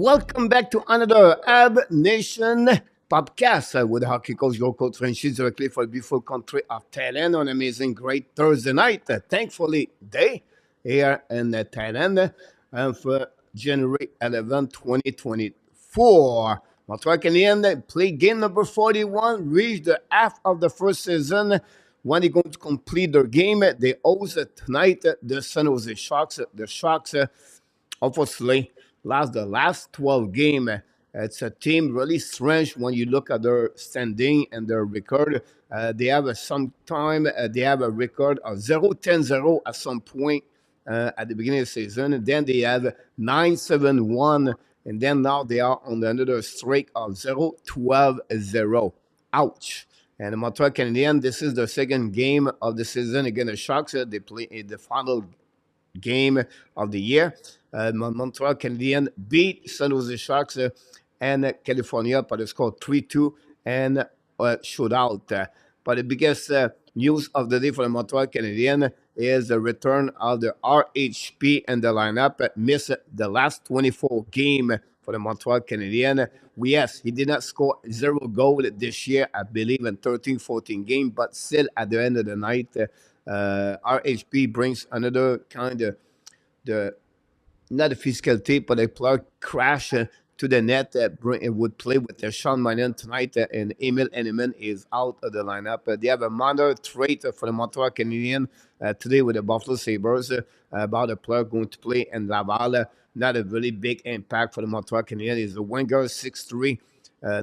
Welcome back to another Habs Nation Podcast with hockey coach, your Coach Frenchy, directly for the beautiful country of Thailand on amazing, great Thursday night. Thankfully, day here in Thailand for January 11, 2024. Montreal Canadiens play game number 41, reach the half of the first season. When they're going to complete their game, they host tonight the San Jose Sharks. The Sharks obviously lost the last 12 game. It's a team really strange when you look at their standing and their record. They have they have a record of 0-10-0 at some point at the beginning of the season. And then they have 9-7-1. And then now they are on another streak of 0-12-0. Ouch. And the Montreal Canadiens, this is the second game of the season against the Sharks. They play in the final game of the year. Montreal Canadiens beat San Jose Sharks and California by the score 3-2 and shootout. But the biggest news of the day for the Montreal Canadiens is the return of the RHP in the lineup. Missed the last 24 game for the Montreal Canadiens. Yes, he did not score 0 goal this year, I believe, in 13-14 games, but still at the end of the night, RHP brings another kind of the not a physicality, but a player crash to the net. It would play with Sean Monahan tonight, and Emil Henneman is out of the lineup. They have a minor trade for the Montreal Canadiens today with the Buffalo Sabres about a player going to play in Laval. Not a really big impact for the Montreal Canadiens. He's a winger, 6'3",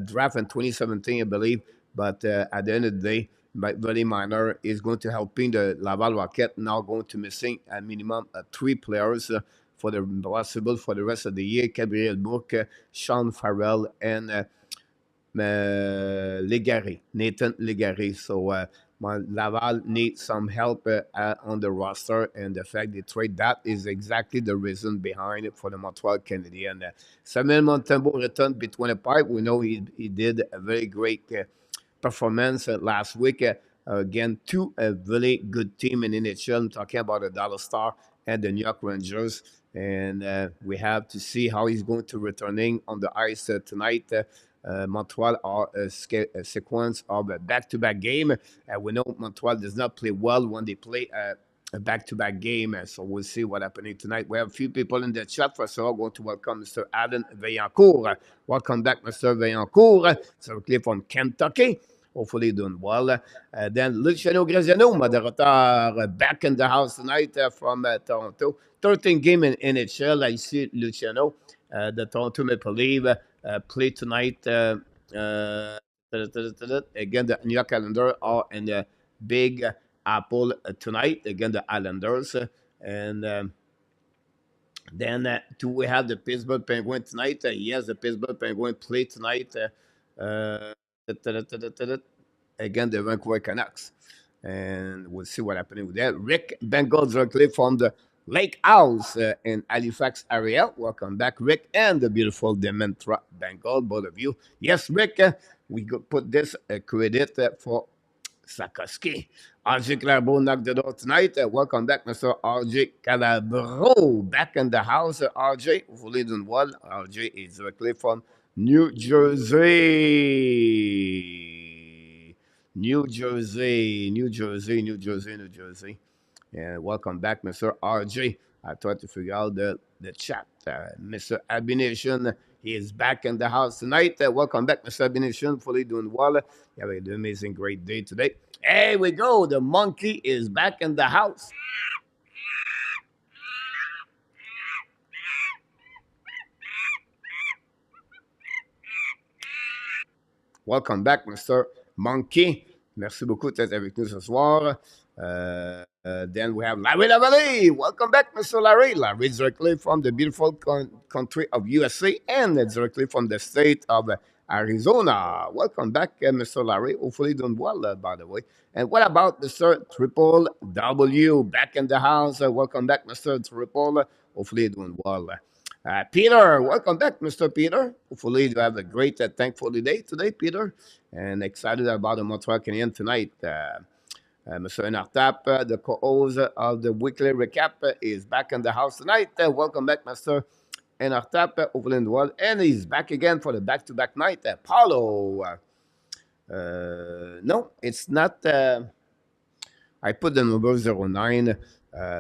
draft in 2017, I believe. But at the end of the day, very minor is going to helping the Laval Rocket, now going to missing a minimum 3 players for the possible for the rest of the year. Gabriel Bourque, Sean Farrell, and Legare, Nathan Legare. So Laval needs some help on the roster, and the fact they trade that is exactly the reason behind it for the Montreal Canadiens. Samuel Montembeault returned between the pipe. We know he did a very great performance last week. Again, two really good team in NHL. I'm talking about the Dallas Star and the New York Rangers. And we have to see how he's going to returning on the ice tonight. Montreal are a sequence of a back-to-back game. We know Montreal does not play well when they play a back-to-back game. So we'll see what happening tonight. We have a few people in the chat. First of all, I want to welcome Mr. Adam Vaillancourt. Welcome back, Mr. Vaillancourt. Directly from Kentucky. Hopefully doing well. Then Luciano Graziano, moderator, back in the house tonight from Toronto. 13 game in NHL. I see Luciano. The Toronto Maple Leaf play tonight. Again, the New York Islanders are in the Big Apple tonight. Again, the Islanders. And then do we have the Pittsburgh Penguins tonight? Yes, the Pittsburgh Penguins play tonight. Again, the Vancouver Canucks. And we'll see what happening with that. Rick Bengal directly from the Lake House in Halifax area. Welcome back, Rick, and the beautiful Dementra Bengal, both of you. Yes, Rick, we put this credit for Sakoski. RJ Calabro knocked the door tonight. Welcome back, Mr. RJ Calabro. Back in the house, RJ. Hopefully doing well. RJ is directly from New Jersey. New Jersey. And welcome back, Mr. RJ. I tried to figure out the chat. Mr. Abination, he is back in the house tonight. Welcome back, Mr. Abination. Fully doing well. You have an amazing, great day today. Here we go. The monkey is back in the house. Welcome back, Mr. Monkey. Merci beaucoup d'être avec nous ce soir. Then we have Larry Lavalley. Welcome back, Mr. Larry. Larry directly from the beautiful country of USA and directly from the state of Arizona. Welcome back, Mr. Larry. Hopefully doing well, by the way. And what about Mr. Triple W? Back in the house. Welcome back, Mr. Triple. Hopefully doing well. Peter, welcome back, Mr. Peter. Hopefully you have a great, thankful day today, Peter. And excited about the Montreal Canadiens tonight. Mr. Enartap, the co-host of the weekly recap, is back in the house tonight. Welcome back, Mr. and our tap over in the wall, and he's back again for the back-to-back night. Paulo. No, it's not. I put the number 09,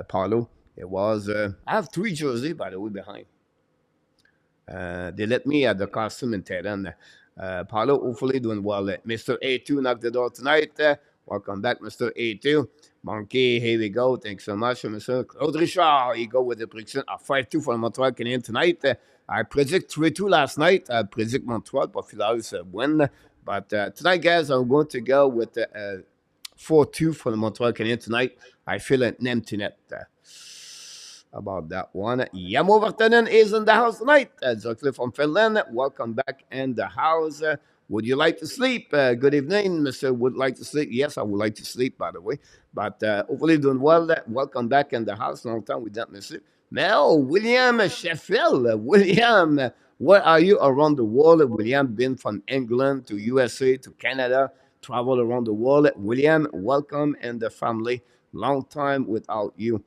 Paulo. It was. I have 3 jerseys, by the way, behind. They let me at the costume in Tehran. Paulo, hopefully doing well. Mr. A2 knocked the door tonight. Welcome back, Mr. A2. Monkey, here we go. Thanks so much, Mr. Claude Richard. He go with the prediction of 5-2 for the Montreal Canadiens tonight. I predict 3-2 last night. I predict Montreal, but Philadelphia win. But tonight, guys, I'm going to go with 4-2 for the Montreal Canadiens tonight. I feel an empty net. About that one. Yamo Vartanen is in the house tonight. Zuckler from Finland. Welcome back in the house. Would you like to sleep? Good evening, Mr. Would like to sleep? Yes, I would like to sleep, by the way. But hopefully doing well. Welcome back in the house. Long time we don't miss it. Mel, William, Sheffield. William, where are you around the world? William been from England to USA to Canada, travel around the world. William, welcome in the family. Long time without you.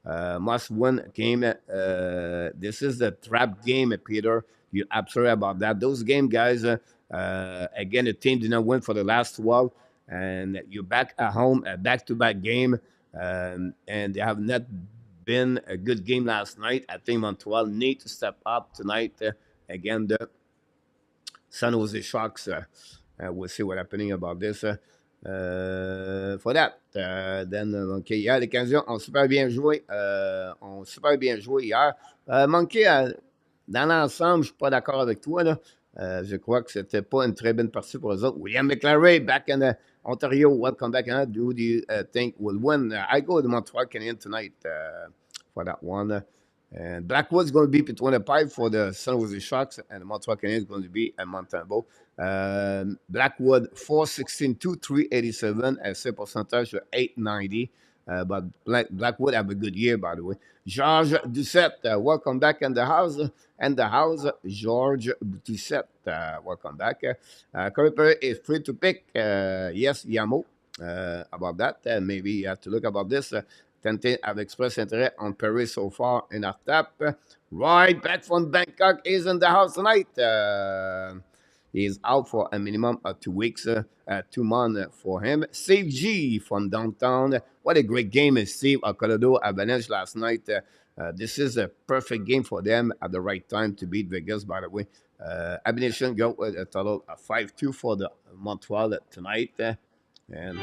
Must win game. This is the trap game, Peter. You're absolutely about that. Those game, guys, again, the team did not win for the last 12, and you're back at home, a back-to-back game, and they have not been a good game last night. I think Montreal need to step up tonight. Again, the San Jose Sharks. We'll see what's happening about this. For that. OK, hier, les Canadiens ont super bien joué. Hier. Manqué, dans l'ensemble, je ne suis pas d'accord avec toi. Là. Je crois que c'était pas une très bonne partie pour eux autres. William McLaren, back in Ontario. Welcome back. Who do you think will win? I go with Montreal Canadiens tonight for that one. And Blackwood's going to be between the pipe for the San Jose Sharks, and the Montreal Canadiens is going to be at Montembeault. Blackwood 416 387 and save percentage of 890. But Blackwood have a good year, by the way. George Doucette, welcome back in the house. George Doucette, welcome back. Corey Perry is free to pick. Yes, Yamo. About that, maybe you have to look about this. Tenté have expressed intérêt on Perry so far in our tap. Right back from Bangkok is in the house tonight. He is out for a minimum of 2 weeks, 2 months for him. Steve G from downtown. What a great game is Steve Colorado Avalanche last night. This is a perfect game for them at the right time to beat Vegas, by the way. Habs Nation go with a total of 5-2 for the Montreal tonight. And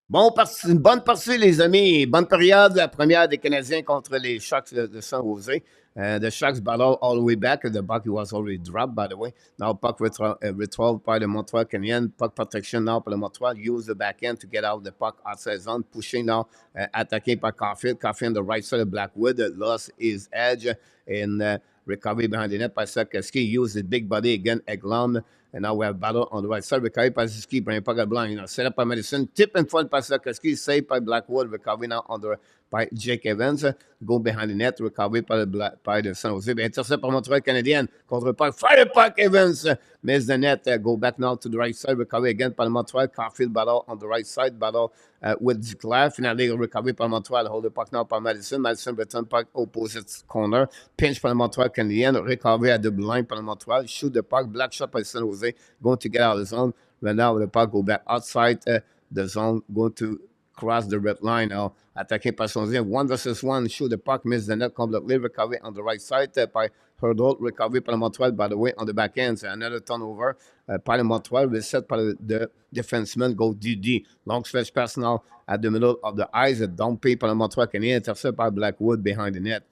bon, une bonne partie, les amis. Bonne période, la première des Canadiens contre les Sharks de San Jose. The Sharks battle all the way back. The puck was already dropped, by the way. Now, puck retrieved by the Montreal Canadiens. Puck protection now for the Montreal. Use the backhand to get out the puck outside zone. Pushing now, attacking by Caulfield. Caulfield on the right side of Blackwood. Lost his edge in recovery behind the net by Sarkowski. Used his big body again, Eglon. And now we have battle on the right side. Recovery by Sarkowski. Bring puck blanc. Set up by Madison. Tip in front by Sarkowski. Saved by Blackwood. Recovery now on the by Jake Evans. Go behind the net. Recovery by the San Jose. Intercept par Montreal Canadiens. Contre puck. Fire puck Evans. Miss the net. Go back now to the right side. Recovery again by Montreal. Caulfield battle on the right side. Battle with Duclair. Finally, recovery by Montreal. Hold the puck now by Madison. Madison return puck opposite corner. Pinch by Montreal Canadiens. Recovery at the line by Montreal. Shoot the puck. Black shot by San Jose. Going to get out of the zone. Right now, the puck go back outside the zone. Going to cross the red line now. Attacking by San Jose. 1 versus 1. Shoot the puck. Miss the net completely. Recovery on the right side by Hurdle. Recovery by Montreal, by the way, on the back end. So another turnover by Montreal. Reset by the defenseman. Go DD. Long stretch pass now at the middle of the ice. Dumpy by Montreal Canadiens. Intercept by Blackwood behind the net.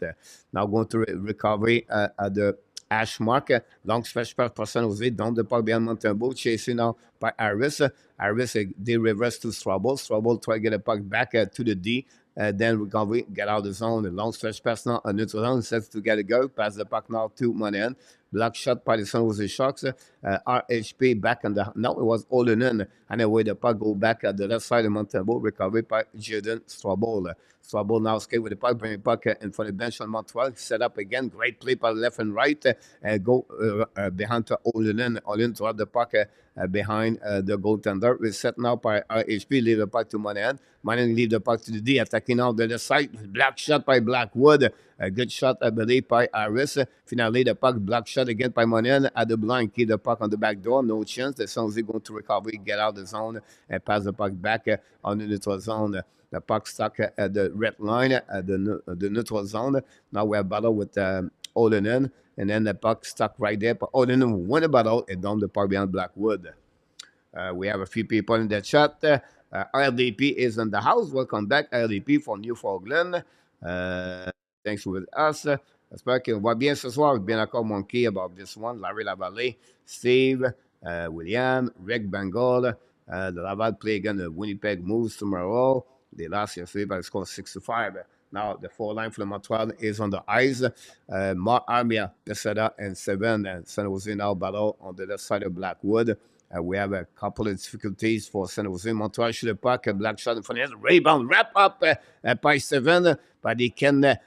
Now going to recovery at the hash mark. Long stretch pass for San Jose. Down the puck behind Montembeault. Chasing now by Harris. Harris, they reverse to Strobel. Strobel try to get a puck back to the D. Then recovery, get out of the zone. The long stretch pass now. A neutral zone sets to get a go. Pass the puck now to Monahan. Block shot by the San Jose Sharks. RHP back on the. Now it was Olenin. And away the puck go back at the left side of Montembeault. Recovered by Jordan Strobel. Strobel now skate with the puck, bring the puck in front of the bench on Montreal. Set up again. Great play by left and right. Go behind to Olenin. Olenin drop the puck behind the goaltender. We set now by RHP. Leave the puck to Monahan. Monahan leave the puck to the D. Attacking out the other side. Black shot by Blackwood. A good shot, I believe, by Harris. Finally, the puck block shot again by Monahan at the blind. Keep the puck on the back door. No chance. The Suns are going to recover, get out of the zone, and pass the puck back on the neutral zone. The puck stuck at the red line at the neutral zone. Now we have battle with Olenin, and then the puck stuck right there. But Olenin won the battle and down the puck behind Blackwood. We have a few people in the chat. RDP is in the house. Welcome back, RDP from Newfoundland. Thanks for with us. J'espère qu'on va bien ce soir. Bien encore manqué about this one. Larry Lavallée, Steve, William, Rick Bengal. The Laval play again. The Winnipeg moves tomorrow. They lost yesterday by a score of 6-5. Now the four line for the Montreal is on the ice. Mark Armia, Pesada, and Seven. And San Jose now battle on the left side of Blackwood. We have a couple of difficulties for San Jose. Montreal shoot a puck, a black shot in front of the rebound, wrap up by Seven, but he cannot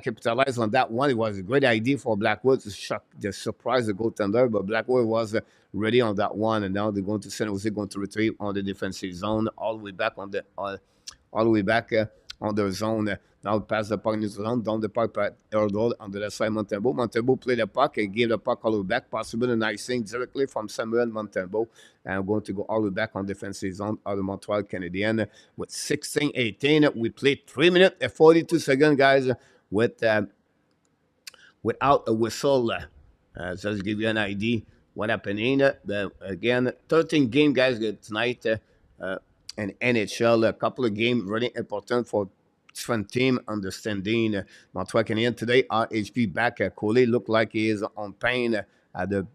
capitalize on that one. It was a great idea for Blackwood to surprise the goaltender, but Blackwood was ready on that one, and now they're going to San Jose, going to retrieve on the defensive zone, all the way back on the all the way back on the zone. Now pass the puck in the zone, down the puck by Erdol on the left side, Montembeault. Montembeault played the puck and gave the puck all the way back, possibly an icing directly from Samuel Montembeault. And we're going to go all the way back on defensive zone of the Montreal Canadiens with 16-18. We played 3 minutes and 42 seconds, guys, with without a whistle. Just to give you an idea what happening. Again, 13 game, guys, tonight. And NHL, a couple of games really important for different team understanding. Montreal Canadiens today, RHP back. Guhle looked like he is on pain at the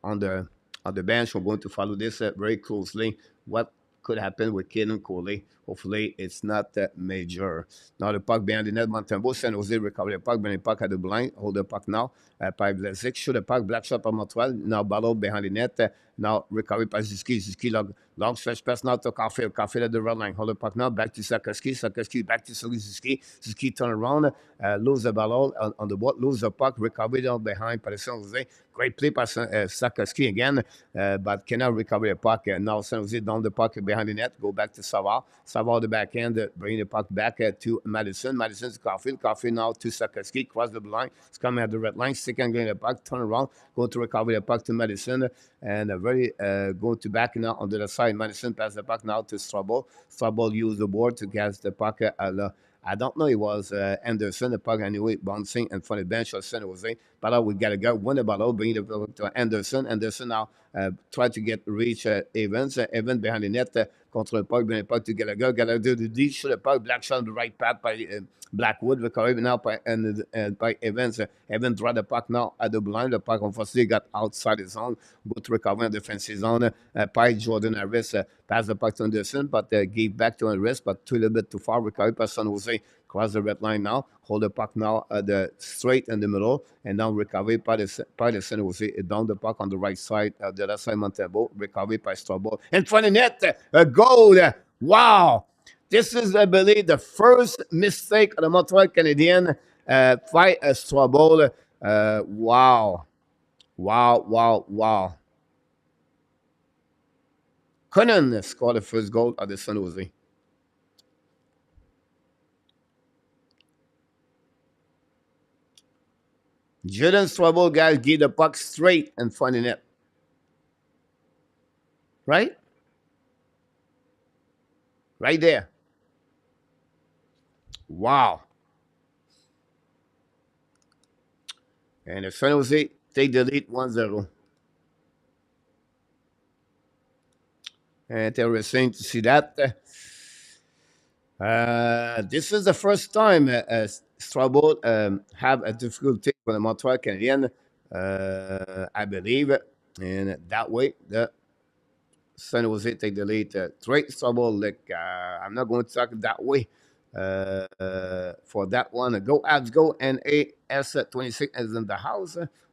on the bench. We're going to follow this very closely. What could happen with Kaden Guhle? Hopefully, it's not major. Now the puck behind the net. Montembeault, San Jose recover the puck, bring the puck at the blind. Hold the puck now. By Vlasic, shoot the puck, black shot by Montreal. Now battle behind the net. Now recovery by Ziski. Ziski long stretch pass now to Caulfield. Caulfield at the red line. Hold the puck now. Back to Sakoski. Sakoski back to Ziski. Ziski turn around. Lose the ball on the board. Lose the puck. Recovery down behind by the San Jose. Great play by Sakoski again. But cannot recover the puck. Now San Jose down the puck behind the net. Go back to Savard. Savard the back end. Bring the puck back to Madison. Madison to Caulfield. Caulfield now to Sakoski. Cross the line. It's coming at the red line. Second getting the puck. Turn around. Go to recover the puck to Madison. And very go to back now on the other side. Madison pass the puck now to Strobel. Strobel used the board to catch the puck. I don't know. It was Anderson. The puck anyway bouncing in front of the bench of San Jose. But we got to go win the battle. Bring the puck to Anderson. Anderson now try to reach Evans. Evans behind the net. Contre le puck. Bring the puck to Gallagher. Gallagher the D. Shoot the puck. Black shot on the right path by Blackwood. Recovered now by Evans. Evans draw the puck now at the blind. The puck unfortunately got outside the zone. Go to recover in the defensive zone. By Jordan Harris. Pass the puck to Anderson, but gave back to Harris, but too little bit too far. Recovered by San Jose. Cross the red line now. Hold the puck now at the straight in the middle. And now recovered by the San Jose. Down the puck on the right side. The left side, Montembeault. Recovered by Strobel. In front of net. A goal. Wow. This is, I believe, the first mistake of the Montreal Canadiens. Fight a Strobel. Wow. Wow. Cunningham scored the first goal at the San Jose. Jordan Strobel, guys, give the puck straight in front of the net. Right? Right there. Wow. And the San Jose take the lead 1-0. Interesting to see that. This is the first time Strobel have a difficulty with the Montreal Canadiens, I believe. And that way, the San Jose take the lead. Trade Strobel, like, I'm not going to talk that way for that one. Go Habs, go. NAS 26 is in the house.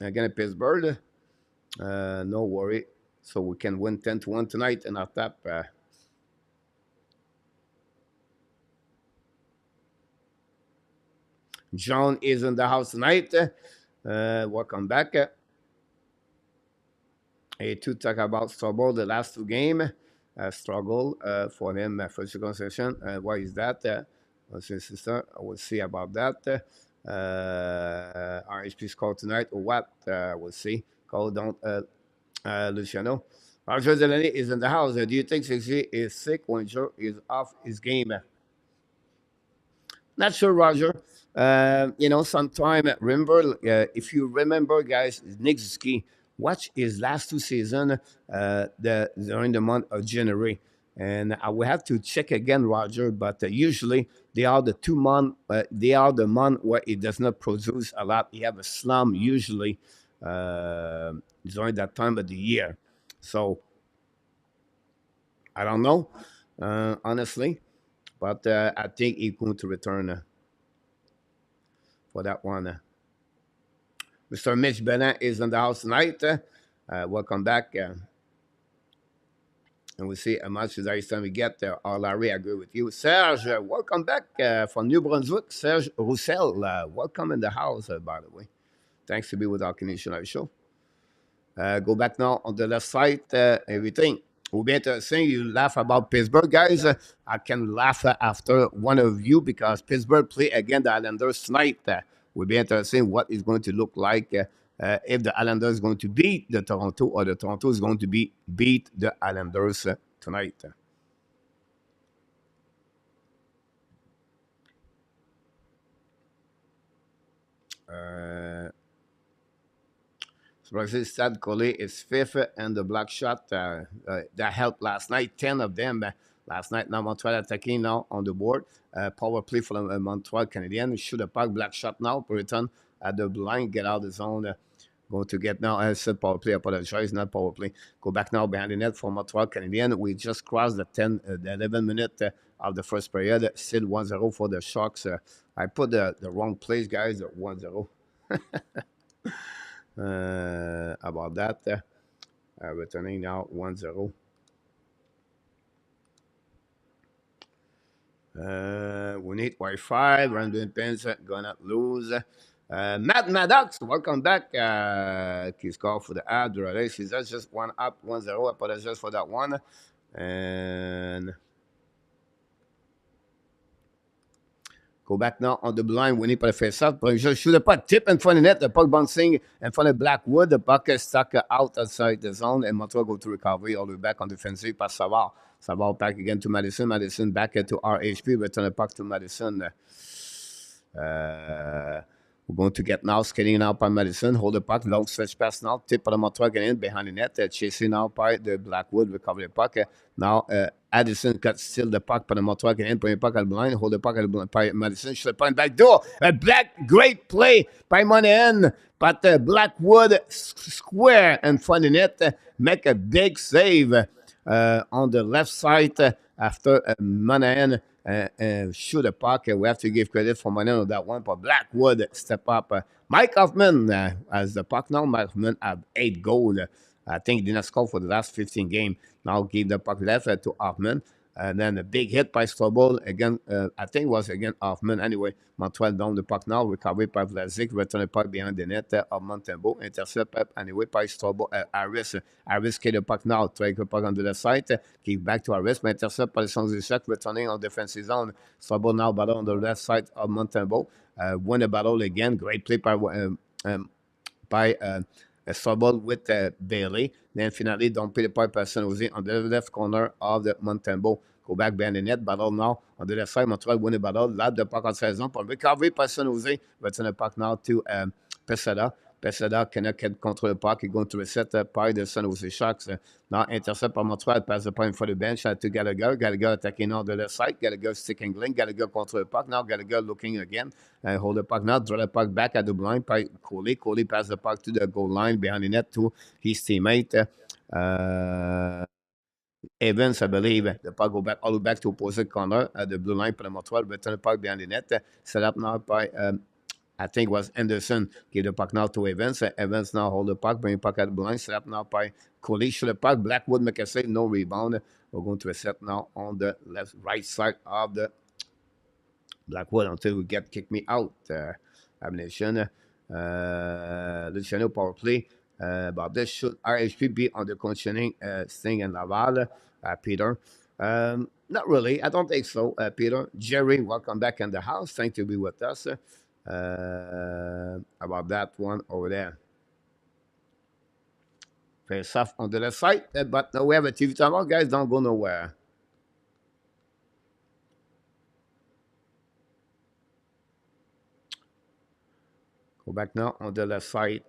again Pittsburgh. No worry. So we can win 10-1 tonight in our top. John is in the house tonight. Welcome back. To talk about struggle the last two games. Struggle for them for second session. Why is that? Sister, I will see about that. RHP score tonight or what? We'll see. Call don't Luciano. Roger Delaney is in the house. Do you think Sixty is sick when Joe is off his game? Not sure, Roger. Sometime remember if you remember, guys, Nick Ski watch his last two seasons during the month of January, and I will have to check again, Roger. But usually they are the 2 month. They are the month where it does not produce a lot. You have a slump usually uh, during that time of the year. So I don't know, honestly, but I think he's going to return for that one. Mr. Mitch Bennett is in the house tonight. Welcome back. And we'll see how much is each time we get there. Larry, I agree with you. Serge, welcome back from New Brunswick. Serge Roussel, welcome in the house, by the way. Thanks to be with our Canadian Live Show. Go back now on the left side. Everything will be interesting. You laugh about Pittsburgh, guys. I can laugh after one of you because Pittsburgh play again the Islanders tonight. Will be interesting what is going to look like if the Islanders is going to beat the Toronto or the Toronto is going to beat the Islanders tonight. Uh, Brazil Stade Guhle is fifth and the black shot that helped last night. 10 of them last night. Now Montreal attacking now on the board. Power play for the Montreal Canadiens. Shoot a puck, black shot now. Return at the blind, get out of the zone. Going to get now. I said power play. Apologize, not power play. Go back now behind the net for Montreal Canadiens. We just crossed the 11 minute of the first period. Still 1-0 for the Sharks. I put the wrong place, guys. 1-0. About that. Returning now 1-0. We need Wi-Fi. Brandon Pence gonna lose. Matt Maddox, welcome back. He's called for the ad race. He's just one up, 1-0. Apologize for that one. And go back now on the blind. Winnie pour le face-off. Just shoot the puck. Tip in front of the net. The puck bouncing in front of Blackwood. The puck is stuck out outside the zone. And Montreal go to recovery all the way back on defensive. Pass Savard. Savard back again to Madison. Madison back to RHP. Return the puck to Madison. We're going to get now skating now by Madison. Hold the puck. Long stretch pass now. Tip of the Montreal getting in behind the net. Chasing now by the Blackwood. Recover the puck. Now Addison got still the puck by the Montreal getting in. Put the puck at the blind. Hold the puck at the blind by Madison. Shoot the puck back door. A great play by Monahan. But Blackwood square in front of the net. Make a big save on the left side after Monahan shoot a puck. We have to give credit for Monahan on that one. But Blackwood step up. Mike Hoffman has the puck now. Mike Hoffman have 8 goals. I think he did not score for the last 15 games. Now give the puck left to Hoffman. And then a big hit by Strobel. Again, I think it was again Hoffman. Anyway, Montreal down the puck now. Recovery by Vlasic. Return the puck behind the net of Montembeault. Intercept anyway by Strobel. Harris. Harris get the puck now. Take the puck on the left side. Give back to Harris. But intercept by the Saint-Jacques. Returning on defensive zone. Strobel now battle on the left side of Montembeault. Win the battle again. Great play by Strobel with Bailey. Then finally, don't pay the puck by San Jose on the left corner of the Montembeault. Go back behind the net. Battle now on the left side. Montreal win the battle. Lap the puck on 16 pour recovery by San Jose. Return the puck now to Pesada. Pesada cannot control the puck. He's going to reset by the San Jose Sharks. Now intercept by Montreal. Pass the puck for the bench to Gallagher. Gallagher attacking on the left side. Gallagher sticking link. Gallagher control the puck. Now Gallagher looking again. Hold the puck now. Draw the puck back at the blind by Guhle. Guhle pass the puck to the goal line behind the net to his teammate. Evans, I believe, the puck go back all the way back to opposite corner at the blue line for the Montreal. Return the puck behind the net. Set up now by I think it was Anderson give the puck now to Evans. Evans now hold the puck, bring the puck at the blind, set up now by Guhle shoot the puck. Blackwood make a save, no rebound. We're going to a set now on the left right side of the Blackwood until we get kick me out. Habs Nation. Luciano power play. About this should RHP be on the conditioning Sting and Laval? Peter. Not really. I don't think so, Peter. Jerry, welcome back in the house. Thank you to be with us. About that one over there. Face off on the left side, but now we have a TV timeout. Guys, don't go nowhere. Go back now on the left side.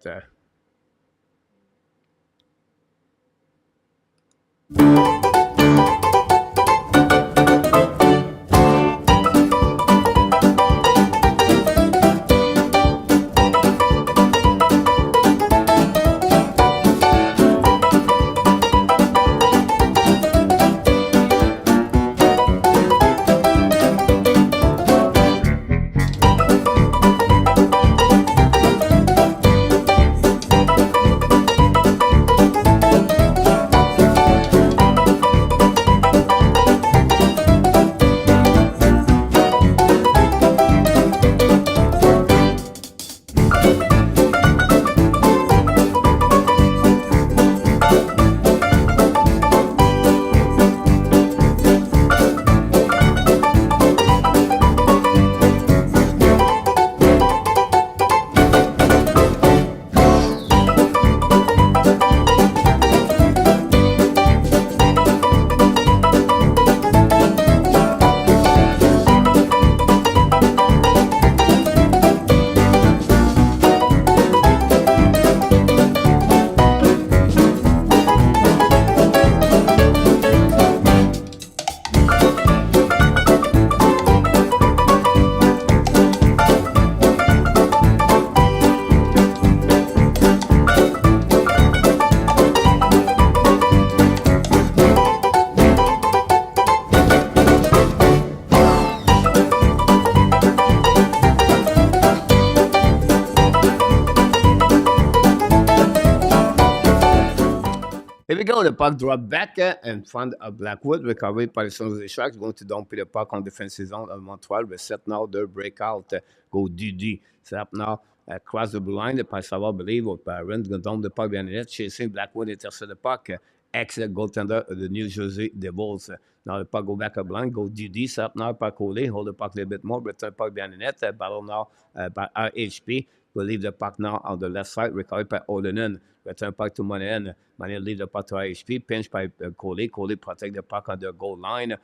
Here we go. The puck drop back in front of Blackwood. Recovered by the San Jose Sharks. Going to dump the puck on defensive zone of Montreal. Reset now. Their breakout. Go DD. Set up now. Cross the blue line. The pass I believe. Rens going to dump the puck behind the net. Chasing Blackwood. Intercept the puck. Excellent goaltender of the New Jersey Devils. Now the puck go back up blind. Go DD. Set up now by Guhle. Hold the puck a little bit more. Return puck behind the net. Battle now by RHP. Will leave the puck now on the left side. Recovered by Olenin. Return puck to Monahan. Monahan leave the puck to IHP. Pinch by Guhle. Guhle protect the puck on the goal line.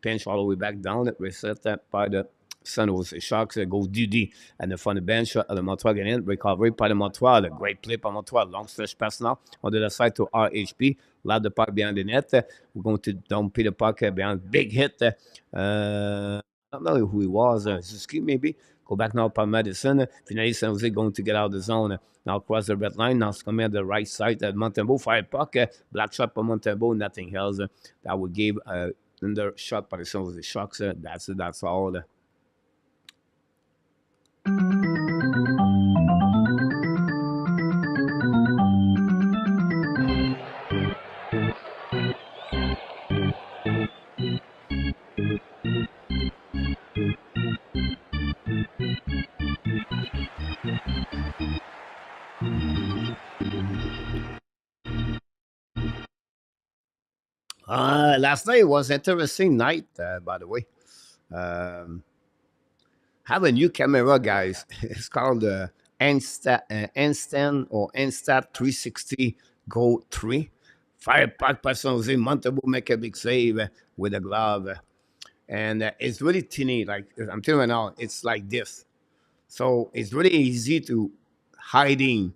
Pinch all the way back down. Reset by the San Jose Sharks. Go DD. And the front of the bench of the Montreal Canadiens. Recovery by the Montreal. A great play by Montreal. Long stretch pass now on the left side to RHP. Loud the puck behind the net. We're going to dump the puck behind. Big hit. I don't know who he was. Suzuki maybe. Go back now by Madison. Finally, San Jose going to get out of the zone. Now cross the red line. Now it's coming at the right side. Montembeault fire puck. Black shot by Montembeault. Nothing else. That would give another shot by the San Jose Sharks. That's it. That's all. Last night was an interesting night, by the way. Um, have a new camera, guys. It's called Instant or Instat 360 Go 3. Fire puck by San Jose. Montembeault make a big save with a glove. And it's really teeny. Like, I'm telling you now, it's like this. So it's really easy to hiding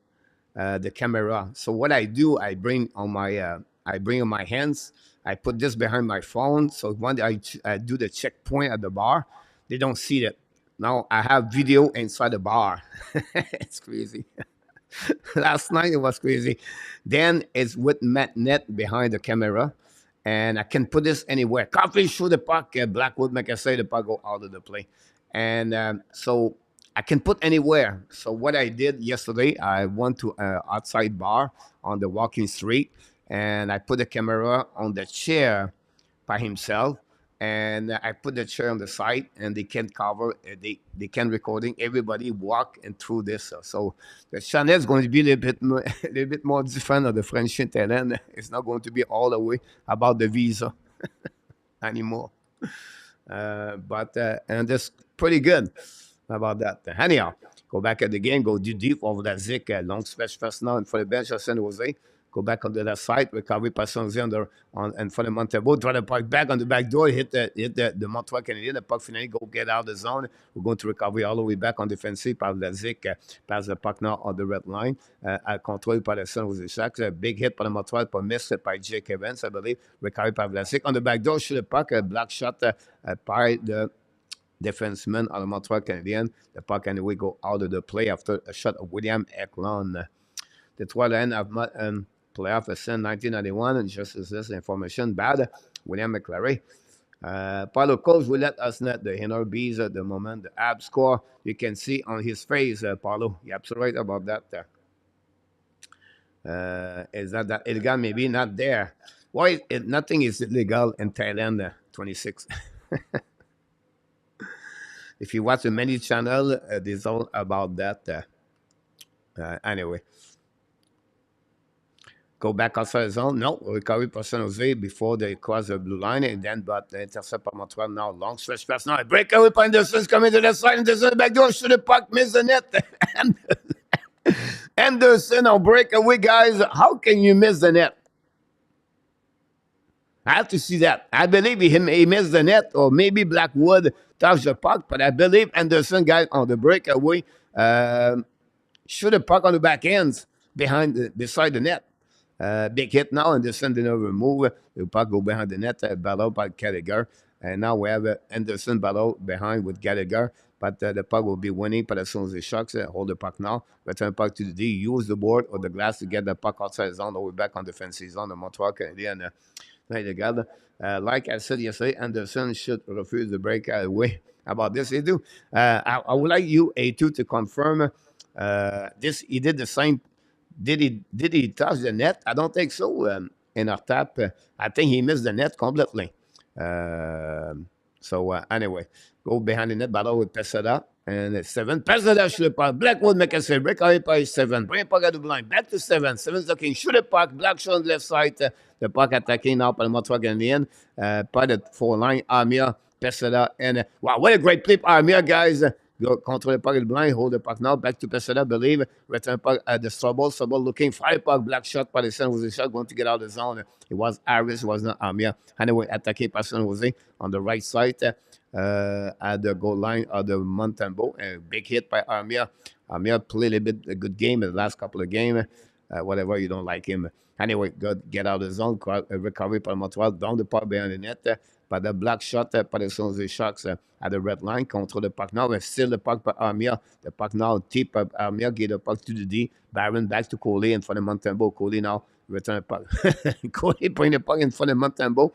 the camera. So what I do, I bring on my hands. I put this behind my phone. So when I do the checkpoint at the bar, they don't see that. Now I have video inside the bar. It's crazy. Last night it was crazy. Then it's with net behind the camera, and I can put this anywhere. Coffee shoot the puck. Blackwood make a say the puck go out of the play, and so I can put anywhere. So what I did yesterday, I went to an outside bar on the walking street, and I put the camera on the chair by himself, and I put the chair on the side, and they can cover, they can recording everybody walk and through this. So the channel is going to be a little bit more, a little bit more different of the French talent. It's not going to be all the way about the visa anymore. And that's pretty good about that. Anyhow, go back at the game, go deep over that Zik, long stretch first now, and for the bench of San Jose. Go back on the left side, recovery by San Jose and for the Montembeault, draw the puck back on the back door, hit the Montreal Canadiens, the puck finally go get out of the zone. We're going to recover all the way back on defensive par the Zik, pass the puck now on the red line, control by the San Jose Sharks, a big hit by the Montreal, but missed it by Jake Evans, I believe, recovery by the Zik on the back door, shoot the puck, a black shot by the defenseman on the Montreal Canadiens. The puck anyway go out of the play after a shot of William Eklund. The 12 end of playoff ascent 1991, and just as this information bad, William McClary. Paulo Coach will let us know the inner bees at the moment. The ab score, you can see on his face, Paulo. You're absolutely right about that. Is that illegal? Maybe not there. Why? Nothing is illegal in Thailand, 26. If you watch the many channel, it's all about that. Anyway. Go back outside the zone. No, recovery by San Jose before they cross the blue line, and then but intercept by Montreal now. Long stretch pass now. Breakaway by Anderson's coming to the side, and there's the back door. Shoot the puck, miss the net. Anderson on breakaway, guys. How can you miss the net? I have to see that. I believe he missed the net, or maybe Blackwood touched the puck, but I believe Anderson, guys, on the breakaway, shoot the puck on the back ends beside the net. Big hit now, and Anderson didn't remove. The puck go behind the net, battle by Gallagher. And now we have Anderson battle behind with Gallagher. But the puck will be winning. But as soon as the Sharks hold the puck now, return the puck to the D, use the board or the glass to get the puck outside the zone, all the way back on the defensive zone. The Montreal Canadiens, like I said yesterday, Anderson should refuse the breakaway. About this, they do. I would like you, A2, to confirm this. He did the same. Did he touch the net? I don't think so. In our tap, I think he missed the net completely. Anyway, go behind the net, battle with Pesada. And it's 7. Pesada shoot the puck. Blackwood make a save. Break away by 7. Bring the puck at the blind. Back to 7. 7's looking. Shoot the puck. Black shot on the left side. The puck attacking now by the Montreal Canadiens. By the 4-line, Armia, Pesada. And wow, what a great play, Armia, guys. Go control the puck at the blind, hold the puck now, back to Pesada, believe, return puck at the Stubble looking, fire puck, black shot by the San Jose shot, going to get out of the zone. It was Harris, it was not Armia. Anyway, attaqué by San Jose on the right side at the goal line of the Montembeault. A big hit by Armia. Armia played a good game in the last couple of games. Whatever, you don't like him. Anyway, get out of the zone, recovery by Montreal, down the puck behind the net. By the black shot by the San Jose Sharks at the red line, control the puck now, and still the puck by Armia. The puck now, tip of Armia, get the puck to the D. Barron back to Guhle in front of Montembeault. Guhle now return the puck. Guhle bring the puck in front of Montembeault.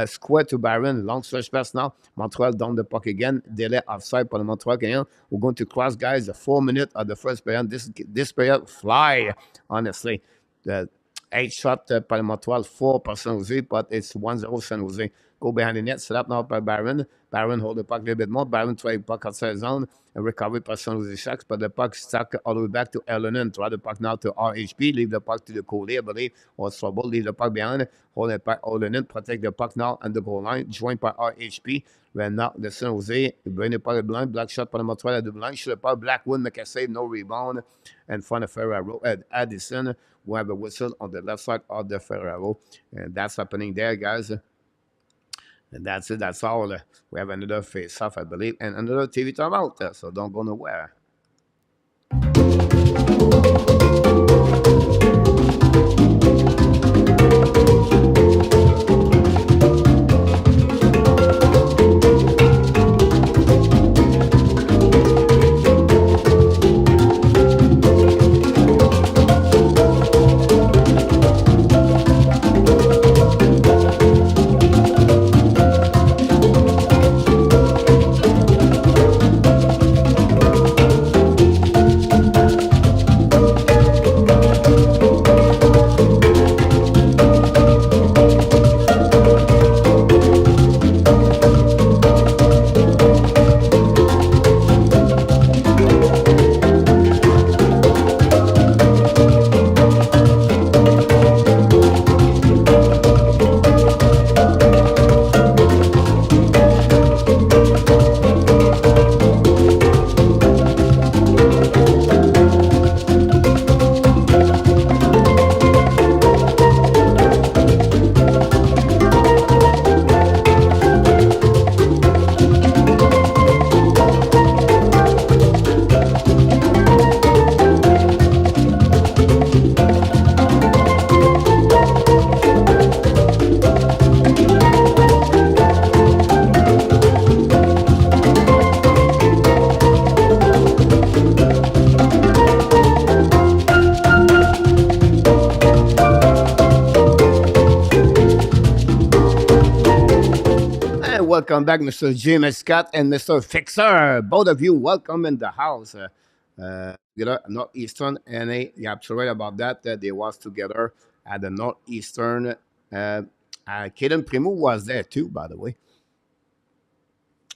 Square to Barron, long stretch pass now. Montreal down the puck again. Delay offside for the Montreal Canadiens. We're going to cross, guys, the 4 minutes of the first period. This period fly, honestly. The 8 shot by Montreal, 4 by San Jose, but it's 1-0 San Jose. Go behind the net, set up now by Barron. Barron hold the puck a little bit more. Barron try the puck outside the zone and recover by San Jose Sharks, but the puck stuck all the way back to Elonen. Try the puck now to RHP, leave the puck to the Guhle, I believe, or Trouble, leave the puck behind. Hold the puck, Elonen, protect the puck now on the goal line, joined by RHP. When now the San Jose, bring the puck at the blind, black shot by the Montreal at the blind, shoot the puck, Blackwood, make a save, no rebound. And front of Ferraro, Addison, we have a whistle on the left side of the Ferraro. And that's happening there, guys. And that's it. That's all. We have another face-off, I believe, and another TV timeout. So don't go nowhere. welcome back, Mr. James Scott and Mr. Fixer. Both of you, welcome in the house. Northeastern NA, you're absolutely right about that. They was together at the Northeastern. Kaden Primeau was there too, by the way.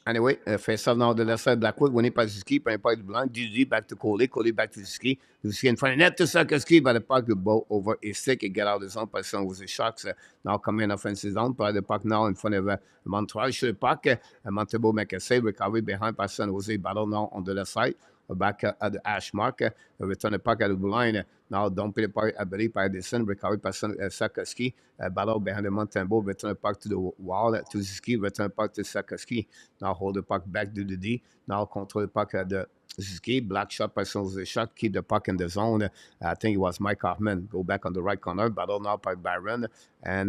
Anyway, face off now de left side, Blackwood, winné par Suzuki, peu importe blanc. Didi back to Colle, Colle back to Suzuki. Suzuki in front of net to Sakowski, by the puck, the ball over a stick and get out of the zone. Position was the Sharks. Now come in offensive zone, by the puck now in front of Montreal. Shoot the puck, Montembeault make a save, recovery behind by San Jose, battle now on the left side. Back at the hash mark, return the puck at the blue line. Now don't pay the puck, I believe, by the sun, recovery by Sakowski. Battle behind the Montembeault, return the puck to the wall to Suzuki, return the puck to Sakowski. Now hold the puck back to the D. Now control the puck at the Suzuki. Black shot by San Jose shot. Keep the puck in the zone. I think it was Mike Hoffman. Go back on the right corner. Battle now by Byron and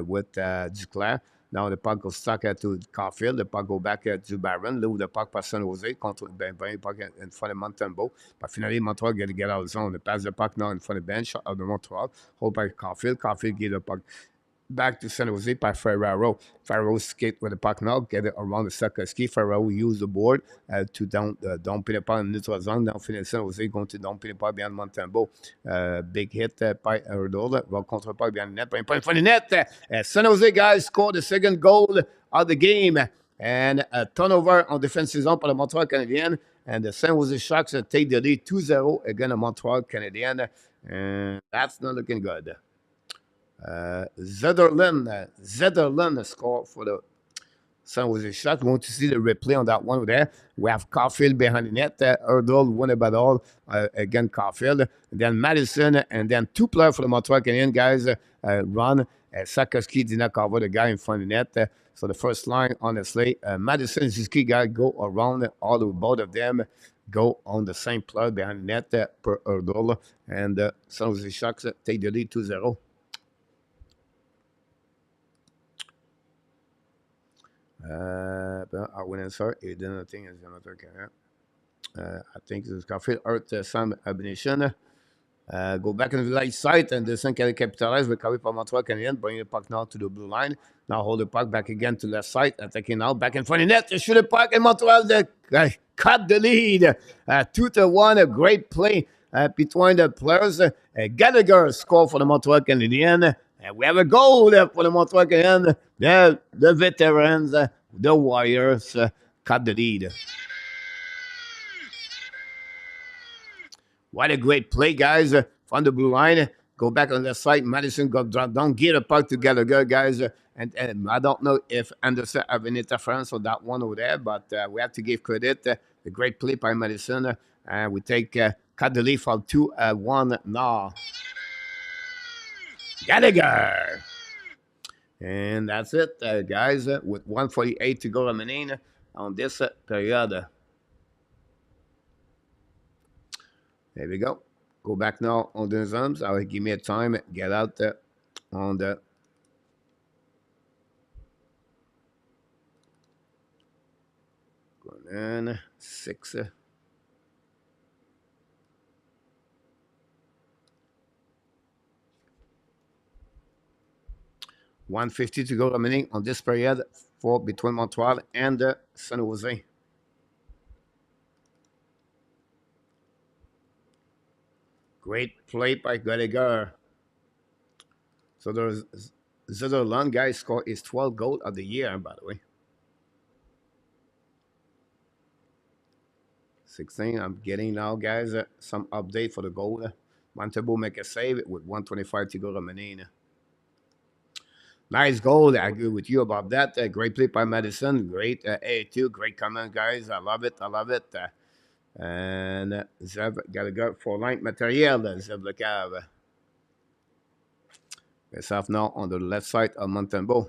with Duclair. Now the puck goes stuck to Caulfield. The puck go back to Byron. Lose the puck by San Jose. Control the puck in front of Montembeault. But finally, Montreal get out of the zone. They pass the puck now in front of the bench of the Montreal. Hold by Caulfield. Caulfield give the puck back to San Jose by Ferraro. Ferraro skate with the puck now, get it around the Sakowski. Ferraro use the board to don't pin the puck in the neutral zone. Now finish San Jose going to don't pin the puck behind Montembeault. Big hit by Erdol. Well, contre puck behind the net. Point in front of the net. San Jose guys scored the second goal of the game. And a turnover on defensive zone by the Montreal Canadiens. And the San Jose Sharks take the lead 2-0 against the Montreal Canadiens. And that's not looking good. Zetterlund scored for the San Jose Sharks. We want to see the replay on that one there. We have Caulfield behind the net. Erdol won it by all again. Caulfield, and then Madison, and then two players for the Montreal Canadiens guys run. Sakowski did not cover the guy in front of the net. So the first line, honestly, Madison and Suzuki guys go around. Both of them go on the same player behind the net per Erdol, and San Jose Sharks take the lead 2-0. I went inside. It didn't think it's another career. I think this is Caulfield Earth Sam Abination. Go back in the light side and the Saint capitalize. Recovery from Montreal Canadiens. Bring the puck now to the blue line. Now hold the puck back again to left side. Attacking now back in front of the net. To shoot the puck and Montreal cut the lead. 2-1. A great play between the players. Gallagher scored for the Montreal Canadiens. And we have a goal for the Montreal Canadiens. The veterans, the Warriors, cut the lead. What a great play, guys, from the blue line. Go back on the side. Madison got dropped down. Get a puck together, guys. And I don't know if Anderson have an interference on that one over there, but we have to give credit. The great play by Madison. And we take cut the lead from 2-1 now. Gallagher. And that's it, guys, with 1:48 to go remaining on this period. There we go. Go back now on the zones. I'll give me a time. Get out on the going in 6. 1:50 to go remaining on this period for between Montreal and San Jose. Great play by Gallagher. So there's Zetterlund guy score his 12th goal of the year, by the way. 16. I'm getting now, guys, some update for the goal. Montembeault make a save with 1:25 to go remaining. Nice goal. I agree with you about that. Great play by Madison. Great A2. Great comment, guys. I love it. And Zev Gallagher for line material. Zev Le Cave. It's off now on the left side of Montembeault.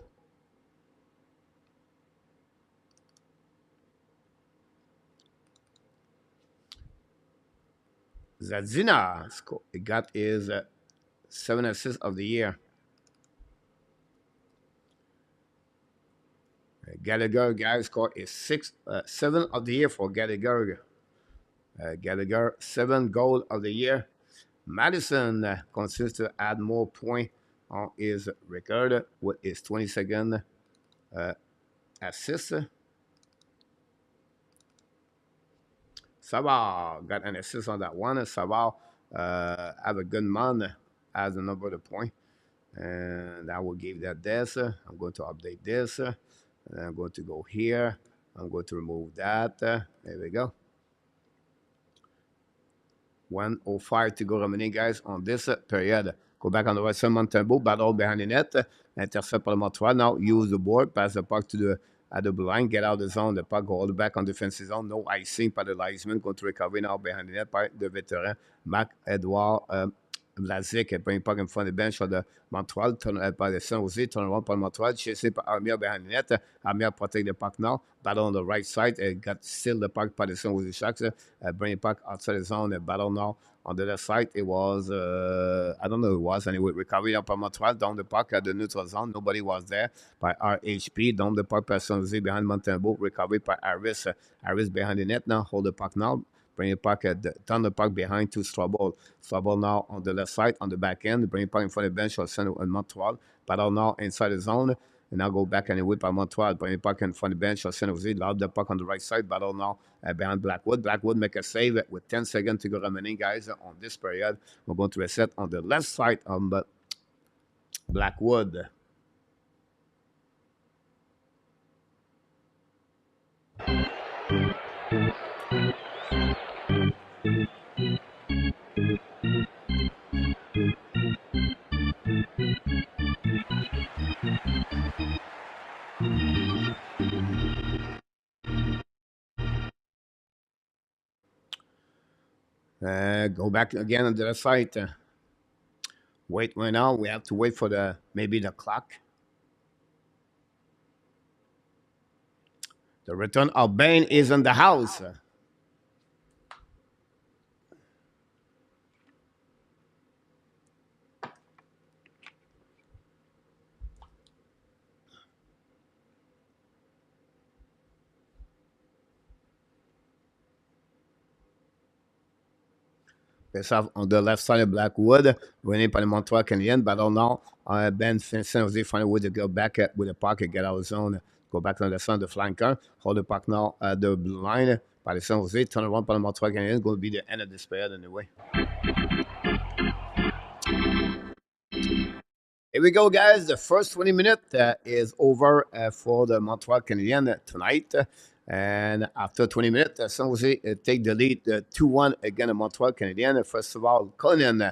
Zadzina got his 7 assists of the year. Gallagher, guys, scored his 7 of the year for Gallagher. Gallagher, 7 goal of the year. Madison continues to add more points on his record with his 22nd assist. Savard got an assist on that one. Savard have a good man as the number of the point. And I will give that this. I'm going to update this. And I'm going to go here. I'm going to remove that. There we go. 1:05 to go remaining, guys, on this period. Go back on the right side, Montembeault, battle behind the net. Intercept par le Montreal. Now use the board, pass the puck to the at the blue line, get out of the zone. The puck go all the back on defensive zone. No icing by the linesman. Going to recover now behind the net by the veteran, Marc-Edouard Vlasic. Bring the puck in front of the bench for the Montreal. By the San Jose. Turn around par le Montreal. Chasé par Armia behind the net. Armia protect the puck now. Battle on the right side. Got still the puck by the San Jose Sharks. Bring the puck outside the zone. Battle now on the left side. It was, I don't know who it was. Anyway, recovery up on Montreal. Down the puck at the neutral zone. Nobody was there by RHP. Down the puck by San Jose behind Montembeault. Recovery by Harris. Harris behind the net now. Hold the puck now. Bring the puck down the puck behind to Strobel. Strobel now on the left side, on the back end. Bring the puck in front of the bench for Montreal. Battle now inside the zone. And now go back and whip by Montreal. Bring the puck in front of the bench for San Jose. Loud the puck on the right side. Battle now behind Blackwood. Blackwood make a save with 10 seconds to go remaining, guys, on this period. We're going to reset on the left side on the Blackwood. Go back again on the left side. Wait right now. We have to wait for maybe the clock. The return of Bain is in the house. Face off on the left side of Blackwood, winning by the Montreal Canadiens. Battle now. Ben San Jose find a way to go back with the puck and get out of zone. Go back on the side of the flanker. Hold the puck now at the blue line by the San Jose. Turn around by the Montreal Canadiens. Going to be the end of this period anyway. Here we go, guys. The first 20 minutes is over for the Montreal Canadiens tonight. And after 20 minutes, San Jose take the lead 2-1 against the Montreal Canadiens. First of all, Cullinan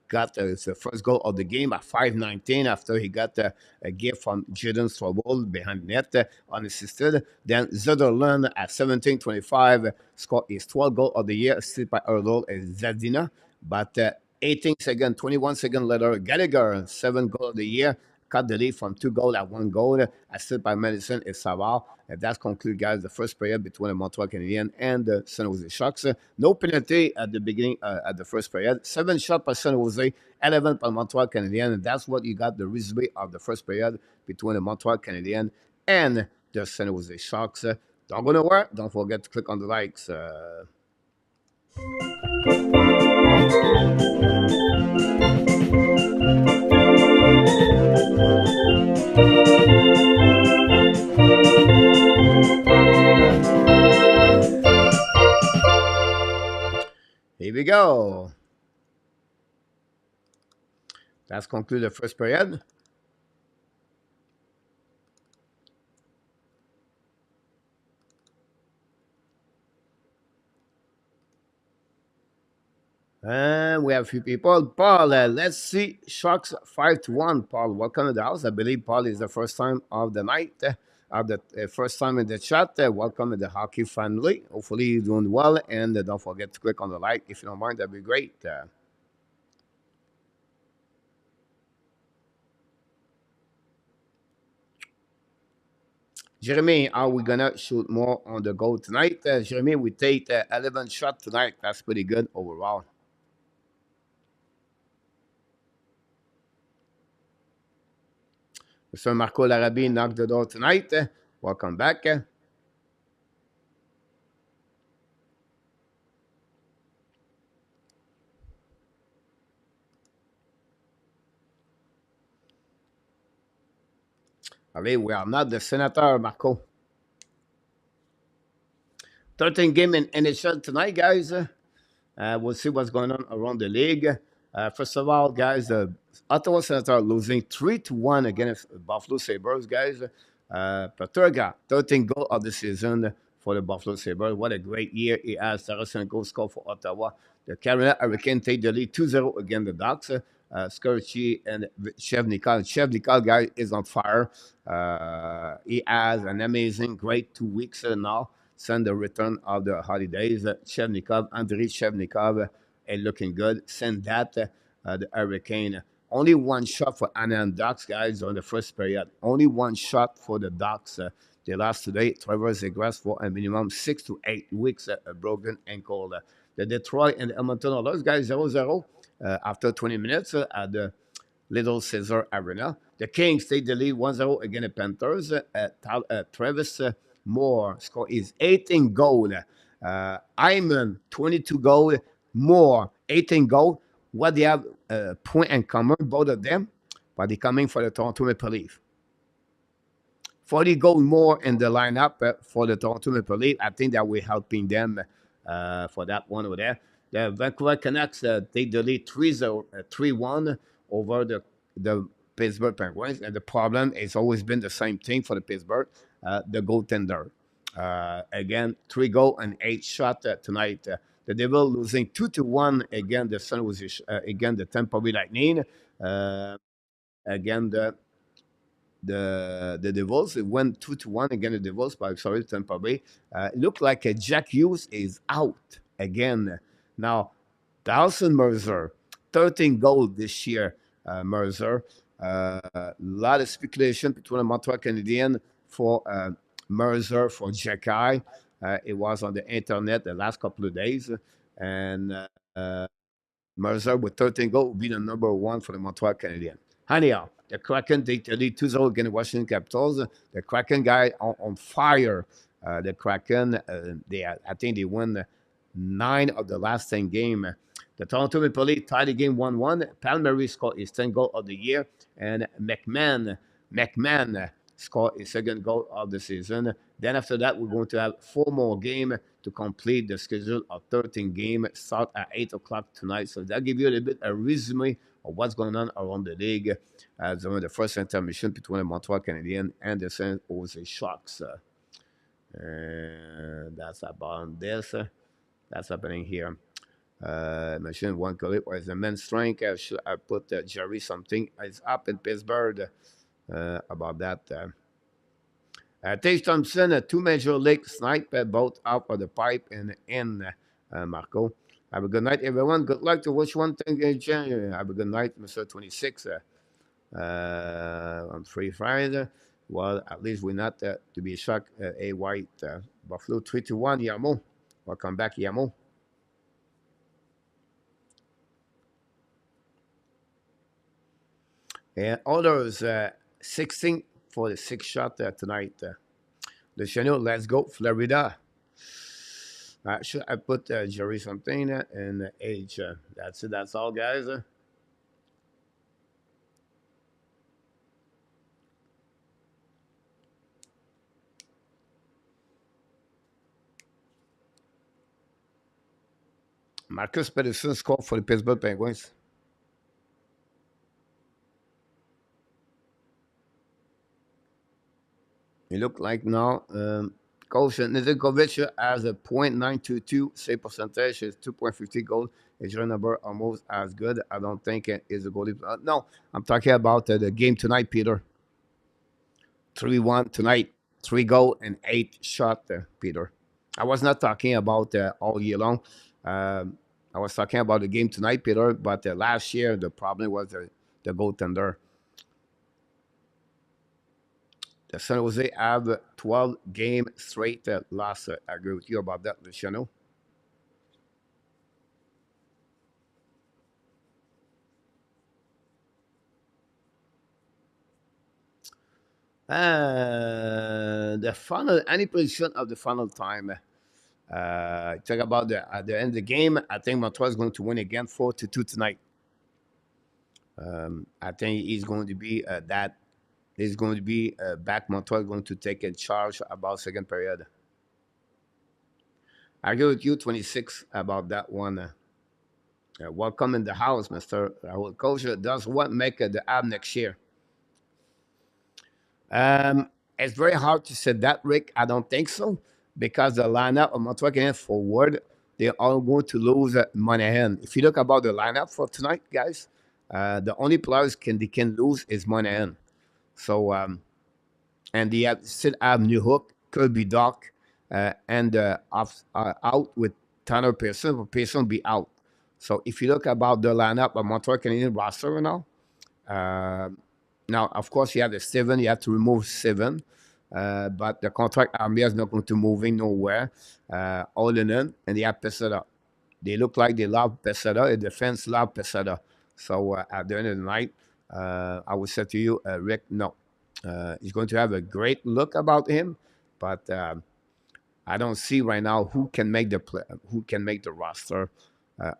got his first goal of the game at 5:19 after he got a gift from Jaden Strobel behind net unassisted. Then Zetterlund at 17:25 scored his 12th goal of the year, assisted by Erdl and Zadina. But 18 seconds, 21 seconds later, Gallagher, 7th goal of the year, cut the lead from 2 goals at 1 goal, assisted by Madison and Savard. And that's concluded, guys, the first period between the Montreal Canadiens and the San Jose Sharks. No penalty at the beginning, at the first period. 7 shots by San Jose, 11 by Montreal Canadiens. And that's what you got the resume of the first period between the Montreal Canadiens and the San Jose Sharks. Don't go nowhere. Don't forget to click on the likes. Here we go. That's concluded the first period. And we have a few people. Paul, let's see. Sharks 5-1. Paul, welcome to the house. I believe Paul is the first time of the night, of the first time in the chat. Welcome to the hockey family. Hopefully you're doing well. And don't forget to click on the like. If you don't mind, that'd be great. Jeremy, are we going to shoot more on the goal tonight? Jeremy, we take 11 shots tonight. That's pretty good overall. Mr. Marco Larabie knocked the door tonight. Welcome back. Allez, we are not the senator, Marco. 13 game in NHL tonight, guys. We'll see what's going on around the league. First of all, guys, the Ottawa Senators are losing 3-1 against Buffalo Sabres, guys. Paterga, 13 goal of the season for the Buffalo Sabres. What a great year he has. Tarasenko score for Ottawa. The Carolina Hurricanes take the lead 2-0 against the Ducks. Skurchi and Shevnikov. Shevnikov, guy, is on fire. He has an amazing, great 2 weeks now since the return of the holidays. Andriy Shevnikov is looking good. Send that, the Hurricane. Only one shot for Anna and Ducks, guys, on the first period. Only one shot for the Ducks. They lost today. Trevor Zegras for a minimum 6 to 8 weeks, a broken ankle. The Detroit and Edmonton Oilers, guys, 0-0 after 20 minutes at the Little Caesar Arena. The Kings take the lead 1-0 against the Panthers. Travis Moore score is 18 goal. Hyman, 22 goal. Moore, 18 goal. What they have point in common, both of them, but they're coming for the Toronto Maple Leafs. 40 goals more in the lineup for the Toronto Maple Leafs. I think that we're helping them for that one over there. The Vancouver Canucks take the lead 3-1 over the Pittsburgh Penguins. And the problem has always been the same thing for the Pittsburgh, the goaltender. Again, 3 goal and 8 shot tonight. The Devils losing 2-1 against the San Jose, again the Tampa Bay Lightning. Again, the Devils. It went 2-1 against the Devils, but sorry, Tampa Bay. It looked like Jack Hughes is out again. Now, Dawson Mercer, 13 goals this year, Mercer. A lot of speculation between the Montreal Canadiens for Mercer, for Jacky. It was on the internet the last couple of days. And Mercer with 13 goals will be the number one for the Montreal Canadiens. Anyhow, the Kraken take the lead 2-0 against the Washington Capitals. The Kraken guy on fire. The Kraken, I think they won 9 of the last 10 games. The Toronto Maple Leafs tied the game 1-1. Palmieri scored his 10th goal of the year. And McMahon scored his second goal of the season. Then after that, we're going to have 4 more games to complete the schedule of 13 games. Start at 8 o'clock tonight. So that gives you a little bit a resume of what's going on around the league during the first intermission between the Montreal Canadiens and the San Jose Sharks. That's about this. That's happening here. Machine one colleague was the men's strength. I put Jerry something is up in Pittsburgh about that. Tage Thompson, 2 major league snipe, both out of the pipe and in, Marco. Have a good night, everyone. Good luck to which one thing. Have a good night, Mr. 26. On Free Friday. Well, at least we're not to be shocked. A White Buffalo 3-1. Yamo. Welcome back, Yamo. And others 16 for the 6th shot tonight. The channel, let's go, Florida. Should I put Jerry something in age? That's it. That's all, guys. Marcus Pedersen scored for the Pittsburgh Penguins. It looked like now Coach Nedeljkovic has a .922 save percentage, is 2.50 goals. His run number almost as good. I don't think it is a goalie. No, I'm talking about the game tonight, Peter. 3-1 tonight. 3 goal and 8 shot, Peter. I was not talking about all year long. I was talking about the game tonight, Peter, but last year the problem was the goaltender. The San Jose have 12 game straight loss. I agree with you about that, Luciano. The final, any position of the final time. Talk about at the end of the game. I think Montreal is going to win again 4-2 tonight. I think he's going to be that is going to be back. Montreal going to take in charge about second period. I agree with you, 26, about that one. Welcome in the house, Mr. Rahul. Coach, does what make the app next year? It's very hard to say that, Rick. I don't think so because the lineup of Montreal Canadiens forward, they're all going to lose Monahan. If you look about the lineup for tonight, guys, the only players they can lose is Monahan. So and they still have New Hook, Kirby Doc, and out with Tanner Pearson. But Pearson be out. So if you look about the lineup of Montreal Canadiens roster now, uh, now of course you have the seven. You have to remove seven, but the contract army is not going to moving nowhere. All in, and they have Pesada. They look like they love Pesada. The defense love Pesada. So at the end of the night, I would say to you, Rick, no, he's going to have a great look about him, but I don't see right now who can make who can make the roster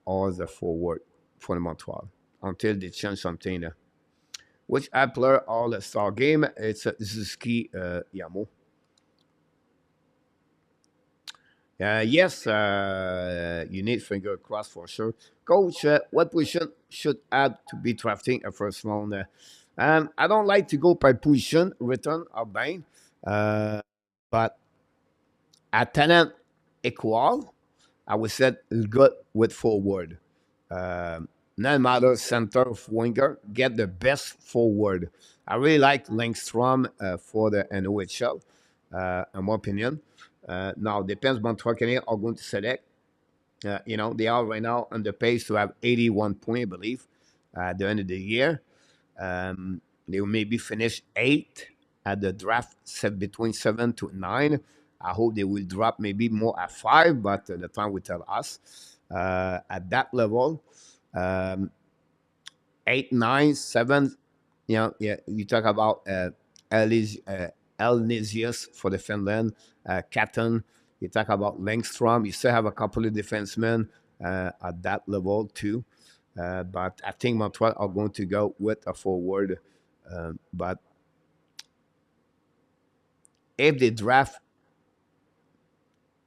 or the forward for the Montreal until they change something. Which player all star game? It's Suzuki Yamo. Yes, you need finger crossed for sure. Coach, what position should add to be drafting a first round? I don't like to go by position, return or bang, but at talent equal, I would say good with forward. No matter center of winger, get the best forward. I really like Langstrom for the NOHL, in my opinion. Now, depends Montreal Canadiens are going to select. They are right now on the pace to have 81 points, I believe, at the end of the year. They will maybe finish 8 at the draft, set between 7 to 9. I hope they will drop maybe more at 5, but the time will tell us. At that level, 8, 9, 7. Yeah, you talk about Elnisius for the Finland, Katten. You talk about Langstrom. You still have a couple of defensemen at that level too. But I think Montreal are going to go with a forward. But if they draft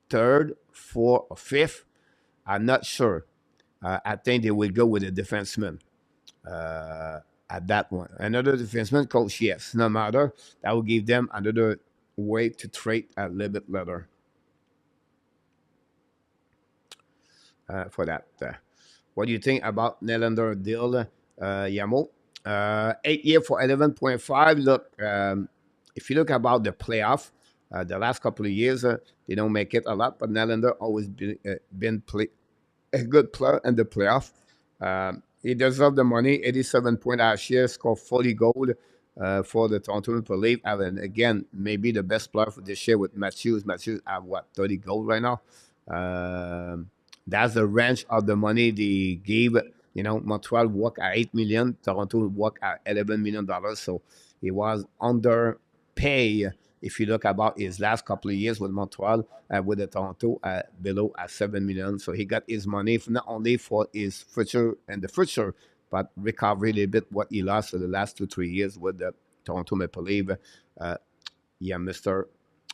third, fourth, or fifth, I'm not sure. I think they will go with a defenseman at that one. Another defenseman, coach, yes, no matter. That will give them another way to trade a little bit later for that. What do you think about Nylander deal, Yamo? 8 year for 11.5. Look, if you look about the playoff, the last couple of years, they don't make it a lot, but Nylander always been a good player in the playoff. He deserved the money. 87 point last year, scored 40 goals for the Toronto Maple Leafs. And again, maybe the best player for this year with Matthews. Matthews have what, 30 goals right now. That's the range of the money they gave. Montreal work at 8 million, Toronto work at $11 million. So he was underpaid if you look about his last couple of years with Montreal, with the Toronto below at 7 million. So he got his money not only for his future and the future, but recover a little bit what he lost for the last 2-3 years with the Toronto Maple Leafs. Mr.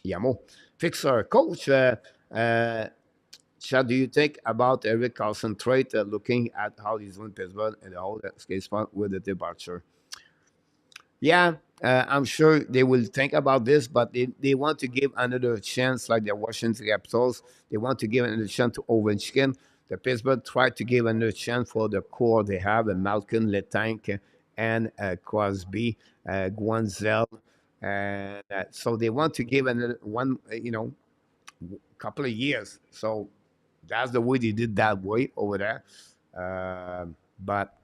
Yamo. Fixer, coach, what do you think about Erik Karlsson trade, looking at how he's doing Pittsburgh and the whole skate spot with the departure? Yeah, I'm sure they will think about this, but they want to give another chance, like the Washington Capitals. They want to give another chance to Ovechkin. The Pittsburgh tried to give another chance for the core they have, and Malkin, Letank, and Crosby, Guanzel. And so they want to give another one, couple of years. So that's the way they did that way over there. But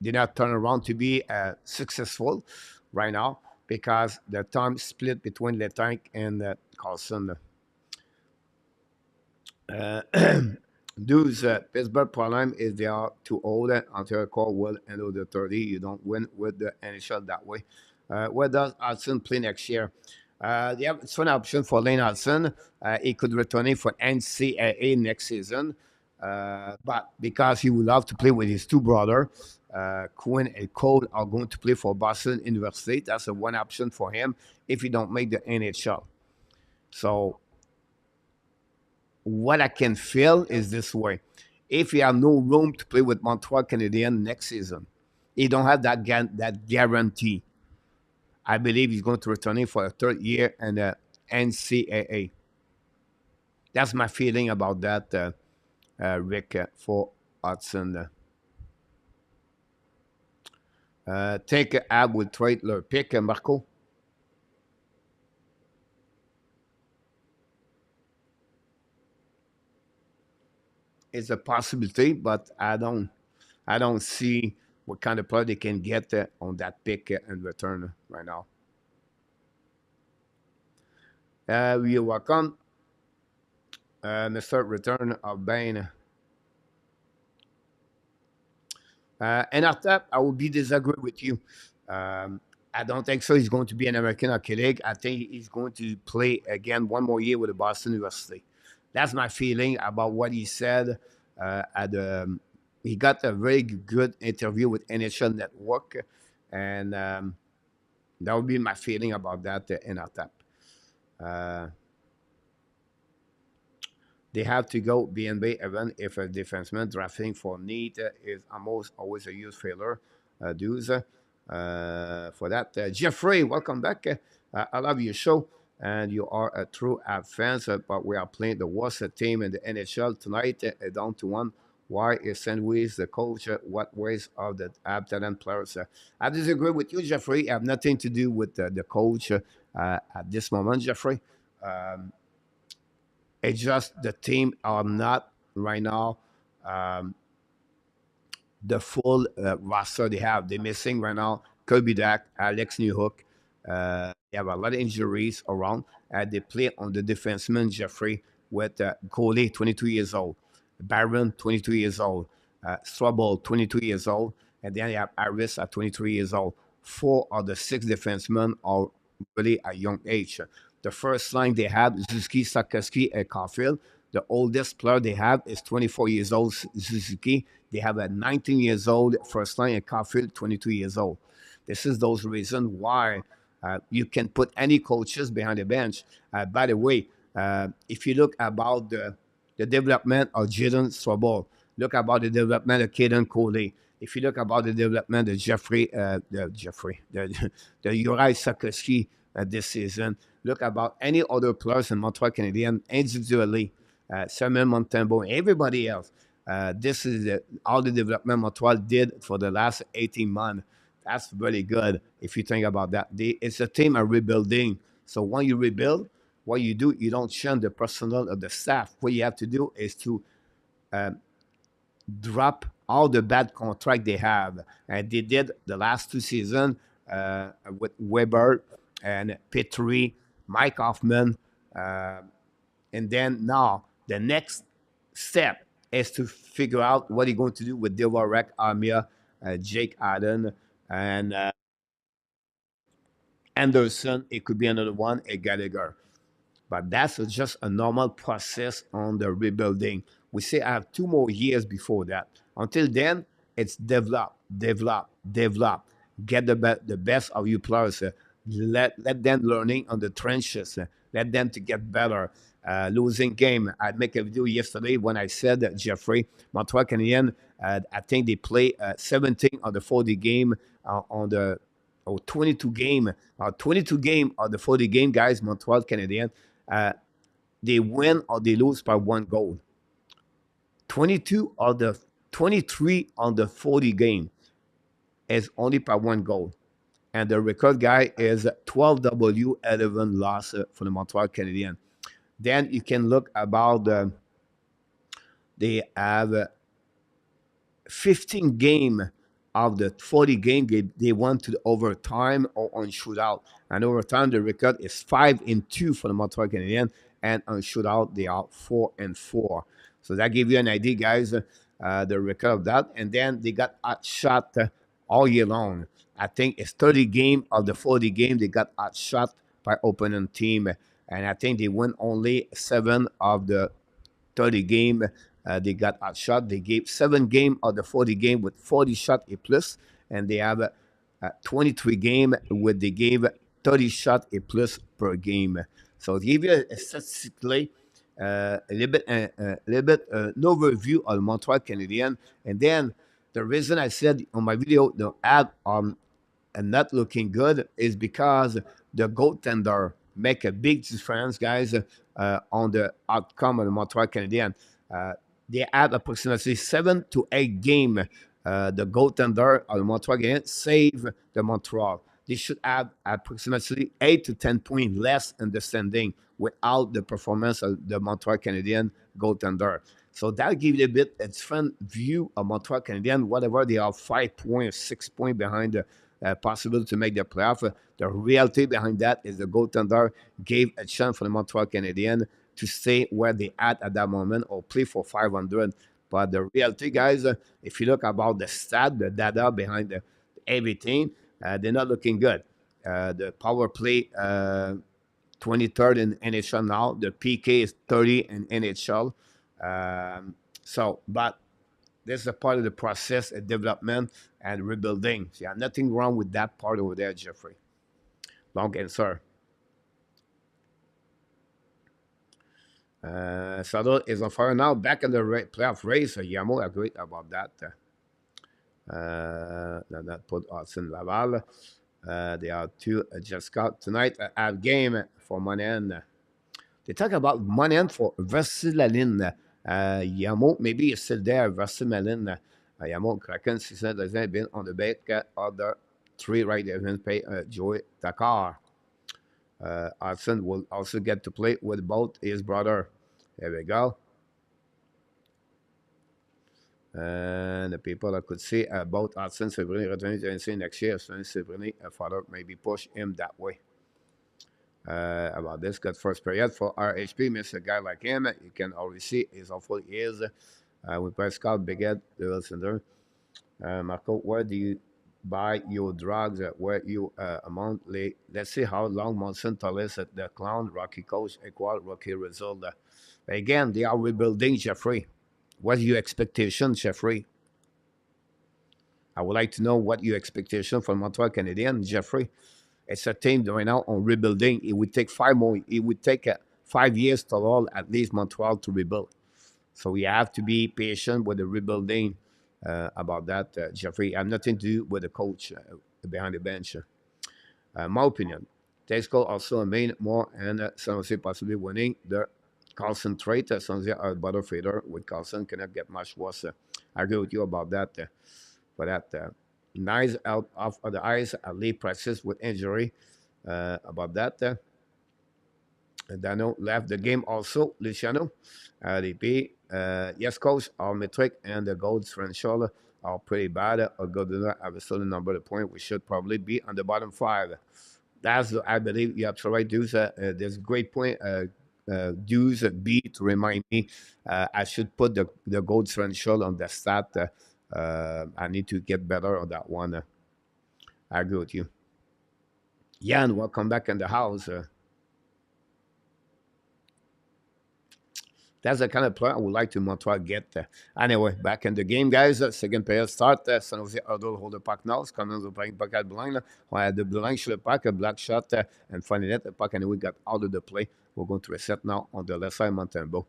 did not turn around to be successful right now because the time split between Letank and Carlson. Dude's Pittsburgh problem is they are too old until a call well under the 30. You don't win with the NHL that way. Where does Hudson play next year? They have it's one option for Lane Hudson. He could return it for NCAA next season. But because he would love to play with his two brothers, Quinn and Cole are going to play for Boston University. That's a one option for him if he don't make the NHL. So what I can feel is this way. If he have no room to play with Montreal Canadiens next season, he don't have that guarantee. I believe he's going to return in for a third year in the NCAA. That's my feeling about that, Rick, for Hudson. Take Ab will trade their pick, Marco. It's a possibility, but I don't see what kind of player they can get on that pick in return right now. You're welcome, Mr. Return of Bain. And after that, I will be disagree with you. Um, I don't think so. He's going to be an American Hockey League. I think he's going to play again one more year with the Boston University. That's my feeling about what he said. He got a very good interview with NHL Network, and that would be my feeling about that in our tap. Uh, they have to go B&B even if a defenseman drafting for need is almost always a huge failure. Dues for that. Jeffrey, welcome back. I love your show, and you are a true Ab fans, but we are playing the worst team in the NHL tonight, down to one. Why is St. Louis the coach? What ways of the Ab talent players? I disagree with you, Jeffrey. I have nothing to do with the coach at this moment, Jeffrey. Um, it's just the team are not right now um, the full roster they have. They're missing right now Kirby Dak, Alex Newhook. They have a lot of injuries around. They play on the defenseman Jeffrey with Guhle, 22 years old, Barron, 22 years old, Strobel, 22 years old, and then you have Harris at 23 years old. Four of the six defensemen are really at young age. The first line they have, Suzuki, Sakaski, and Caulfield. The oldest player they have is 24 years old, Suzuki. They have a 19 years old first line, and Caulfield, 22 years old. This is those reasons why you can put any coaches behind the bench. By the way, if you look about the development of Jaden Strobel, look about the development of Caden Coley. If you look about the development of the Uri Sakoski this season, look about any other players in Montreal Canadiens individually, Samuel Montembeault, everybody else. This is all the development Montreal did for the last 18 months. That's really good if you think about that. It's a team of rebuilding. So when you rebuild, what you do, you don't change the personnel of the staff. What you have to do is to uh, drop all the bad contract they have. And they did the last two seasons with Weber and Petrie, Mike Hoffman. Uh, and then now the next step is to figure out what you're going to do with Devorek, Amia, Jake Allen, and Anderson. It could be another one, a Gallagher. But that's just a normal process on the rebuilding. We say I have 2 more years before that. Until then, it's develop, develop, develop. Get the best of your players. Let them learning on the trenches. Let them to get better. Losing game. I make a video yesterday when I said that Jeffrey Montreal Canadiens. I think they play 17 on the 40 game on the 22 game. 22 game of the 40 game guys. Montreal Canadiens. Uh, they win or they lose by one goal. 22 of the 23 on the 40 game is only by one goal. And the record guy is 12W, 11 loss for the Montreal Canadiens. Then you can look about they have 15 game of the 40 game they went to the overtime or on shootout. And overtime the record is 5-2 for the Montreal Canadiens, and on shootout they are 4-4. So that gives you an idea, guys, the record of that. And then they got outshot all year long. I think it's 30 game of the 40 game they got outshot by opponent team, and I think they win only 7 of the 30 game They got outshot. They gave 7 game of the 40 game with 40 shot a plus, and they have 23 game where they gave 30 shot a plus per game. So to give you statistically an overview of the Montreal Canadiens, and then the reason I said on my video the ad and not looking good is because the goaltender make a big difference, guys, on the outcome of the Montreal Canadiens. Uh, they had approximately 7 to 8 game. The goaltender of the Montreal Canadiens save the Montreal. They should have approximately 8 to 10 points less in the standing without the performance of the Montreal Canadiens goaltender. So that gives you a bit a different view of Montreal Canadiens. Whatever they are 5 points, 6 points behind the possible to make the playoff. The reality behind that is the goaltender gave a chance for the Montreal Canadiens to stay where they at that moment or play for 500. But the reality, guys, if you look about the stat, the data behind everything, they're not looking good. The power play 23rd in NHL now. The PK is 30 in NHL. But this is a part of the process of development and rebuilding. So, yeah, nothing wrong with that part over there, Jeffrey. Long answer. Sado is on fire now, back in the playoff race. Yamo agreed about that. That put us in Laval. They are two just got tonight. A game for Montréal. They talk about Montréal for Versilaline. Yamo, maybe he's still there. Versilaline. Yamo Kraken, he said, has been on the back of the three right there. Pay Joey Dakar. Hudson will also get to play with both his brother. There we go. And the people that could see both Hudson Sebrini returning to NC next year. So Sebrini, father, maybe push him that way. About this, good first period for RHP. Miss a guy like him. You can already see he's awful he is. With Prescott, Big Ed, the Wilson. Marco, where do you buy your drugs? Where you amount? Let's see how long Monson Tolis at the clown, Rocky coach, equal Rocky result. Again, they are rebuilding Jeffrey. What's your expectation, Jeffrey? I would like to know what your expectation from Montreal Canadiens, Jeffrey. It's a team right now on rebuilding. It would take 5 years to all at least Montreal to rebuild. So we have to be patient with the rebuilding about that, Jeffrey. I have nothing to do with the coach behind the bench. My opinion. Tesco also made more and San Jose possibly winning the Carlson trade. San Jose are butter feeder with Carlson. Cannot get much worse. I agree with you about that. For that. Nice out of the ice at late practice with injury. About that. Dano left the game also. Luciano. DP. Yes, coach. Our metric and the goal differential are pretty bad. Although have a certain number of points, we should probably be on the bottom 5. That's, I believe, you have to write Deuce. There's a great point. Deuce B to remind me. I should put the goal differential on the stat. I need to get better on that one. I agree with you. Jan, welcome back in the house. That's the kind of player I would like to Montreal get. Anyway, back in the game, guys. Second period start. San Jose Huddle hold the puck now. Commons are playing puck at blind. While the blue line should have puck, a black shot, and funny net, the puck anyway got out of the play. We're going to reset now on the left side, Montembeault.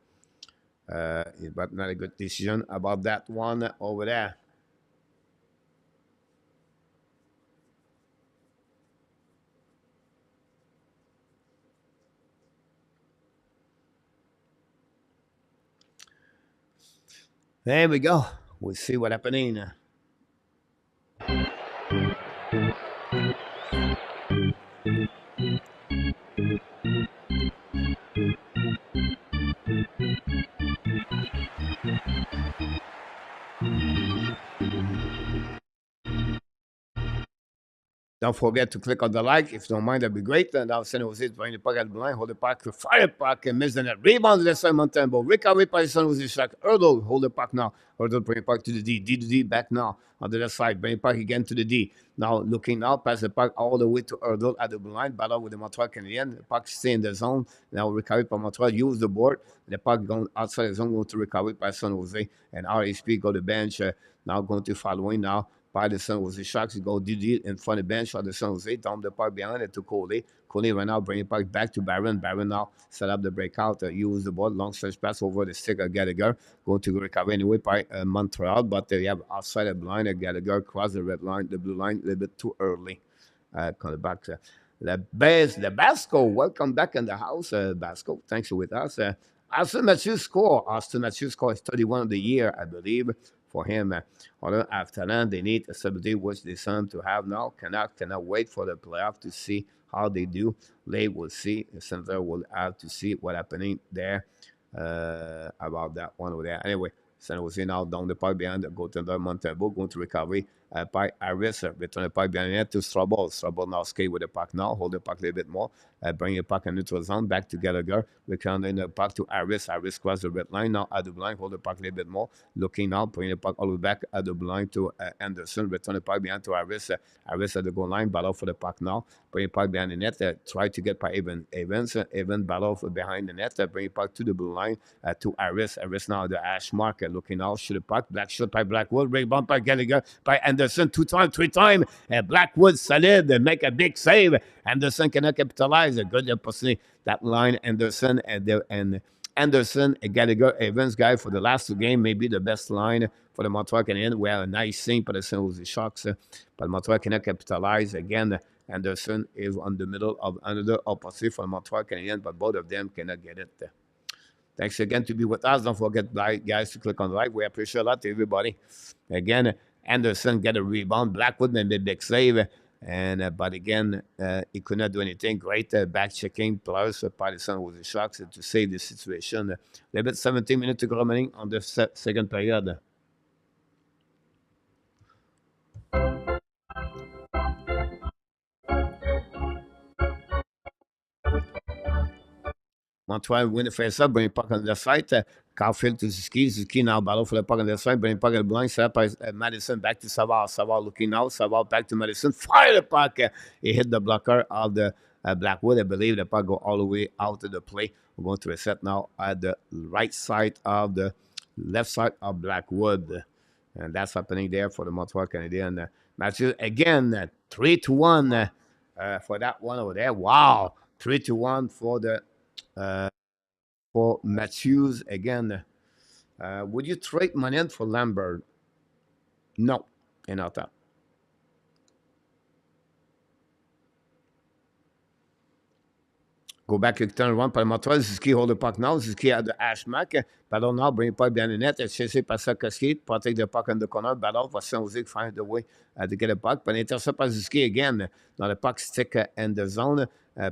But not a good decision about that one over there. There we go. We'll see what happening. Don't forget to click on the like. If you don't mind, that'd be great. And now San Jose bring the puck at the line, hold the puck, fire the puck, and miss the net. Rebound to the side, Montembeault. Recovery by San Jose Sharks. Hurdle, hold the puck now. Hurdle, bring the puck to the D. D to D, back now. On the left side, bring the puck again to the D. Now looking now, pass the puck all the way to Hurdle at the blue line. Battle with the Montreal Canadiens. The puck stay in the zone. Now recovery by Montreal. Use the board. The puck going outside the zone, going to recovery by San Jose. And RHP go to bench. Now going to following now by the San Jose Sharks. He go DD in front of the bench of the San Jose. Down the puck behind it to Guhle. Guhle right now bring the puck back to Barron. Barron now set up the breakout. Use the ball. Long stretch pass over the stick of Gallagher. Going to recover anyway by Montreal. But they have outside the line. Gallagher cross the red line, the blue line a little bit too early. Coming back to the Basco. Welcome back in the house, Basco. Thanks for with us. Austin Matthews score. Austin Matthews score is 31 of the year, I believe. For him, although after that, they need a stability which they seem to have now. Cannot wait for the playoff to see how they do. Late will see. The center will have to see what happening there about that one over there. Anyway, San Jose now down the pipe behind the goaltender Montembeault going to recovery by Harris. Return the pipe behind the net to Strobel. Strobel now skate with the puck now. Hold the puck a little bit more. Bring the puck in neutral zone. Back to Gallagher. Return the puck to Harris. Harris cross the red line. Now at the line. Hold the puck a little bit more. Looking now. Bring the puck all the way back at the line to Anderson. Return the puck behind to Harris. Harris at the goal line. Battle for the puck now. Bring the puck behind the net. Try to get by Evans. Evans battle for behind the net. Bring the puck to the blue line to Harris. Harris now the hash mark. Looking now. Shoot the puck. Black shot by Blackwood. Rebound by Gallagher. By Anderson. 2 times, 3 times. Blackwood solid. Make a big save. Anderson cannot capitalize. A good opportunity. That line, Anderson and Anderson, Gallagher, Evans guy for the last 2 games, maybe the best line for the Montreal Canadiens. We have a nice thing for the San Jose Sharks, but Montreal cannot capitalize. Again, Anderson is on the middle of another opportunity for the Montreal Canadiens, but both of them cannot get it. Thanks again to be with us. Don't forget, guys, to click on the like. We appreciate a lot to everybody. Again, Anderson get a rebound. Blackwood made a big save. And but again, he could not do anything. Great back checking plus by the San Jose Sharks to save the situation. A little bit 17 minutes to go remaining on the second period. Montreal win the face-up, bring the puck on the side. Caulfield to Suzuki. Suzuki now battle for the puck on the side, bring the puck on the blind. Set up by Madison back to Savard. Savard looking now. Savard back to Madison. Fire the puck. He hit the blocker of the Blackwood. I believe the puck go all the way out of the play. We're going to reset now at the right side of the left side of Blackwood. And that's happening there for the Montreal Canadiens. Matthews again, 3-1 for that one over there. Wow. 3-1 for the for Matthews again. Would you trade money for Lambert? No, not that. Go back to turn one par Montreal. Suzuki hold the puck now. Suzuki at the hash mark. Ballon now, bring the puck behind the net. Chasé par Sarkozy. Protect the puck in the corner. Ballon va San Jose find the way to get the puck. But intercept by Suzuki again. Now the puck stick in the zone.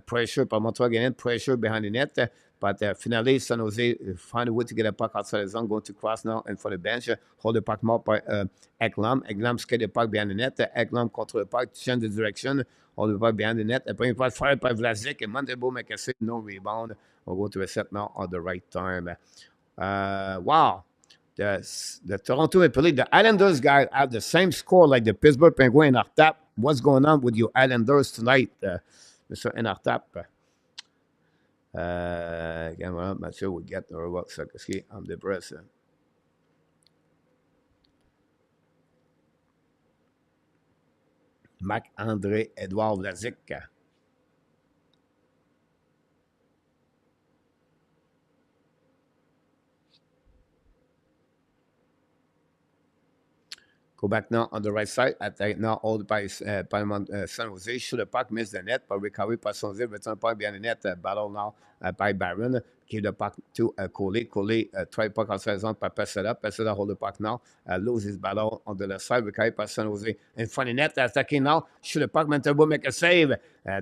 Pressure par Montreal again. Pressure behind the net. But finally, San Jose find a way to get a puck outside the zone. Going to cross now and for the bench. Hold the puck more by Eklam. Eklam skate the puck behind the net. Eklam control the puck. Change the direction. All the puck behind the net. Premier puck fired by Vlasic. And Montembeault make a save. No rebound. We'll go to a set now at the right time. Wow. The Toronto Maple Leafs, the Islanders guys have the same score like the Pittsburgh Penguins in Artap. What's going on with you Islanders tonight, Mr. Enartap? Again, well, I'm not sure we get the work Sarkozy on the press. Marc-André Edouard Vlasic. Go back now on the right side. Attack now all by San Jose. Shoot the puck, miss the net, but recovery by San Jose. Return puck behind the net. Battle now by Barron. Give the puck to Guhle. Guhle try puck outside zone, but pass it up. Pass it up, hold the puck now. Lose his battle on the left side. Recovery by San Jose. In front of the net, attacking now. Shoot the puck. Montembeault make a save.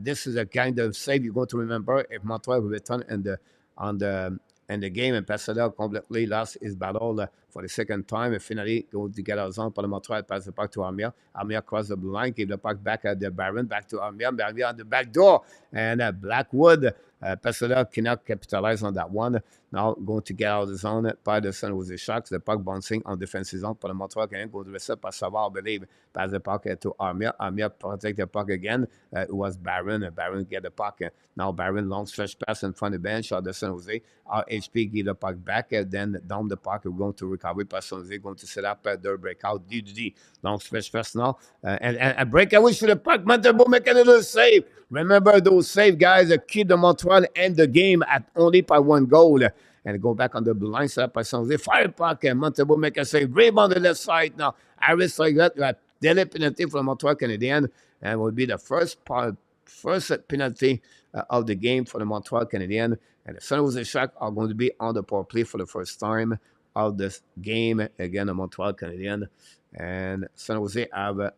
This is a kind of save you're going to remember if Montreal will return in the game and pass it out completely lost his battle. for the second time. And finally, go to get our zone. Pour le Montreal pass the puck to Armia. Armia cross the blue line, give the puck back at the Baron, back to Armia. Armia on the back door. And Blackwood, Pessoa cannot capitalize on that one. Now going to get out of the zone by the San Jose Sharks. The puck bouncing on defensive zone. Pour le Montreal Canadiens go to reset par Savard, I believe. Pass the puck to Armia. Armia protect the puck again. It was Baron. Baron get the puck. Now Baron long stretch pass in front of the bench of the San Jose. RHP give the puck back. Then down the puck. We're going to recover. By San Jose going to set up their breakout. D. Long stretch pass now. And a breakaway to the puck. Montembeault make a little save. Remember those save guys that keep the Montreal end the game at only by one goal. And go back on the blue line, set up by San Jose. Fire puck, and Montembeault make a save. Rebound on the left side now. Harris like that. Daily penalty for the Montreal Canadiens. And will be the first penalty of the game for the Montreal Canadiens. And the San Jose Sharks are going to be on the power play for the first time of this game. Again, the Montreal Canadiens. And San Jose have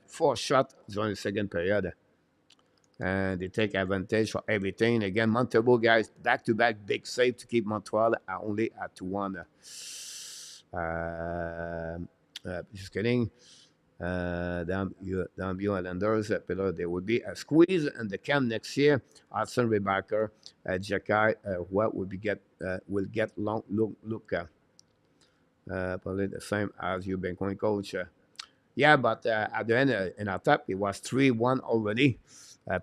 4 shots during the second period. And they take advantage for everything. Again, Montembeault, guys, back-to-back big save to keep Montreal only at 2-1. Just kidding. Damn you Islanders. They would be a squeeze in the camp next year. Hudson, Rebacker, Jacky, what will get long look probably the same as you've been going, coach. But at the end, in our top, it was 3-1 already.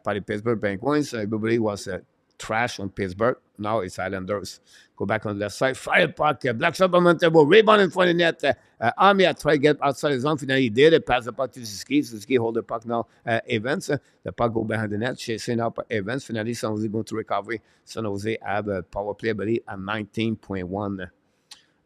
By the Pittsburgh Penguins. Everybody was trash on Pittsburgh. Now it's Islanders. Go back on the left side. Fire puck. Black shot by Montembeault. Rebound in front of the net. Armia try to get outside his zone. Finally, he did it. Pass the puck to Suzuki. Suzuki hold the puck now. Evans. The puck go behind the net. Chasing up Evans. Finally, San Jose going to recovery. San Jose have a power play, I believe, at 19.1.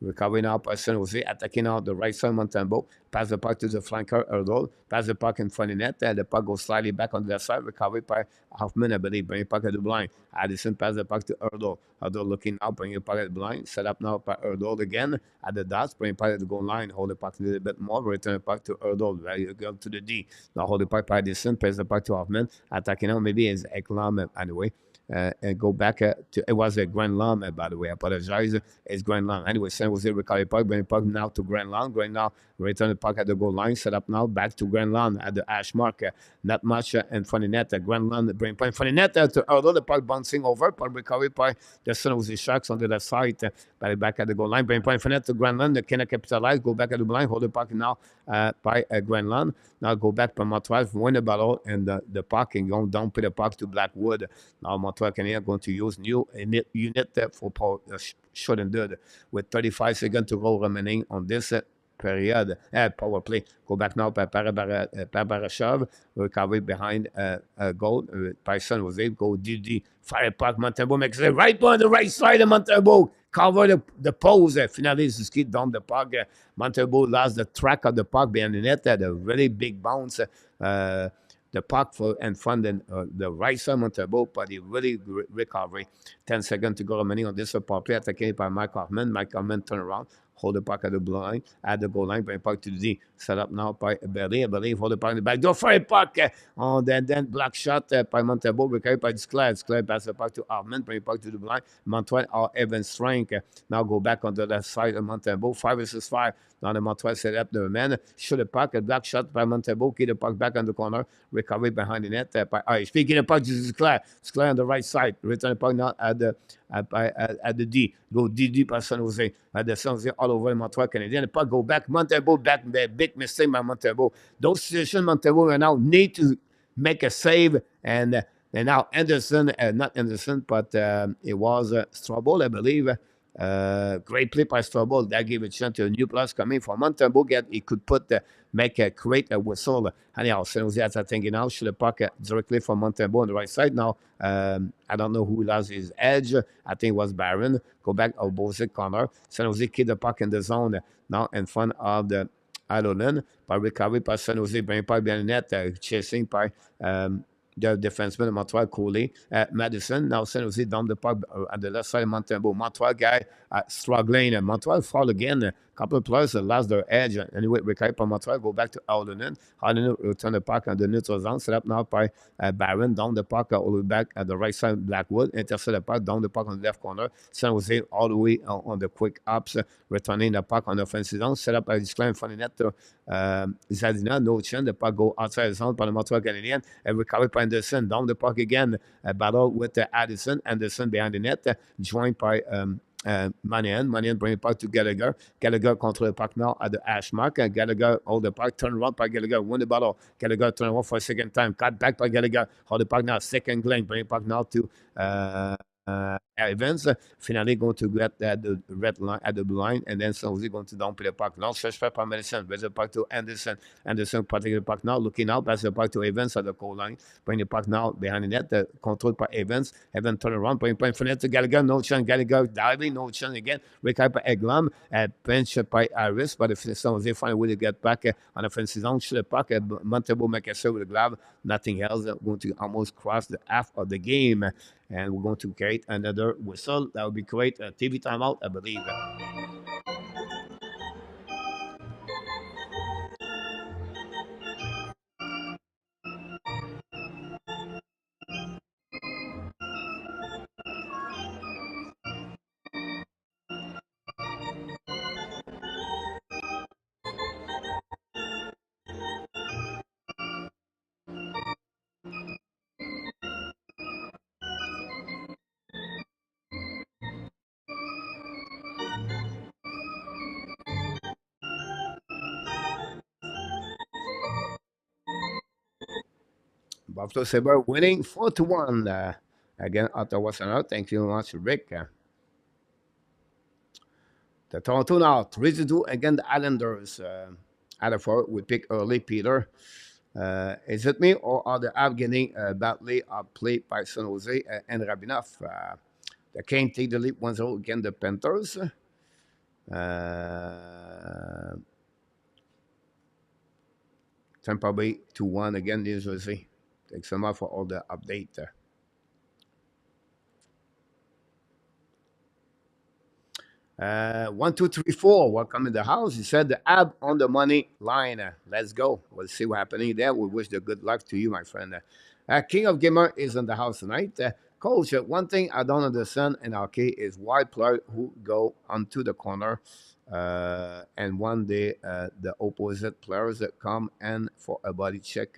Recovering up by San Jose, attacking out the right side, Montembeault. Pass the puck to the flanker, Erdl. Pass the puck in front of the net. The puck goes slightly back on the left side. Recovered by Hoffman, I believe. Bring the puck at the blind. Addison pass the puck to Erdl. Erdl looking out, bring the puck at the blind. Set up now by Erdl again. At the dots, bring the puck at the goal line. Hold the puck a little bit more. Return the puck to Erdl. Very good to the D. Now hold the puck by Addison. Pass the puck to Hoffman. Attacking out, maybe is Eklam anyway. And go back to it was a Grand Lam, by the way. I apologize. It's Grand Lam. Anyway, San Jose recovery puck, bring the puck now to Grand Lam. Grand Lam return the puck at the goal line. Set up now back to Grand Lam at the hash mark. Not much in front of net. Grand Lam bring puck in front of net to although the puck bouncing over. Puck recovery by the San Jose Sharks on the left side. Back at the goal line. Bring puck in front of net to Grand Lam. They cannot capitalize. Go back at the goal line. Hold the puck now by Grand Lam. Now go back by Montreal. Win the battle and the puck and go down put the puck to Blackwood. Now Montreal Canadiens going to use new unit for power, shot and dud with 35 seconds to go remaining on this period. Power play. Go back now by Barashov. Recovery behind goal by San Jose. Go DD. Fire puck. Montembeault makes it right on the right side of Montembeault. Cover the pose. Finally, Suzuki down the puck. Montembeault lost the track of the puck behind the net. Had a really big bounce. The puck in front of the right side Montembeault, but he really recovery. 10 seconds to go remaining on this power play. Attacked by Mike Hoffman. Mike Hoffman turn around. Hold the puck at the blue line, at the goal line, bring the puck to the D. Set up now by Berry. I believe hold the puck in the back door. Fire puck. Then black shot by Montembeault. Recovered by Sclair. Sclair pass the puck to Armand. Bring the puck to the blue line. Montreal or Evans Frank. Now go back on the left side of Montembeault. 5 versus 5. Now the Montreal set up the man. Shoot the puck. A black shot by Montembeault. Get the puck back on the corner. Recovery behind the net by RHP. Get the puck to Sclair. Sclair on the right side. Return the puck now at the D. Go DD by San Jose. At the San Jose all over Montreal Canadiens. The puck go back. Montembeault back. Big mistake by Montembeault. Those situations Montembeault right now need to make a save. And now Anderson, not Anderson, but it was Strobel, I believe. Great play by Strobel. That gave a chance to a new plus coming from Montembeault. He could create a whistle. Anyhow, San Jose has thinking now. Shoot the puck directly from Montembeault on the right side. Now, I don't know who lost his edge. I think it was Barron. Go back opposite corner. San Jose keep the puck in the zone now in front of the Ireland. By recovery by San Jose. Bring puck behind the net. Chasing by the defenseman of Montreal, Guhle, Madison. Now San Jose down the puck at the left side of Montembeault. Montreal guy struggling. Montreal fall again. couple of players that lost their edge. Anyway, recovered by Montreal, go back to Alden. Alden return the puck on the neutral zone, set up now by Barron, down the puck all the way back at the right side, Blackwood, intercept the puck, down the puck on the left corner. San Jose all the way on the quick ups, returning the puck on the offensive zone, set up by this in front of net to Zadina, no chance, the puck go outside the zone by the Montreal Canadiens, and recovered by Anderson, down the puck again, battle with Addison, Anderson behind the net, joined by Manian. Manian bring it back to Gallagher. Gallagher control the puck now at the hash mark. Gallagher hold the puck, turn around by Gallagher, win the battle. Gallagher turn around for a second time. Cut back by Gallagher. Hold the puck now, second Glenn. Bring it back now to Evans. Finally going to get at the red line, at the blue line, and then San Jose going to downplay the puck. Now search by Madison. Where's the puck to Anderson? Anderson protecting the puck now, looking out, pass the puck to Evans at the goal line. Bring the puck now behind the net, controlled by Evans. Evans turn around, bring point for net to Gallagher. No chance. Gallagher diving, no chance again. Recovered by Eglam, bench by Iris, but if San Jose find a way to get back on the offensive zone, shoot the puck. Montembeault make a serve with the glove. Nothing else. Going to almost cross the half of the game. And we're going to create another whistle. That would be great. A TV timeout, I believe. Buffalo Sabre winning 4-1 again Ottawa Center. Thank you very much, Rick. The Toronto now 3-2 again the Islanders. Out of four, we pick early Peter. Is it me or are the Avs getting badly outplayed by San Jose and Rabinoff? The Kane take the lead 1-0 against the Panthers. Tampa Bay 2-1 again, New Jersey. Thanks so much for all the update. 1, 2, 3, 4. Welcome in the house. He said the ab on the money line. Let's go. We'll see what happening there. We wish the good luck to you, my friend. King of Gamer is in the house tonight. Coach, one thing I don't understand in hockey is why players who go onto the corner and one day the opposite players that come in for a body check,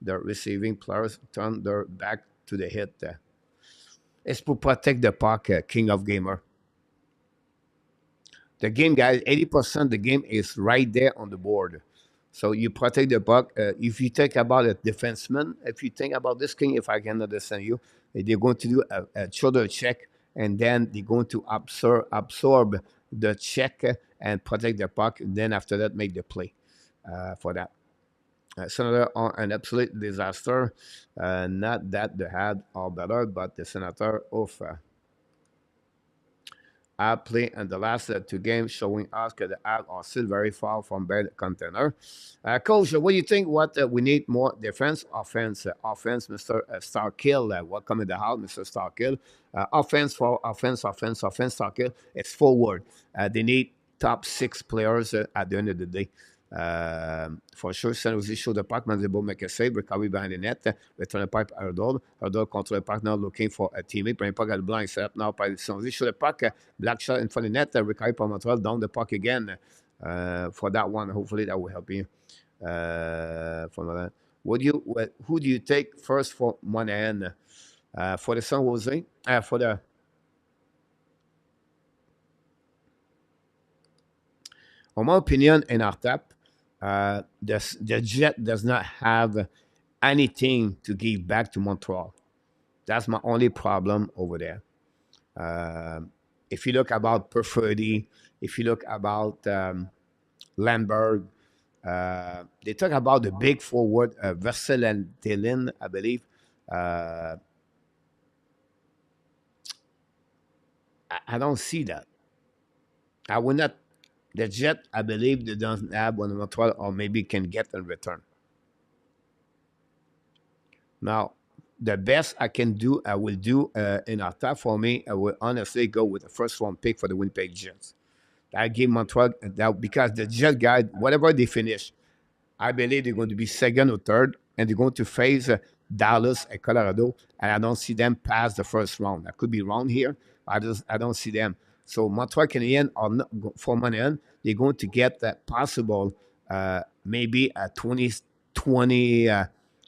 the receiving players turn their back to the hit. It's to protect the puck, King of Gamer. The game, guys, 80% the game is right there on the board. So you protect the puck. If you think about a defenseman, if you think about this king, if I can understand you, they're going to do a shoulder check and then they're going to absorb the check and protect the puck. Then after that, make the play for that. Senator are an absolute disaster. Not that the had are better, but the senator of app play and the last two games showing us that the app are still very far from bad contender. Coach, what do you think? What we need more defense, offense, offense, Mr. Starkill. Welcome in the house, Mr. Starkill. Offense for offense, Starkill. It's forward. They need top six players at the end of the day. For sure, San Jose show the puck, Montembeault make a save, recovery behind the net, return the puck, Herdol control the puck now, looking for a teammate, bring the puck at the blind, set up now by San Jose, show the puck, black shot in front of the net, recovery by Montreal, down the puck again for that one. Hopefully that will help you. For that. Who do you take first for Monahan? For the San Jose? For the in my opinion, in our tap, the Jet does not have anything to give back to Montreal. That's my only problem over there. If you look about Perfurdy, if you look about Lambert, they talk about the big forward, Vessel and Dylan, I believe. I don't see that. I would not. The Jet, I believe, they don't have one Montreal or maybe can get in return. Now, the best I can do, I will do in our top for me. I will honestly go with the first one pick for the Winnipeg Jets. I give Montreal that because the Jet guy, whatever they finish, I believe they're going to be second or third, and they're going to face Dallas and Colorado. And I don't see them pass the first round. I could be wrong here. I don't see them. So Montreal Canadiens are not for money in. They're going to get that possible maybe a 20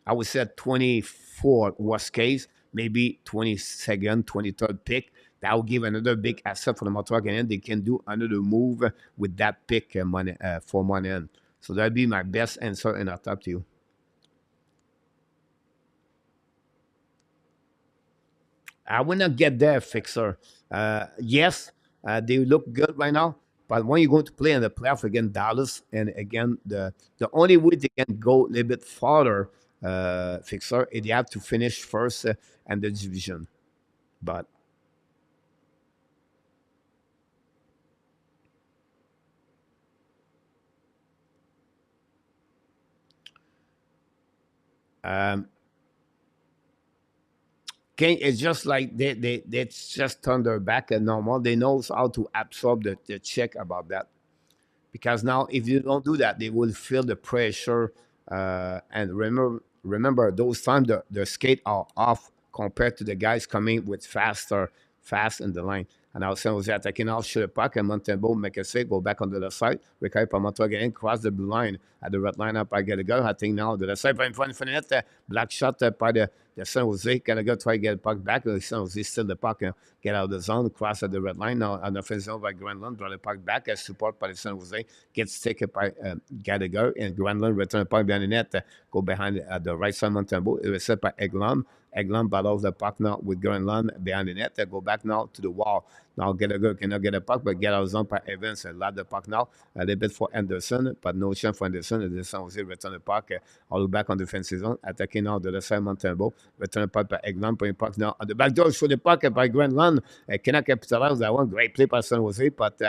I would say 24 worst case, maybe 22nd, 23rd pick. That will give another big asset for the Montreal Canadiens. They can do another move with that pick money for money in. So that'd be my best answer, and I'll talk to you. I will not get there, fixer. Yes, they look good right now, but when you're going to play in the playoff against Dallas, and again, the only way they can go a little bit farther, fixer, is they have to finish first in the division. But um, King is just like they just turn their back at normal. They know how to absorb the check about that. Because now if you don't do that, they will feel the pressure. And remember those times the skate are off compared to the guys coming with fast in the line. And now San Jose attacking out, shoot a puck, and Montembeault make a save, go back on the left side. Recover par Montreal again, cross the blue line at the red line up. I get a go. I think now the left side, but in front of the net, black shot by the San Jose. Gotta go try to get the puck back. San Jose still the puck, get out of the zone, cross at the red line. Now an offensive zone by Granlund, draw the puck back as support by the San Jose. Gets taken by Gallagher, and Granlund return the puck behind the net, go behind at the right side Montembeault. It was set by Eglon. Eglon battles the puck now with Granlund behind the net. They go back now to the wall. Now Gallagher cannot get a puck, but get out of zone by Evans and lob the puck now. A little bit for Anderson, but no chance for Anderson. And the San Jose return the puck all the way back on the defensive zone. Attacking now the left side Montembeault. Return the puck by Eglon, putting puck now on the back door. Show the puck by Granlund. Cannot capitalize that one. Great play by San Jose, but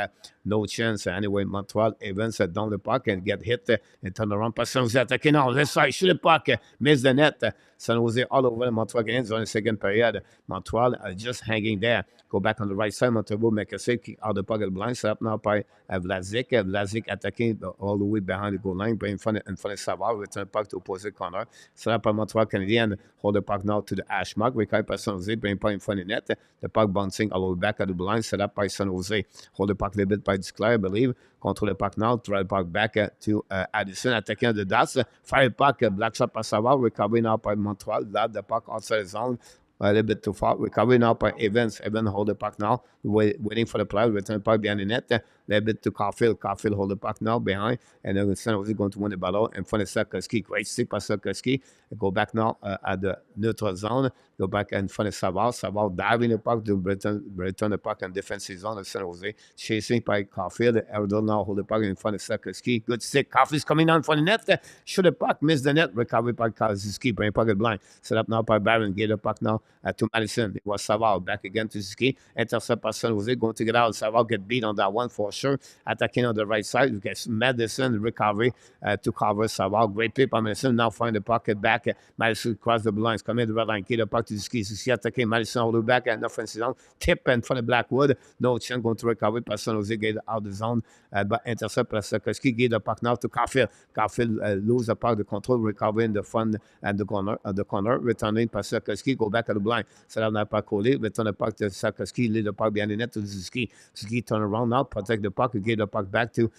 no chance. Anyway, Montreal, Evans down the puck and get hit and turn around. Pas San Jose attacking now. Left side, shoot the puck. Miss the net. San Jose all over the Montreal Canadiens on the second period. Montreal just hanging there. Go back on the right side. Montembeault make a save, kick out the puck at the blind. Set up now by Vlasic. Vlasic attacking all the way behind the goal line, but in front of Savard. Return the puck to opposite corner. Set up by Montreal Canadiens. Hold the puck now to the hash mark. Recover by San Jose. Bring puck in front of the net. The puck bouncing all the way back at the blind. Set up by San Jose. Hold the puck a little bit by Duclair, I believe. Control the puck now. Throw the puck back to Addison. Attacking the dots. Fire puck. Black shot by Savard. Recovery now by Montreal. Lob the puck outside the zone. A little bit too far. Recovery now by Evans. Evans hold the puck now. Waiting for the player. Return the puck behind the net. A little bit to Caulfield. Caulfield hold the puck now behind. And then San Jose going to win the battle. In front of Sarkowski. Great stick by Sarkowski. Go back now at the neutral zone. Go back in front of Savard. Savard diving the puck to return the puck in defensive zone of San Jose. Chasing by Caulfield. Erdl now hold the puck in front of Sarkowski. Good stick. Caulfield's coming down in front of the net. Shoot the puck. Miss the net. Recovery by Kaczynski. Bring pocket blind. Set up now by Barron. Get the puck now to Madison. It was Savard back again to Ski. Intercept by San Jose. Going to get out. Savard get beat on that one for sure. Attacking on the right side. You get Madison recovery to cover Savard. Great play by Madison. Now find the pocket back. Madison cross the blue lines. Come in the red line. Get the puck to Ski. Ski attacking Madison all the way back and offensive zone. Tip in front of Blackwood. No chance going to recover by San Jose. Get out of the zone. But intercept by Ski. Get the puck now to Caulfield. Caulfield lose the puck. The control recovery in the front and the corner. Returning by Ski. Go back at the blind. Set up now by Guhle. Return the puck to Sarkowski. Lead the puck behind the net to Ski. Ski turn around now. Protect the puck. Give the puck back to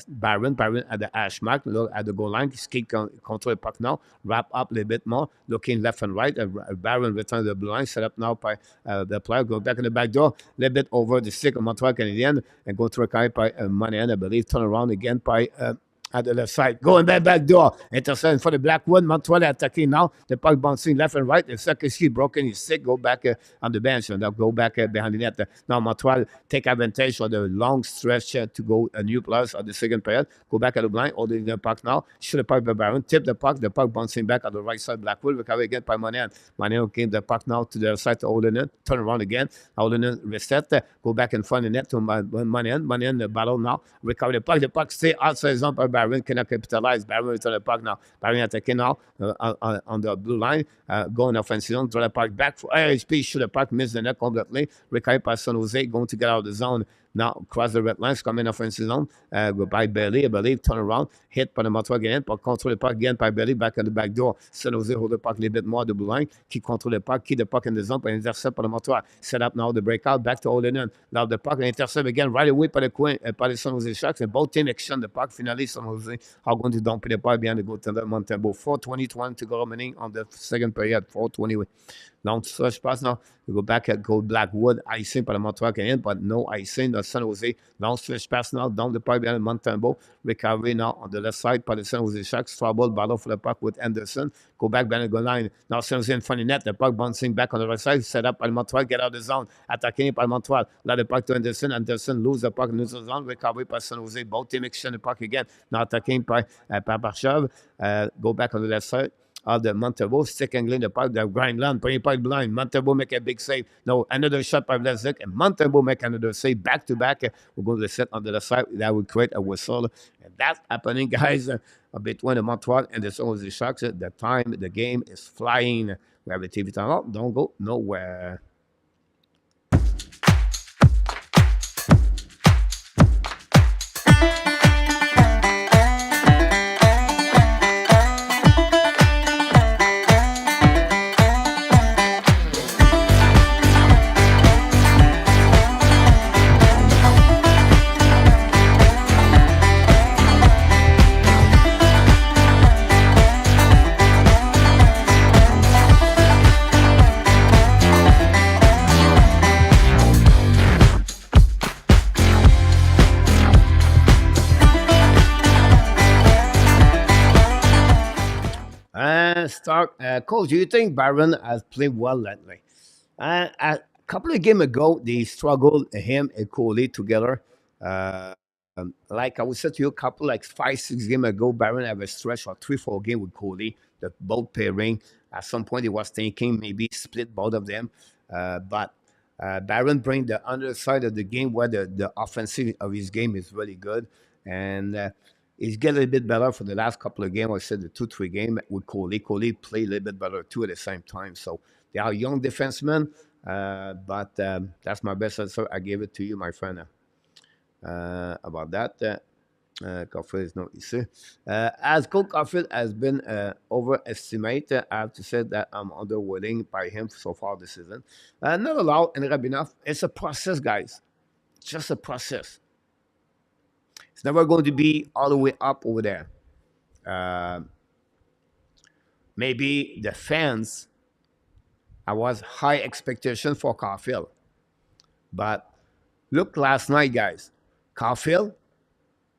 Byron at the hash mark. Look at the goal line. Ski control the puck now. Wrap up a little bit more. Looking left and right. Byron return the blue line. Set up now by the player. Go back in the back door. A little bit over the stick of Montreal Canadiens. And go to recover by Monahan, I believe. Turn around again by at the left side. Going back door. Intercept for the Blackwood. Montreal attacking now. The puck bouncing left and right. The second ski broken his stick. Go back on the bench and they'll go back behind the net. Now Montreal take advantage of the long stretch to go a new plus on the second period. Go back at the blind. Holding the puck now. Shoot the puck by Baron. Tip the puck. The puck bouncing back on the right side. Blackwood. Recover again by Monahan. Monahan came the puck now to the other side to Olinen. Turn around again. Olinen reset. Go back in front of the net to Monahan. Monahan the battle now. Recover the puck. The puck stay outside zone by Baron cannot capitalize. Baron return the puck now. Baron attacking now on the blue line. Going offensive zone. Draw the puck back for AHP. Shoot the puck. Miss the net completely. Recover by San Jose. Going to get out of the zone. Now, cross the red line, come in offensive zone, go by Bailey, I believe, turn around, hit par le Montreal Canadiens, pour contrôler le puck again by Bailey, back at the back door. San Jose hold the puck a little bit more, the blue line, qui contrôle le puck, keep the puck in the zone, par intercept par le Montreal. Set up now the breakout, back to holding in. Now the puck, intercept again, right away par le coin, par les San Jose Sharks, and both teams exchange the puck. Finally, San Jose are going to dump the puck behind the goaltender, Montembeault. 4:20 to go remaining on the second period, 4:20. Donc, ça, je passe, non? We go back at Gold Blackwood, icing par le Montreal Canadiens, but no icing dans San Jose. Now, switch pass now, down the pipe behind Montembeault. Recovery now on the left side by the San Jose Sharks. Trouble, battle for the puck with Anderson. Go back behind the goal line. Now, San Jose in front of the net. The puck bouncing back on the right side. Set up by Montreal. Get out of the zone. Attacking by Montreal. Let the puck to Anderson. Anderson lose the puck in the zone. Recovery by San Jose. Both teams exchange the puck again. Now, attacking by Parshov. Go back on the left side of the Montembeault, stick angling the puck, the grind land, point pipe blind. Montembeault make a big save. No, another shot by Vlasic, and Montembeault make another save back to back. We're going to set on the left side. That would create a whistle. And that's happening, guys, between the Montreal and the San Jose Sharks. The time, the game is flying. We have the TV time out. Don't go nowhere. Coach, do you think Byron has played well lately? A couple of games ago, they struggled, him and Guhle together. Uh, like I would say to you, a couple, like 5, 6 games ago, Byron have a stretch or 3, 4 games with Guhle, the both pairing. At some point, he was thinking maybe split both of them. But Byron bring the underside of the game where the offensive of his game is really good. And he's getting a little bit better for the last couple of games. I said the 2, 3 games with Guhle. Guhle played a little bit better too at the same time. So they are young defensemen, but that's my best answer. I gave it to you, my friend, about that. Caulfield is not easy. As Cole Caulfield has been overestimated, I have to say that I'm underwhelming by him so far this season. Not allowed and Rabinov. It's a process, guys. Just a process. It's never going to be all the way up over there. Uh, Maybe the fans, I was high expectation for Caulfield. But look last night, guys. Caulfield,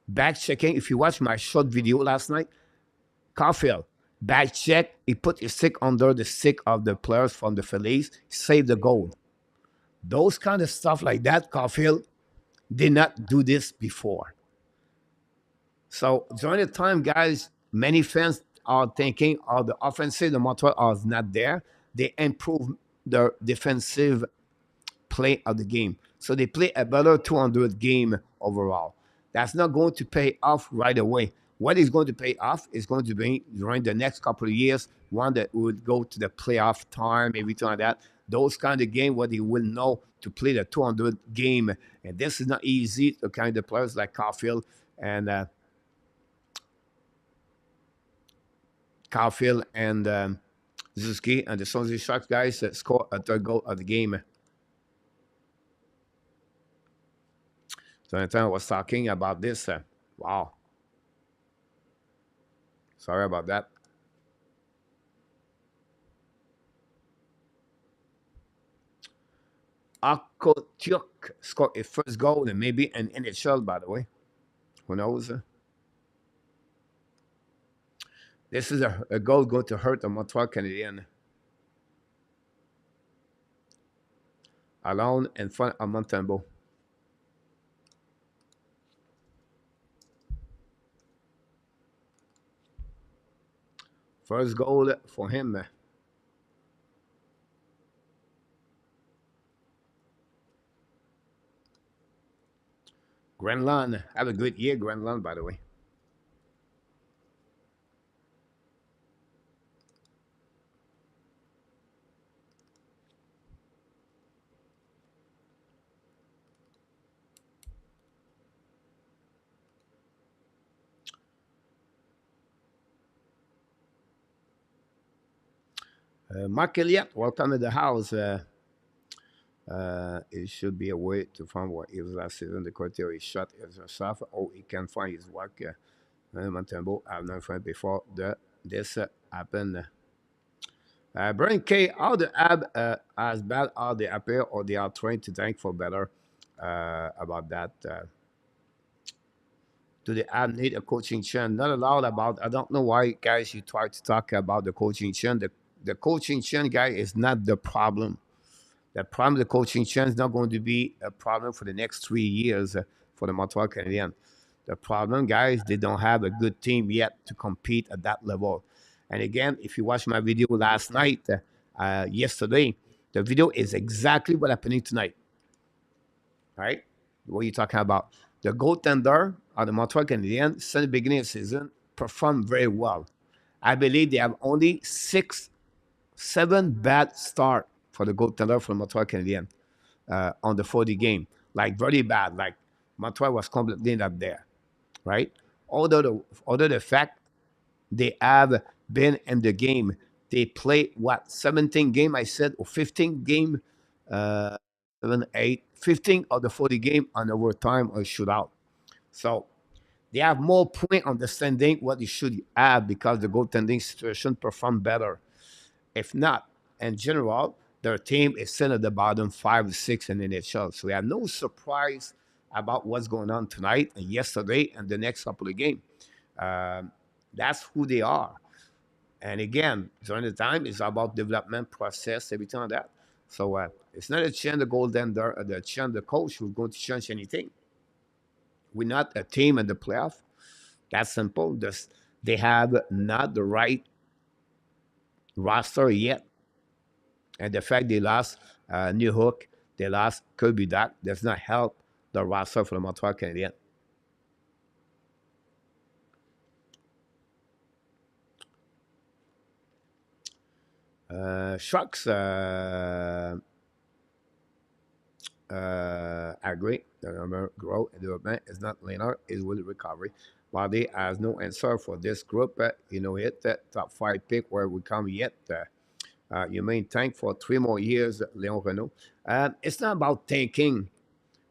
back checking. If you watch my short video last night, Caulfield, back check. He put his stick under the stick of the players from the Phillies, saved the goal. Those kind of stuff like that, Caulfield did not do this before. So during the time, guys, many fans are thinking, oh, the offensive, the Montreal is not there. They improve their defensive play of the game. So they play a better 200 game overall. That's not going to pay off right away. What is going to pay off is going to be during the next couple of years, one that would go to the playoff time, everything like that. Those kind of game where they will know to play the 200 game. And this is not easy to kind of players like Caulfield and Zuski and the San Jose Sharks guys score a third goal of the game. So anytime I was talking about this, wow. Sorry about that. Akotiuk scored a first goal and maybe an NHL, by the way. Who knows? This is a goal going to hurt the Montreal Canadiens. Alone in front of Montembeault. First goal for him. Grenland, have a good year, Grenland, by the way. Mark Elliott, welcome to the house. It should be a way to find what he was last season. The criteria shot is a soft, or he can find his work. Montembeault, I've known friend before this happened. Brian K, how the ab as bad how they appear or they are trying to think for better about that. Do the ab need a coaching chain? Not allowed about. I don't know why, guys, you try to talk about the coaching chain. The coaching chain guy is not the problem. The problem, the coaching chain is not going to be a problem for the next 3 years for the Montreal Canadiens. The problem, guys, they don't have a good team yet to compete at that level. And again, if you watched my video last night, yesterday, the video is exactly what happening tonight, right? What are you talking about? The goaltender of the Montreal Canadiens, since the beginning of the season, performed very well. I believe they have only 7 bad start for the goaltender from Montreal Canadiens on the 40 game. Like very bad. Like Montreal was completely not there, right? Although the fact they have been in the game, they play what 17 game I said or 15 game, uh, 7, 8, 15 of the 40 game on overtime or shootout. So they have more point understanding what they should have because the goaltending situation performed better. If not, in general, their team is still at the bottom 5 or 6 in the NHL. So we have no surprise about what's going on tonight and yesterday and the next couple of games. Um, that's who they are. And again, during the time, it's about development process, everything like that. So it's not a change the goaltender, the change the coach who's going to change anything. We're not a team in the playoff. That's simple. Just, they have not the right roster yet. And the fact they lost New Hook, they lost Kirby Doc, does not help the roster for the Montreal Canadiens. Sharks agree. The number growth and development is not linear, is with recovery. While they has no answer for this group, hit that top 5 pick where we come yet. You may tank for 3 more years, Leon Renault. It's not about tanking,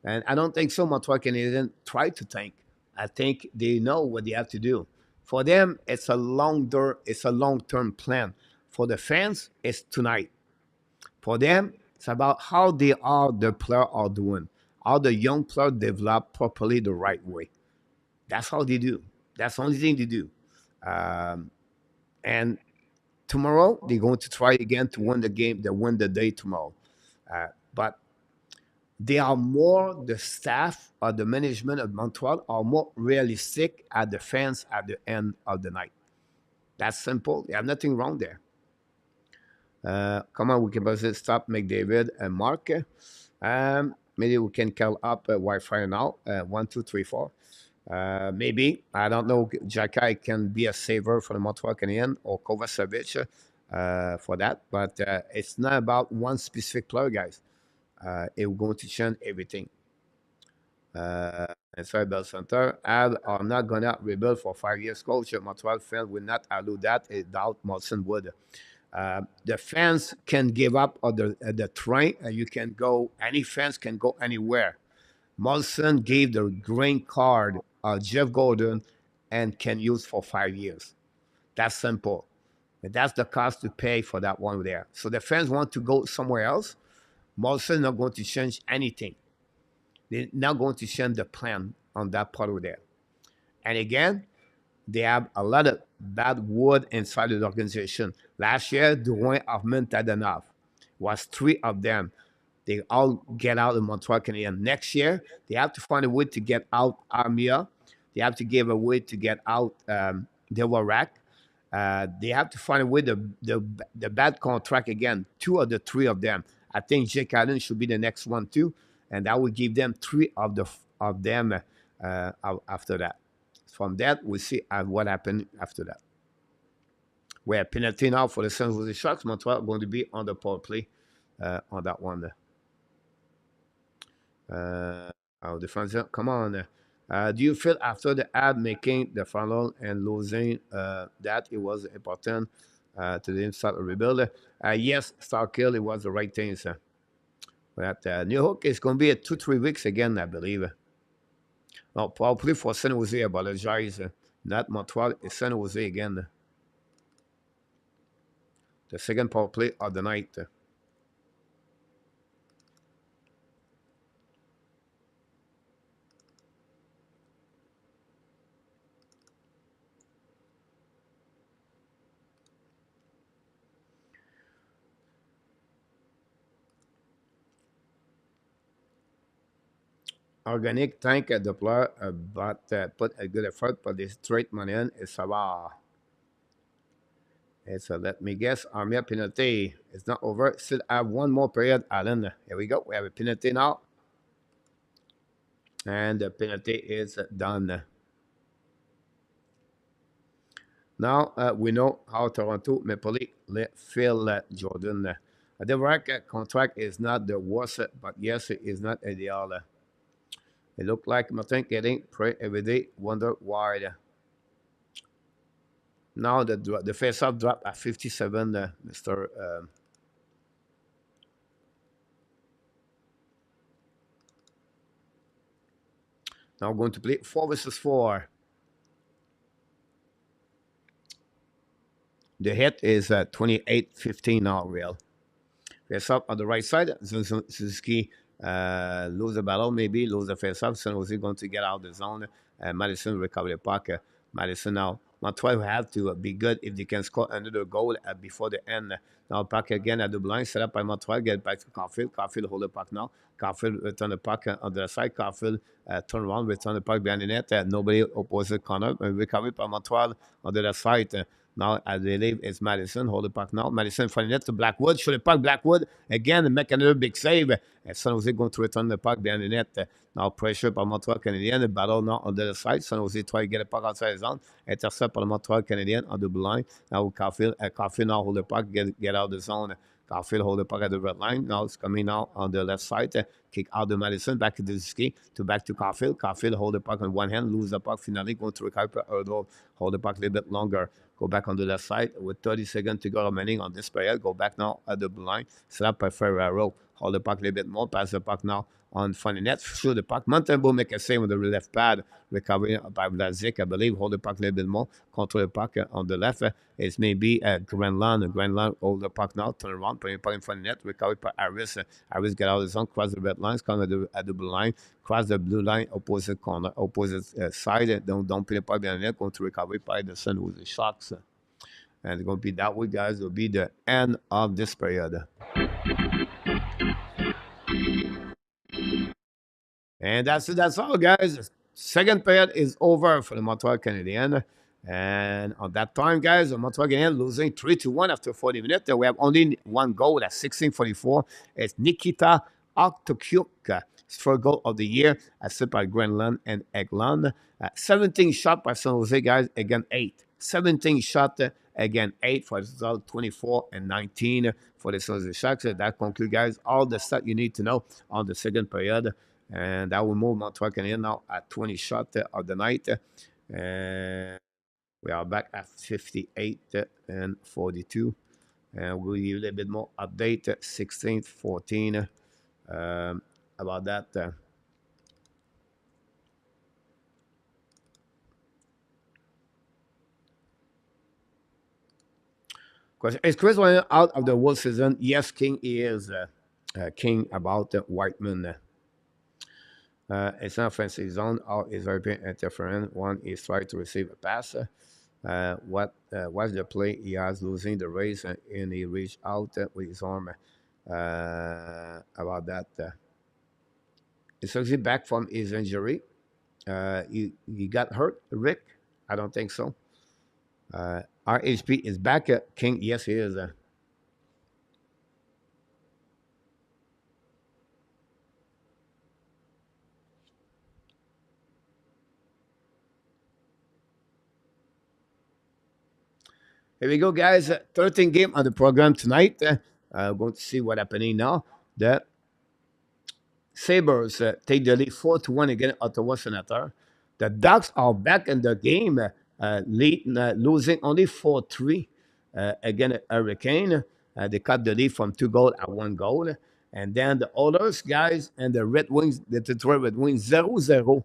and I don't think so much Canadian try to tank. I think they know what they have to do. For them, it's a long-term plan. For the fans, it's tonight. For them, it's about how the player are doing, how the young player develop properly the right way. That's how they do. That's the only thing they do. Um, and tomorrow they're going to try again to win the game. They win the day tomorrow. But they are more the staff or the management of Montreal are more realistic at the fans at the end of the night. That's simple. You have nothing wrong there. Come on, we can buzz it. Stop McDavid and Mark. Maybe we can call up Wi-Fi now. 1, 2, 3, 4. Maybe I don't know. Jacky can be a saver for the Montreal Canadiens or Kovacevic for that, but it's not about one specific player, guys. It's going to change everything. And sorry, Bell Center. Ab are not gonna rebuild for 5 years. Coach Montreal fans will not allow that. I doubt Molson would. The fans can give up on the train, and you can go. Any fans can go anywhere. Molson gave the green card Jeff Gordon and can use for 5 years. That's simple. And that's the cost to pay for that one there. So the fans want to go somewhere else. Molson not going to change anything. They're not going to change the plan on that part over there. And again, they have a lot of bad wood inside the organization. Last year, Drouin, Hoffman, Tadanov was 3 of them. They all get out of Montreal Canadiens. Next year, they have to find a way to get out Armia. They have to give a way to get out Devorak. They have to find a way the bad contract again. 2 of the 3 of them. I think Jake Allen should be the next one too, and that will give them 3 of them after that. From that, we'll see what happened after that. We have penalty now for the San Jose Sharks. Montreal going to be on the power play on that one. Our defense, come on. Do you feel after the ad making the final and losing that it was important to the start of rebuild. Yes, Starkill, it was the right thing. So. But New York is going to be at 2 3 weeks again, I believe. Well, probably for San Jose, I apologize. Not Montreal, it's San Jose again. The second power play of the night. Organic tank at the player, but put a good effort, but the straight money in is Savard. And so let me guess, Armia penalty. It's not over. Still have one more period, Alan. Here we go. We have a penalty now. And the penalty is done. Now we know how Toronto Maple Leaf let Phil Jordan. The Rack contract is not the worst, but yes, it is not ideal. It looked like Martin getting pray every day, wonder why. Now the face-off dropped at 57, Mr. Now going to play 4 versus 4. The hit is 28-15 now, real. Face-off on the right side. Suzuki lose the battle, maybe lose the face-off. San Jose going to get out of the zone. Madison recover the puck. Madison now. Montreal have to be good if they can score another goal before the end. Now puck again at the blind, set up by Montreal, get back to Caulfield. Caulfield hold the puck now. Caulfield return the puck on the side. Caulfield turn around, return the puck behind the net. Nobody opposite corner. Recovery by Montreal on the other side. Now, I believe it's Madison. Hold the puck now. Madison from the net to Blackwood. Show the puck. Blackwood again and make another big save. And San Jose going to return the puck behind the net. Now, pressure by Montreal Canadiens. The battle now on the other side. San Jose try to get the puck outside the zone. Intercept by the Montreal Canadiens on the blue line. Now, Caulfield now hold the puck. Get out of the zone. Caulfield hold the puck at the red line. Now it's coming out on the left side. Kick out to Madison. Back to the ski. Back to Caulfield. Caulfield hold the puck on one hand. Lose the puck. Finally going to recover. Hold the puck a little bit longer. Go back on the left side with 30 seconds to go remaining on this period. Go back now at the blue line. Set up by Ferraro. Hold the puck a little bit more. Pass the puck now on funny net. Shoot the puck. Montembeault make a save with the left pad. Recovery by Vlasic, I believe. Hold the puck a little bit more. Control the puck on the left. It's maybe Granlund. Granlund hold the puck now. Turn around. Put the puck in funny net. Recovery by Harris. Harris get out of the zone. Cross the red lines. Come at the blue line. Cross the blue line. Opposite corner. Opposite side. Don't play the puck behind the net. Going to recovery by the San Jose Sharks. And it's going to be that way, guys. It will be the end of this period. And that's it. That's all, guys. Second period is over for the Montreal Canadiens. And on that time, guys, the Montreal Canadiens losing 3-1 after 40 minutes. We have only one goal at 16:44. It's Nikita Oktokyuk. His first goal of the year, assisted by Granlund and Eglund. 17 shot by San Jose, guys. Again, 8. 17 shot, again, 8 for the result, 24 and 19 for the San Jose Sharks. That concludes, guys, all the stuff you need to know on the second period. And that will move Montreal Canadiens now at 20 shots of the night. And we are back at 58 and 42. And we'll give you a little bit more update, 16, 14, about that. Question: is Chris Weiner out of the whole season? Yes, King is King about Whiteman. It's not offensive zone. All is European interference. One is trying to receive a pass. What's the play? He has losing the race and he reached out with his arm. About that. Is actually back from his injury. He got hurt, Rick? I don't think so. RHP is back. King, yes, he is. Here we go, guys. 13 game on the program tonight. Going to see what's happening now. The Sabres take the lead 4-1 against Ottawa Senator. The Ducks are back in the game, losing only 4-3 again a Hurricane. They cut the lead from 2 goals at 1 goal. And then the Oilers guys and the Red Wings, the Detroit Red Wings, 0-0.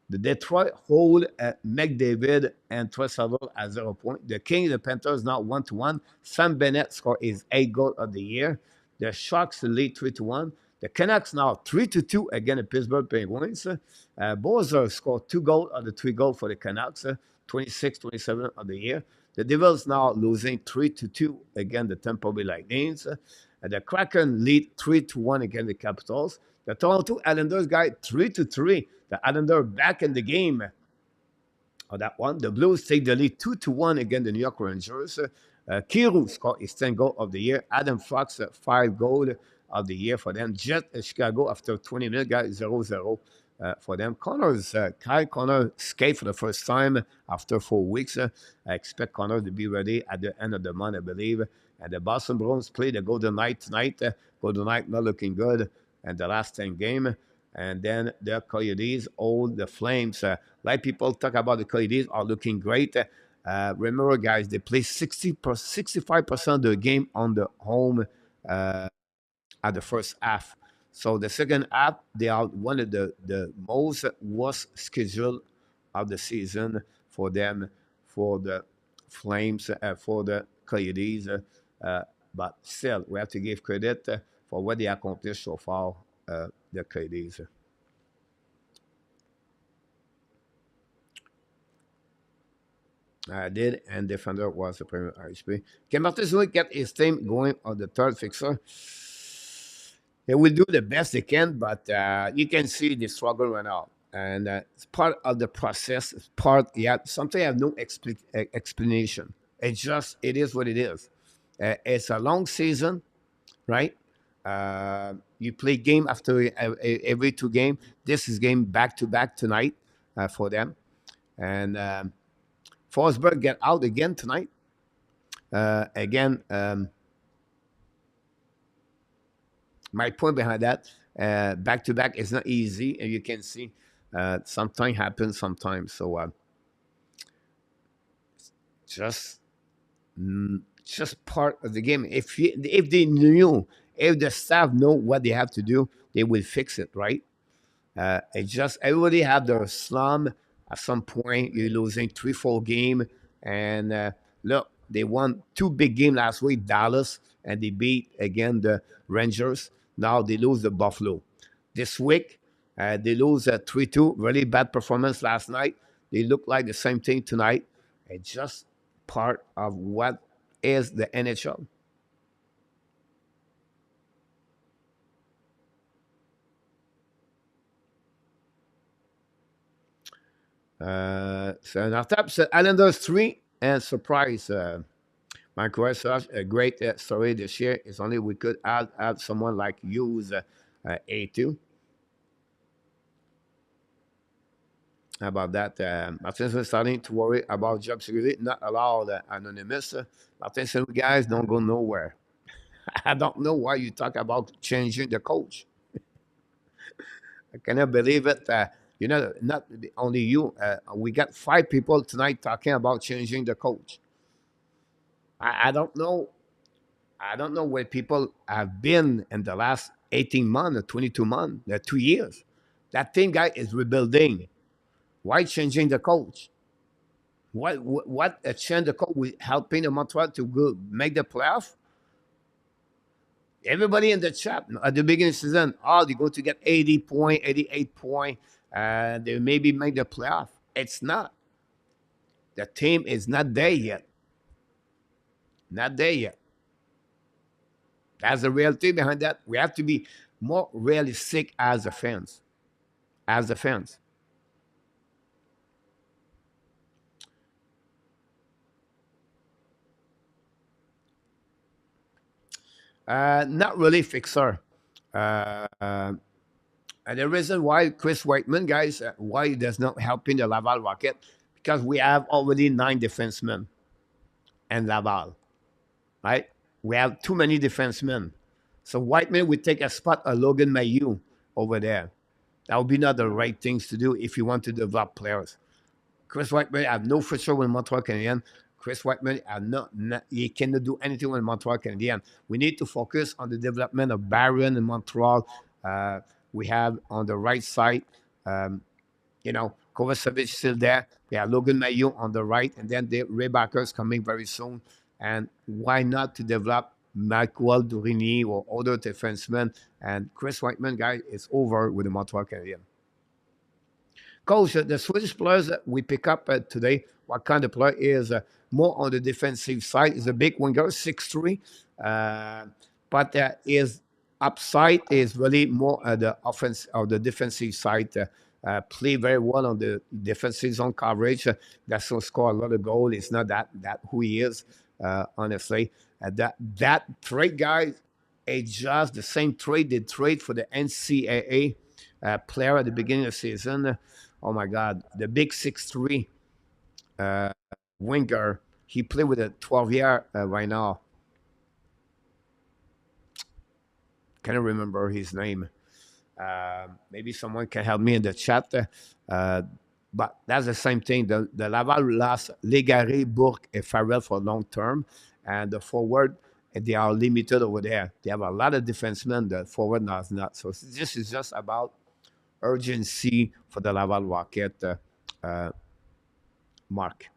The Detroit hold McDavid and Tressel at 0 point. The Kings, the Panthers now 1-1. Sam Bennett scored his 8th goal of the year. The Sharks lead 3-1. The Canucks now 3-2 against the Pittsburgh Penguins. Bowser scored 2 goals of the 3 goals for the Canucks, 26-27 of the year. The Devils now losing 3-2 against the Tampa Bay Lightning. The Kraken lead 3-1 against the Capitals. The Toronto Islanders got 3-3. The Islanders back in the game on that one. The Blues take the lead 2-1 against the New York Rangers. Kiru scored his 10th goal of the year. Adam Fox, 5 goals of the year for them. Jet Chicago after 20 minutes got 0-0 for them. Kyle Connor skate for the first time after 4 weeks. I expect Connor to be ready at the end of the month, I believe. And the Boston Bruins play the Golden Knight tonight. Golden Knight not looking good in the last 10 games. And then the Coyotes hold the Flames. Like people talk about the Coyotes are looking great. Remember, guys, they play 65% of the game on the home at the first half. So the second half, they are one of the most worst schedule of the season for them, for the Flames, for the Coyotes. But still, we have to give credit for what they accomplished so far, the Coyotes. I did, and defender was the premier RHP. Can Martin Zouik get his team going on the third fixer? They will do the best they can, but you can see the struggle right now. And it's part of the process. It's part, yeah, something I have no explanation. It is what it is. It's a long season, right? You play game after every 2 games. This is game back to back tonight for them. And Forsberg get out again tonight. Again, my point behind that, back to back is not easy, and you can see sometimes happens sometimes. So just just part of the game. If they knew, if the staff know what they have to do, they will fix it, right? It just everybody have their slum. At some point, you're losing 3-4 game, and look, they won 2 big games last week, Dallas, and they beat again the Rangers. Now they lose the Buffalo. This week, they lose 3-2. Really bad performance last night. They look like the same thing tonight. It's just part of what is the NHL. So now top Islanders 3 and surprise. Mike Research, a great story this year. It's only we could add someone like Hughes A2. How about that? Martinson starting to worry about job security, not allowed anonymous. Martinson, guys, don't go nowhere. I don't know why you talk about changing the coach. I cannot believe it. Not only you. We got 5 people tonight talking about changing the coach. I don't know. I don't know where people have been in the last 18 months or 22 months, 2 years. That team guy is rebuilding. Why changing the coach? What a change the coach with helping the Montreal to go make the playoff? Everybody in the chat at the beginning of the season, oh, they're going to get 80 point, 88 point, and they maybe make the playoff. It's not. The team is not there yet. Not there yet. That's the reality behind that. We have to be more realistic as a fans. As the fans. Not really fixer. And the reason why Chris Whiteman, guys, why he does not help in the Laval Rocket, because we have already 9 defensemen in Laval, right? We have too many defensemen. So Whiteman would take a spot of Logan Mayu over there. That would be not the right things to do if you want to develop players. Chris Whiteman, I have no future with Montreal Canadiens. Chris Whiteman, he cannot do anything with Montreal Canadiens. We need to focus on the development of Barron in Montreal. Uh, we have on the right side, um, Kovacevic still there. Yeah, Logan Mayo on the right, and then the Ray coming very soon. And why not to develop Michael Durini or other defensemen? And Chris Whiteman, guy, is over with the Montreal Canadiens. Coach, the Swedish players that we pick up today, what kind of player is more on the defensive side? Is a big winger, 6'3", but his upside is really more the offense or the defensive side. Play very well on the defensive zone coverage. That's will score a lot of goals. It's not that who he is, honestly. That trade guy is just the same trade they trade for the NCAA player at the beginning of the season. Oh my God, the big 6'3" uh, winger. He played with a 12-year right now. Can't remember his name. Maybe someone can help me in the chat. But that's the same thing. The Laval lost Légaré, Bourque, and Farrell for long term. And the forward, they are limited over there. They have a lot of defensemen. The forward does not. So this is just about urgency for the Laval Rocket, uh, Mark.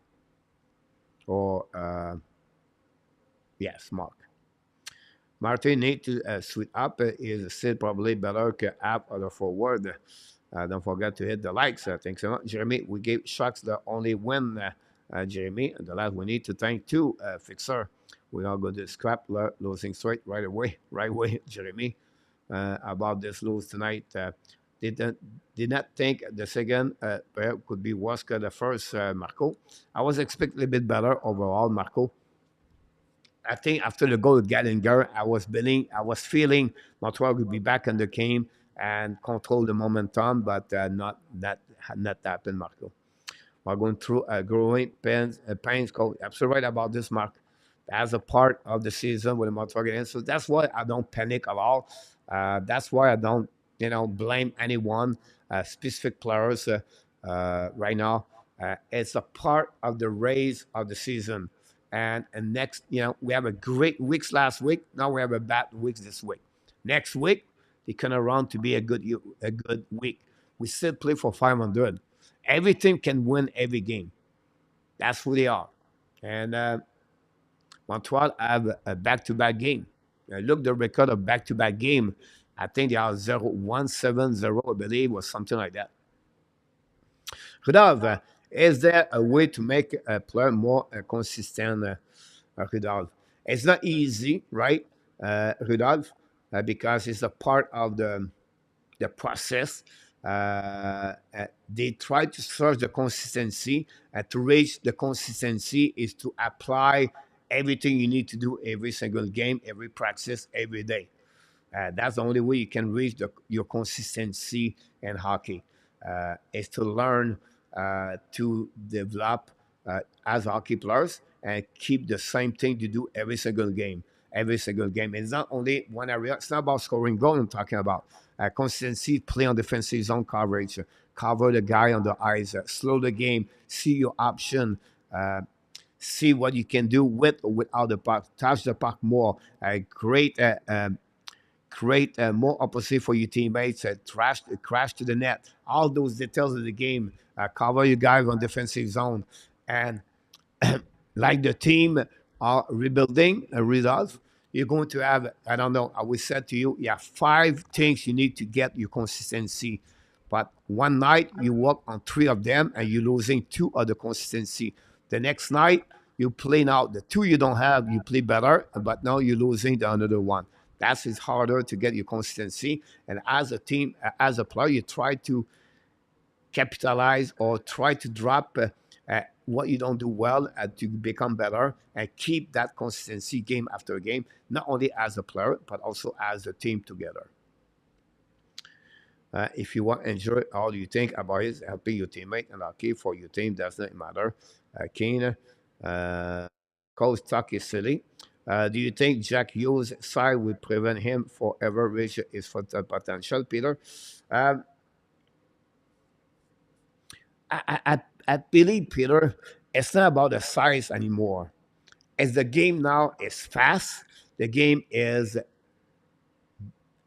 Or, yes, Mark. Martin need to suit up is still probably better que app or the forward. Don't forget to hit the likes. Thanks so much, Jeremy. We gave Sharks the only win, Jeremy. And the last we need to thank two Fixer. We all go to scrap losing straight right away, Jeremy. About this lose tonight. Did not think the second pair could be worse than the first, Marco. I was expecting a bit better overall, Marco. I think after the goal with Gallagher, I was feeling Montreal would be back in the game and control the momentum, but not happened, Marco. We're going through a growing pains. Absolutely right about this, Mark. As a part of the season with the Montreal Canadiens, so that's why I don't panic at all. That's why I don't, blame anyone, specific players right now. It's a part of the race of the season. And next, we have a great weeks last week. Now we have a bad weeks this week. Next week, they can around to be a good week. We still play for 500. Every team can win every game. That's who they are. And Montreal have a back-to-back game. Look the record of back-to-back game. I think they are 0-1-7-0, I believe, or something like that. Rudolph, is there a way to make a player more consistent, Rudolph? It's not easy, right, Rudolph, because it's a part of the process. They try to search the consistency. To reach the consistency is to apply everything you need to do every single game, every practice, every day. That's the only way you can reach your consistency in hockey. Is to learn to develop as hockey players and keep the same thing you do every single game. Every single game. It's not only one area. It's not about scoring goal. I'm talking about consistency, play on defensive zone coverage, cover the guy on the ice, slow the game, see your option, see what you can do with or without the puck, touch the puck more, create more opportunity for your teammates, crash to the net, all those details of the game, cover your guys on defensive zone. And like the team are rebuilding a result, you're going to have, I don't know, I will say to you, you have 5 things you need to get your consistency. But one night you work on 3 of them and you're losing 2 of the consistency. The next night you play now the 2 you don't have, you play better, but now you're losing the another one. That is harder to get your consistency. And as a team, as a player, you try to capitalize or try to drop what you don't do well to become better and keep that consistency game after game, not only as a player, but also as a team together. If you want to enjoy all you think about is helping your teammate and hockey for your team, doesn't matter. Kane, Coach talk is silly. Do you think Jack Hughes' side will prevent him forever reach his full potential, Peter? Um, I believe, Peter, It's not about the size anymore. As the game now is fast, the game is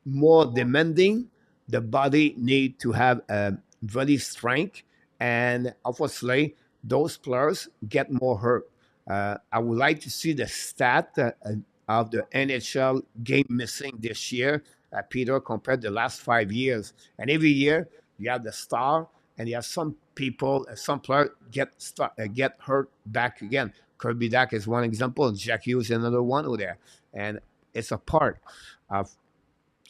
more demanding. The body need to have a very strength, and obviously those players get more hurt. I would like to see the stat of the NHL game missing this year, Peter, compared to the last 5 years. And every year you have the star, and you have some people, some players get hurt back again. Kirby Dack is one example. Jack Hughes is another one over there, and it's a part of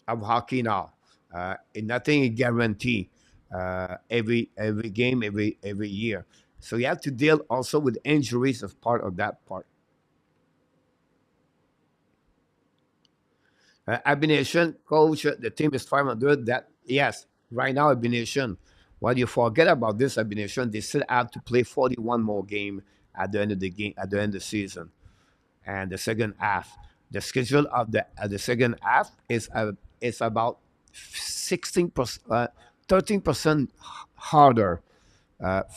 hockey now. And nothing is guaranteed. Every game, every year. So you have to deal also with injuries as part of that part. Abination, coach, the team is 500. That yes, right now Abination. What you forget about this Abination, they still have to play 41 more game at the end of the game at the end of the season and the second half. The schedule of the second half is about 16%, 13% harder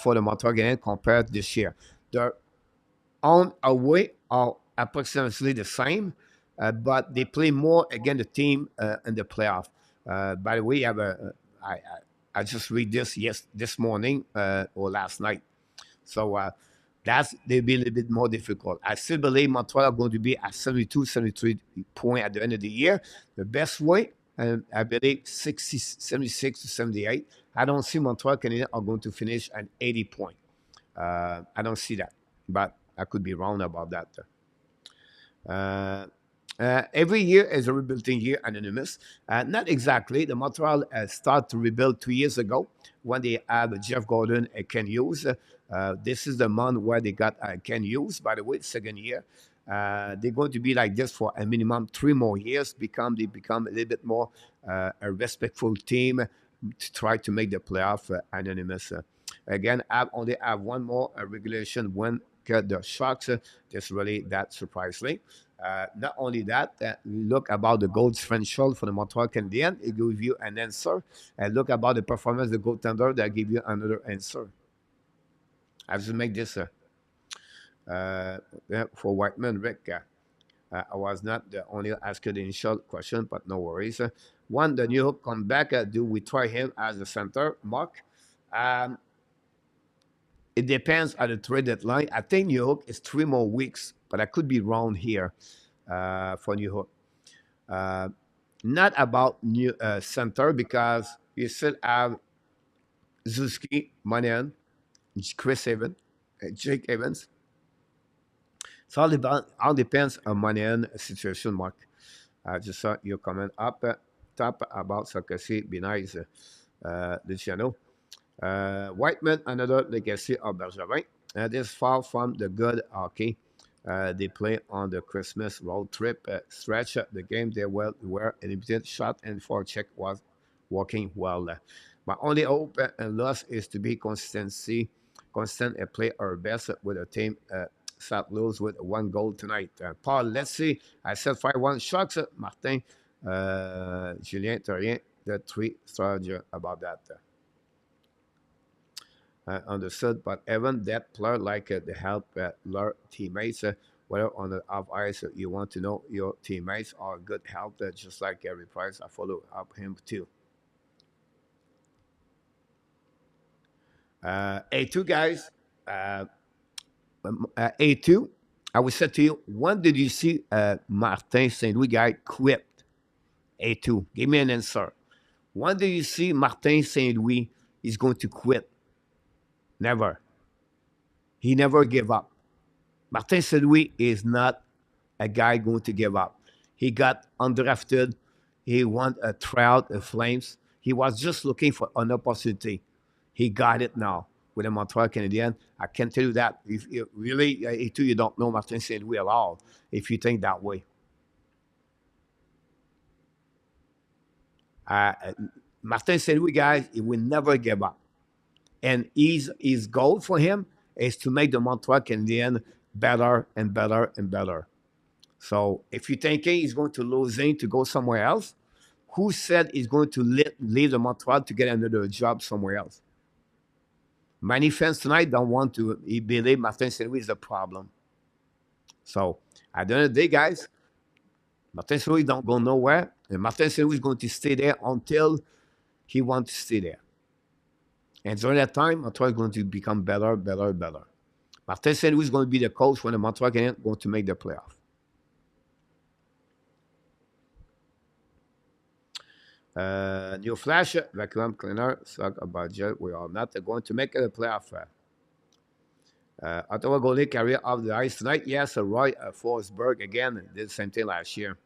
for the Montreal Canadiens compared to this year. Their on away are approximately the same, but they play more against the team in the playoff. By the way, I just read this morning or last night. So that's they'll be a little bit more difficult. I still believe Montreal are going to be at 72, 73 point at the end of the year. The best way, I believe 60, 76 to 78. I don't see Montreal Canadiens are going to finish at 80 point. I don't see that, but I could be wrong about that. Uh, every year is a rebuilding year, Anonymous. Not exactly. The Montreal started to rebuild 2 years ago when they had Jeff Gordon and Ken Hughes. This is the month where they got Ken Hughes, by the way, second year. They're going to be like this for a minimum 3 more years. They become a little bit more a respectful team to try to make the playoff Anonymous. Again, I only have one more regulation win the Sharks. That's really that surprisingly. Not only that, look about the goal differential for the Montreal Canadiens. It gives you an answer. And look about the performance of the goaltender. That give you another answer. I just make this for Whiteman Rick. I was not the only asker the initial question, but no worries. One, the New Hope come back. Do we try him as a center, Mark? Um, it depends on the trade deadline. I think New Hope is 3 more weeks, but I could be wrong here for New Hope. Uh, Not about new center because you still have Zuski, Manian, Chris Evans, Jake Evans. So all depends on Manian situation, Mark. I just saw your comment up top about Sarkozy, be nice, Luciano. Whiteman, another legacy of Bergevin. This far from the good hockey they play on the Christmas road trip stretch. The game they were a limited shot and forecheck was working well. My only hope and loss is to be constant and play our best with a team. Sat lose with 1 goal tonight. Paul, let's see. I said 5-1 shots. Martin, Julien, Terrien, the 3 star about that. Understood, but even that player like the help their teammates, whether on the off ice, you want to know your teammates are good help, just like Gary Price. I follow up him too. A2 guys, A2. I will say to you, when did you see Martin Saint Louis guy quit? A2. Give me an answer. When did you see Martin Saint Louis is going to quit? Never. He never gave up. Martin Saint Louis is not a guy going to give up. He got undrafted. He won a tryout at Flames. He was just looking for an opportunity. He got it now with the Montreal Canadiens. I can tell you that. If you really, you don't know Martin Saint Louis at all if you think that way. Uh, Martin Saint Louis, guys, he will never give up. And his goal for him is to make the Montreal Canadiens better and better and better. So if you're thinking he's going to lose in to go somewhere else, who said he's going to leave the Montreal to get another job somewhere else? Many fans tonight don't want to believe Martin St. Louis is the problem. So at the end of the day, guys, Martin St. Louis don't go nowhere, and Martin St. Louis is going to stay there until he wants to stay there. And during that time, Montreal is going to become better, better, better. Martin St. Louis is going to be the coach when the Montreal Canadiens going to make the playoff. New flash, vacuum cleaner, suck a budget. We are not going to make it a playoff. Ottawa goalie career off the ice tonight. Yes, Roy Forsberg again did the same thing last year.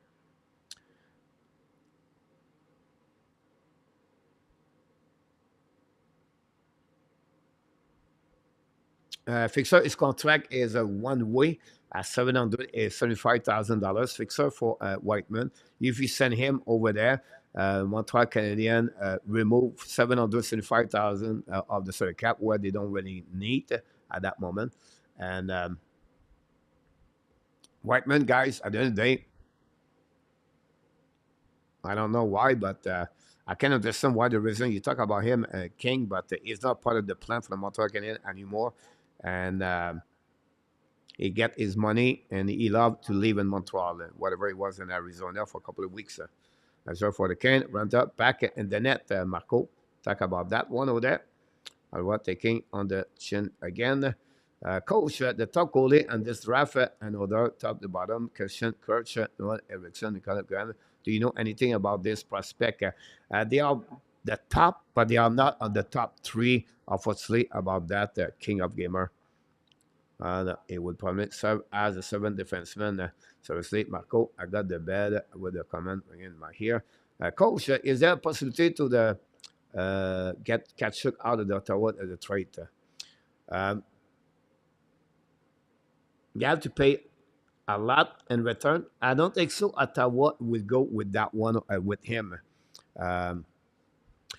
Fixer, his contract is a one-way at $775,000 fixer for Whiteman. If you send him over there, Montreal Canadiens remove $775,000 of the salary cap where they don't really need at that moment. And Whiteman, guys, at the end of the day, I don't know why, but I can understand why the reason you talk about him, King, but he's not part of the plan for the Montreal Canadiens anymore. And he get his money, and he loved to live in Montreal, whatever he was in Arizona for a couple of weeks. As well for the Kane, run up back in the net, Marco. Talk about that one over there. Alwa taking on the chin again. Coach, the top goalie and this draft, another top to bottom, Christian Kirch, Noel Eriksson, Nicolas Graham. Do you know anything about this prospect? They are the top, but they are not on the top three, unfortunately, about that King of Gamer. It would probably serve as a seventh defenseman. Seriously, Marco, I got the bed with the comment in my ear. Coach, is there a possibility to get Tkachuk out of the Ottawa as a trade? You have to pay a lot in return. I don't think so. Ottawa will go with that one with him. Um,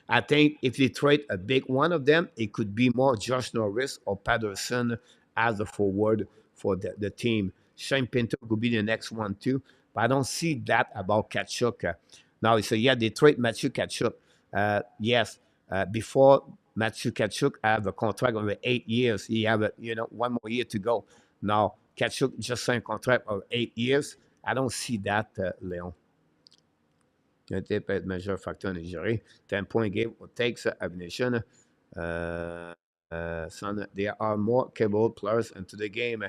I think if they trade a big one of them, it could be more Josh Norris or Patterson as a forward for the team. Shane Pinto could be the next one too. But I don't see that about Kachuk. Now, you say, yeah, they trade Matthew Kachuk. Yes, before Matthew Kachuk have a contract over 8 years. He have one more year to go. Now, Kachuk just signed a contract of 8 years. I don't see that, Leon. Un type peut être majeur facteur en Nigeria. 10-point game takes Abnation. Son, there are more capable players into the game.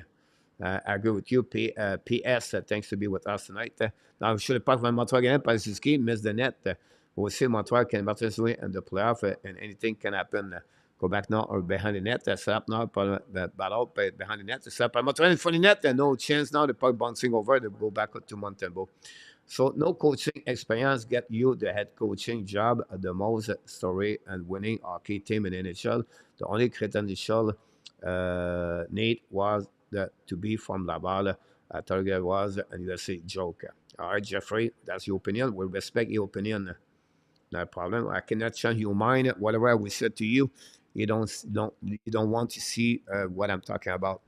I agree with you. PS, thanks to be with us tonight. Now, je ne pas vraiment Montreal Canadiens parce que ski miss the net. Aussi, Montreal can participate in the playoff and anything can happen. Go back now or behind the net. Set up now, battle behind the net. Set up Montreal in front of the net. No chance now. The puck bouncing over. They go back to Montembeault. So no coaching experience get you the head coaching job at the most story and winning hockey team in NHL. The only credential need was to be from Laval. Target was a USA joke. All right, Jeffrey, that's your opinion. We respect your opinion. No problem. I cannot change your mind. Whatever we said to you, you don't want to see what I'm talking about.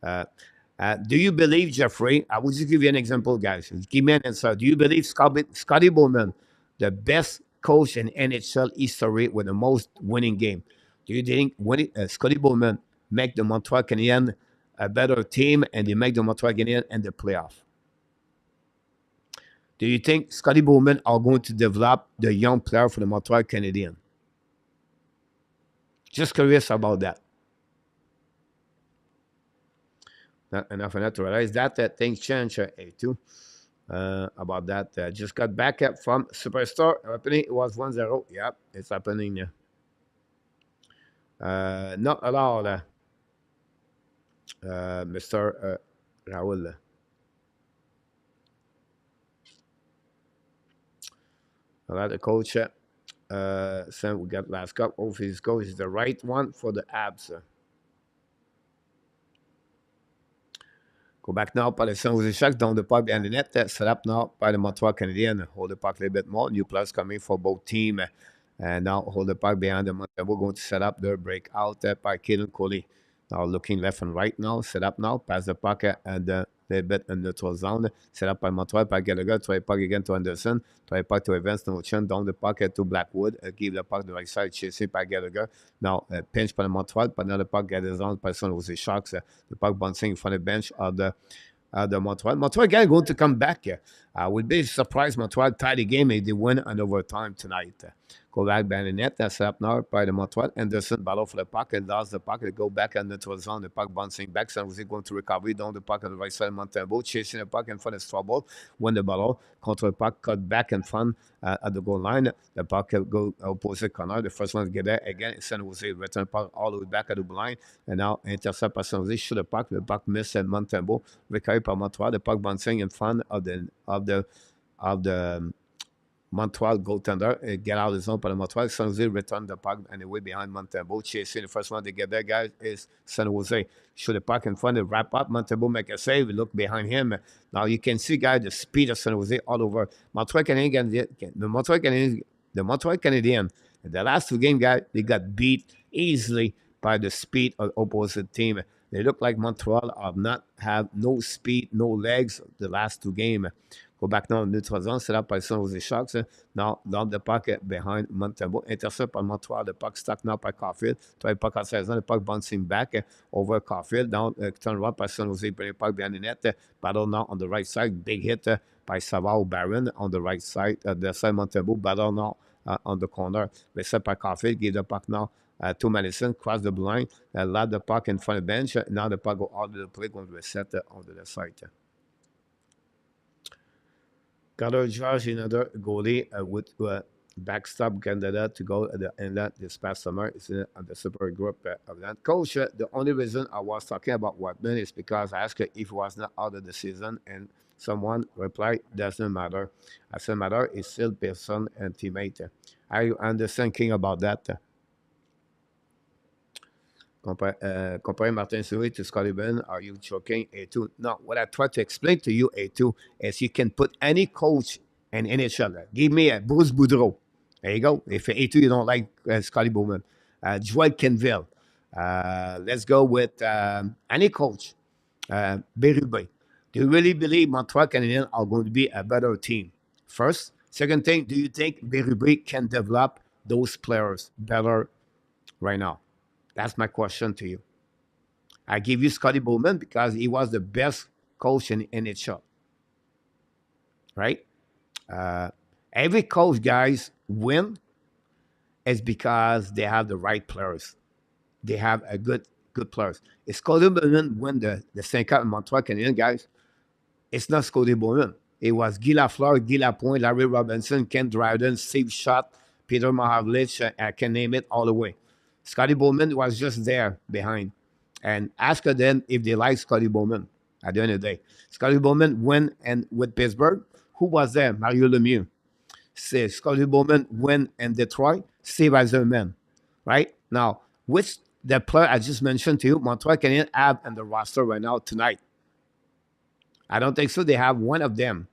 Do you believe, Jeffrey? I will just give you an example, guys. Give me an answer. Do you believe Scotty Bowman, the best coach in NHL history with the most winning game? Do you think Scotty Bowman make the Montreal Canadiens a better team and they make the Montreal Canadiens in the playoff? Do you think Scotty Bowman are going to develop the young player for the Montreal Canadiens? Just curious about that. Not enough enough to realize that things change too. About that. Just got back up from Superstar. Happening. It was 1-0. Yep, it's happening. Not at all, Mr. Raul. All right, the coach. Sam, we got last cup. Hopefully, his coach is the right one for the Habs. Go back now par le San Jose Sharks, down the puck behind the net. Set up now by the Montreal Canadiens. Hold the puck a little bit more. New players coming for both teams. And now hold the puck behind the Montembeault. We're going to set up the breakout by Kaden Guhle. Now looking left and right now. Set up now. Pass the puck and little bit in neutral zone. Set up by Montreal, par Gallagher, try puck again to Anderson, try puck to Evans, no chin, down the puck to Blackwood, give the puck to the right side, chasing by Gallagher. Now, pinch par Montreal, par the puck, get his own by San Jose Sharks. The puck bouncing in front of the bench of the Montreal. Montreal again going to come back. I would be surprised Montreal tie the game if they win in overtime tonight. Go back behind the net. That's up now by the Montreal. Anderson battle for the puck and lost the puck. They go back and neutral zone. The puck bouncing back. San Jose going to recovery down the puck on the right side. Montembeault chasing the puck in front of trouble. Win the battle. Control puck cut back in front at the goal line. The puck go opposite corner. The first one to get there again. San Jose return puck all the way back at the line. And now intercept by San Jose. Shoot the puck. The puck missed at Montembeault. Recovery by Montreal. The puck bouncing in front of the Montreal goaltender, get out of the zone by the Montreal. San Jose return the puck and away behind Montembeault. Chasing the first one to get there, guys, is San Jose. Shoot the puck in front, of wrap up. Montembeault make a save. Look behind him. Now you can see, guys, the speed of San Jose all over. Montreal Canadiens, the Montreal Canadiens, in the last two games, guys, they got beat easily by the speed of the opposite team. They look like Montreal have no speed, no legs the last two games. Go back now in neutral zone, set up by San Jose Sharks. Now, down the puck behind Montembeault. Intercept by Montreal. The puck stuck now by Caulfield. Try puck outside zone. The puck bouncing back over Caulfield. Down, turn around by San Jose. Bring the puck behind the net. Battle now on the right side. Big hit by Savard Baron on the right side. The side Montembeault. Battle now on the corner. Reset by Caulfield. Give the puck now to Madison. Cross the blind. Lob the puck in front of the bench. Now the puck go out of the play. Going to reset on the left side. Carter George, another goalie with backstop candidate to go at the inlet this past summer. Is in the super group of that. Coach, the only reason I was talking about Watman is because I asked if he was not out of the season, and someone replied, doesn't matter. Doesn't matter, it's still person and teammate. I understand thinking about that. Comparing Martin Souris to Scotty Ben, are you joking? A2. No, what I try to explain to you, A2, is you can put any coach in NHL. Give me a Bruce Boudreau. There you go. If A2 you don't like Scotty Bowman. Joel Kenville. Let's go with any coach. Berube. Do you really believe Montreal Canadiens are going to be a better team? First. Second thing, do you think Berube can develop those players better right now? That's my question to you. I give you Scotty Bowman because he was the best coach in NHL, right? Uh, every coach, guys, win is because they have the right players. They have a good players. If Scotty Bowman win the St. Cup in Montreal Canadiens, guys, it's not Scotty Bowman. It was Guy Lafleur, Guy Lapointe, Larry Robinson, Ken Dryden, Steve Schott, Peter Mahavlich. I can name it all the way. Scotty Bowman was just there behind. And ask them if they like Scotty Bowman at the end of the day. Scotty Bowman went and with Pittsburgh. Who was there? Mario Lemieux. Say Scotty Bowman went in Detroit. Steve Eisenman. Right? Now, which the player I just mentioned to you, Montreal Canadiens have in the roster right now tonight? I don't think so. They have one of them.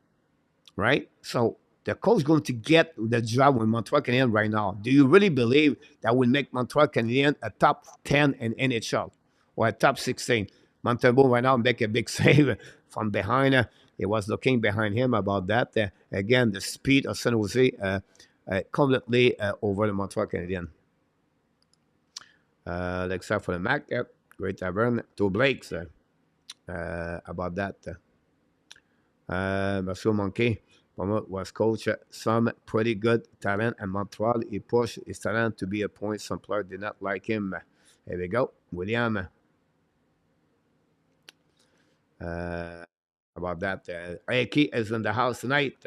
Right? So the coach going to get the job with Montreal Canadiens right now. Do you really believe that will make Montreal Canadiens a top 10 in NHL or a top 16? Montembeault right now make a big save from behind. He was looking behind him about that. Again, the speed of San Jose completely over the Montreal Canadiens. Let's have for the Mac. Great Tavern. Two Blakes about that. Monsieur Monkey. Primeau was coach some pretty good talent at Montreal. He pushed his talent to be a point. Some players did not like him. Here we go. William. About that. Aki is in the house tonight.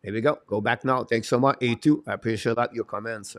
Here we go. Go back now. Thanks so much. A2. I appreciate that. Your comments.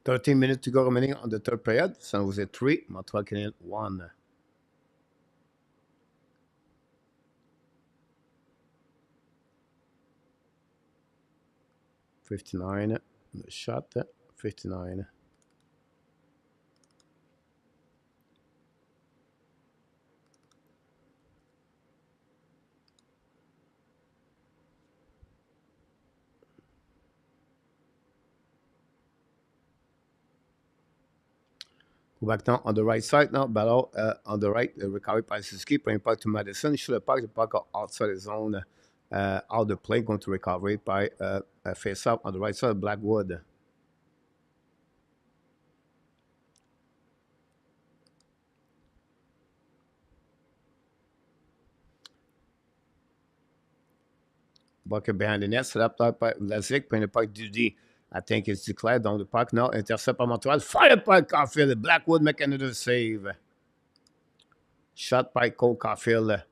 13 minutes to go remaining on the third period. San Jose 3, Montreal Canadiens 1. $59, the shot, $59. Go back now on the right side now. Battle on the right. Recovery by Suzuki. Bring puck to Madison. Shoot the puck. The puck outside the zone. Out the play. Going to recovery by face up on the right side of Blackwood. Bucket behind the net. Set up by Lazic. Bring the puck to D. I think it's declared down the puck now. Intercept by Montreal. Fire by Caulfield. Blackwood make another save. Shot by Cole Caulfield.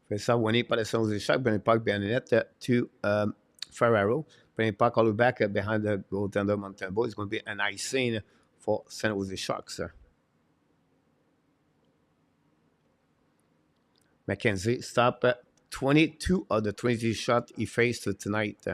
Fait ça, winning par le San Jose Sharks. Bring the puck behind the net to Ferraro. Bring the puck all the way back behind the goaltender Montembeault. It's going to be an icing for San Jose Sharks. McKenzie stop 22 of the 20 shots he faced tonight.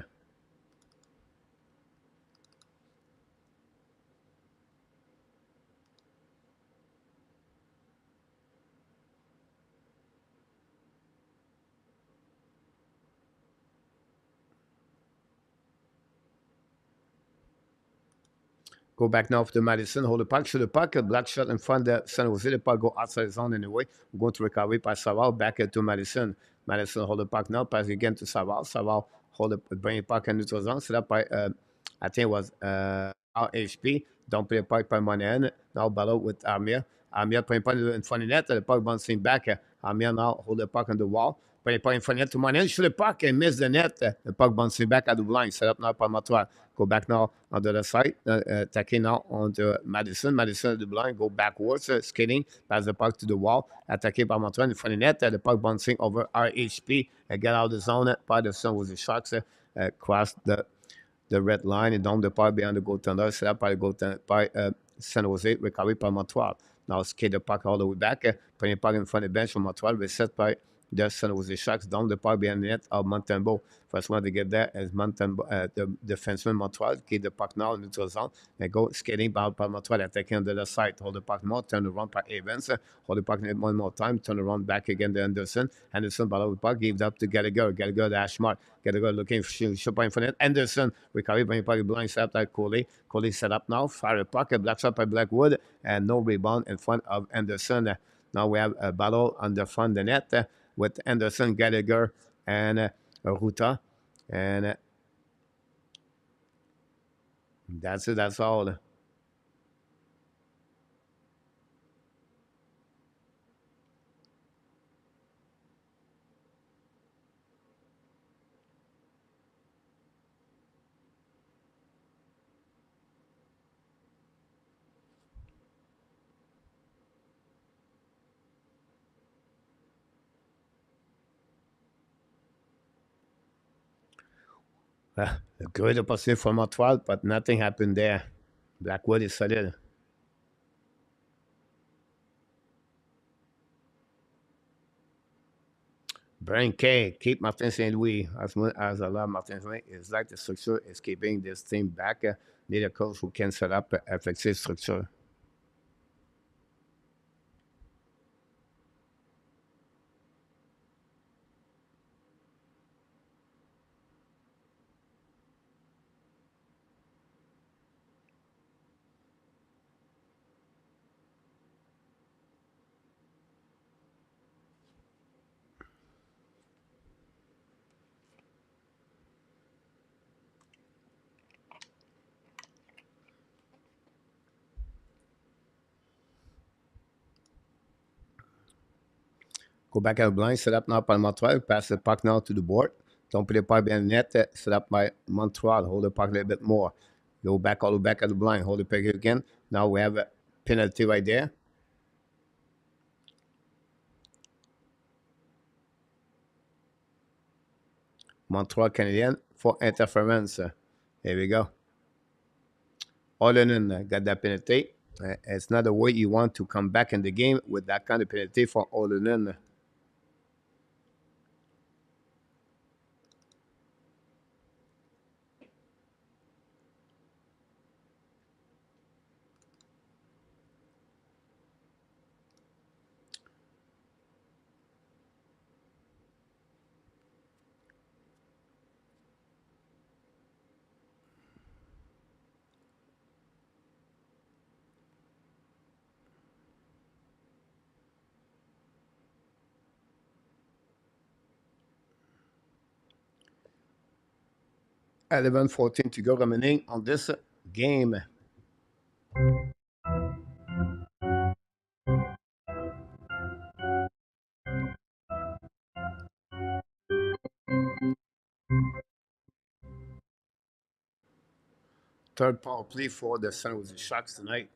Go back now to Madison. Hold the puck. Shoot the puck. A black shot in front of San Jose. The puck go outside the zone anyway. We're going to recover by Savard. Back to Madison. Madison hold the puck now. Pass again to Savard. Savard hold the bring the puck in neutral zone. Set up by I think it was RHP. Don't play the puck by Monahan. Now battle with Amir. Amir putting puck in front of the net. The puck bouncing back. Amir now hold the puck on the wall. Putting the puck in front of the net to Monahan. Shoot the puck and miss the net. The puck bouncing back at the blind. Set up now by Montreal. Go back now on the other side. Attacking now onto Madison. Madison at the blind. Go backwards. Skating. Pass the puck to the wall. Attacking by Montreal in front of the net. The puck bouncing over RHP. Get out of the zone by the San Jose Sharks. Cross the red line and down the puck behind the goaltender. Set up by the goaltender by San Jose. Recovery by Montreal. Now skate the puck all the way back. Putting the puck in front of the bench from Montreal. Reset by the San Jose Sharks. Down the puck behind the net of Montembeault. First one to get there is Montembeault, the defenseman Montreal. Get the puck now in the neutral zone. And go skating by Montreal. Attacking on the other side. Hold the puck more. Turn around by Evans. Hold the puck one more time. Turn around back again to Anderson. Anderson battle with the puck. Gives up to Gallagher. Gallagher the Ashmart. Gallagher looking for shot in front of net. Anderson recovery by the puck. Blind set up by Guhle. Guhle set up now. Fire a puck. Black shot by Blackwood. And no rebound in front of Anderson. Now we have a battle on the front of the net with Anderson, Gallagher, and Ruta. And that's it. That's all. A great opportunity for Montreal, but nothing happened there. Blackwood is solid. Brian K. Keep Martin St. Louis as much as I love Martin St. Louis. It's like the structure is keeping this team back. Need a coach who can set up effective structure. Go back out blind, set up now by Montreal, pass the puck now to the board. Don't play par bien net. Set up by Montreal. Hold the puck a little bit more. Go back all the way back at the blind. Hold the puck again. Now we have a penalty right there. Montreal Canadiens for interference. There we go. Olenin got that penalty. It's not the way you want to come back in the game with that kind of penalty for Olenin. 11:14 to go remaining on this game. Third power play for the San Jose Sharks tonight.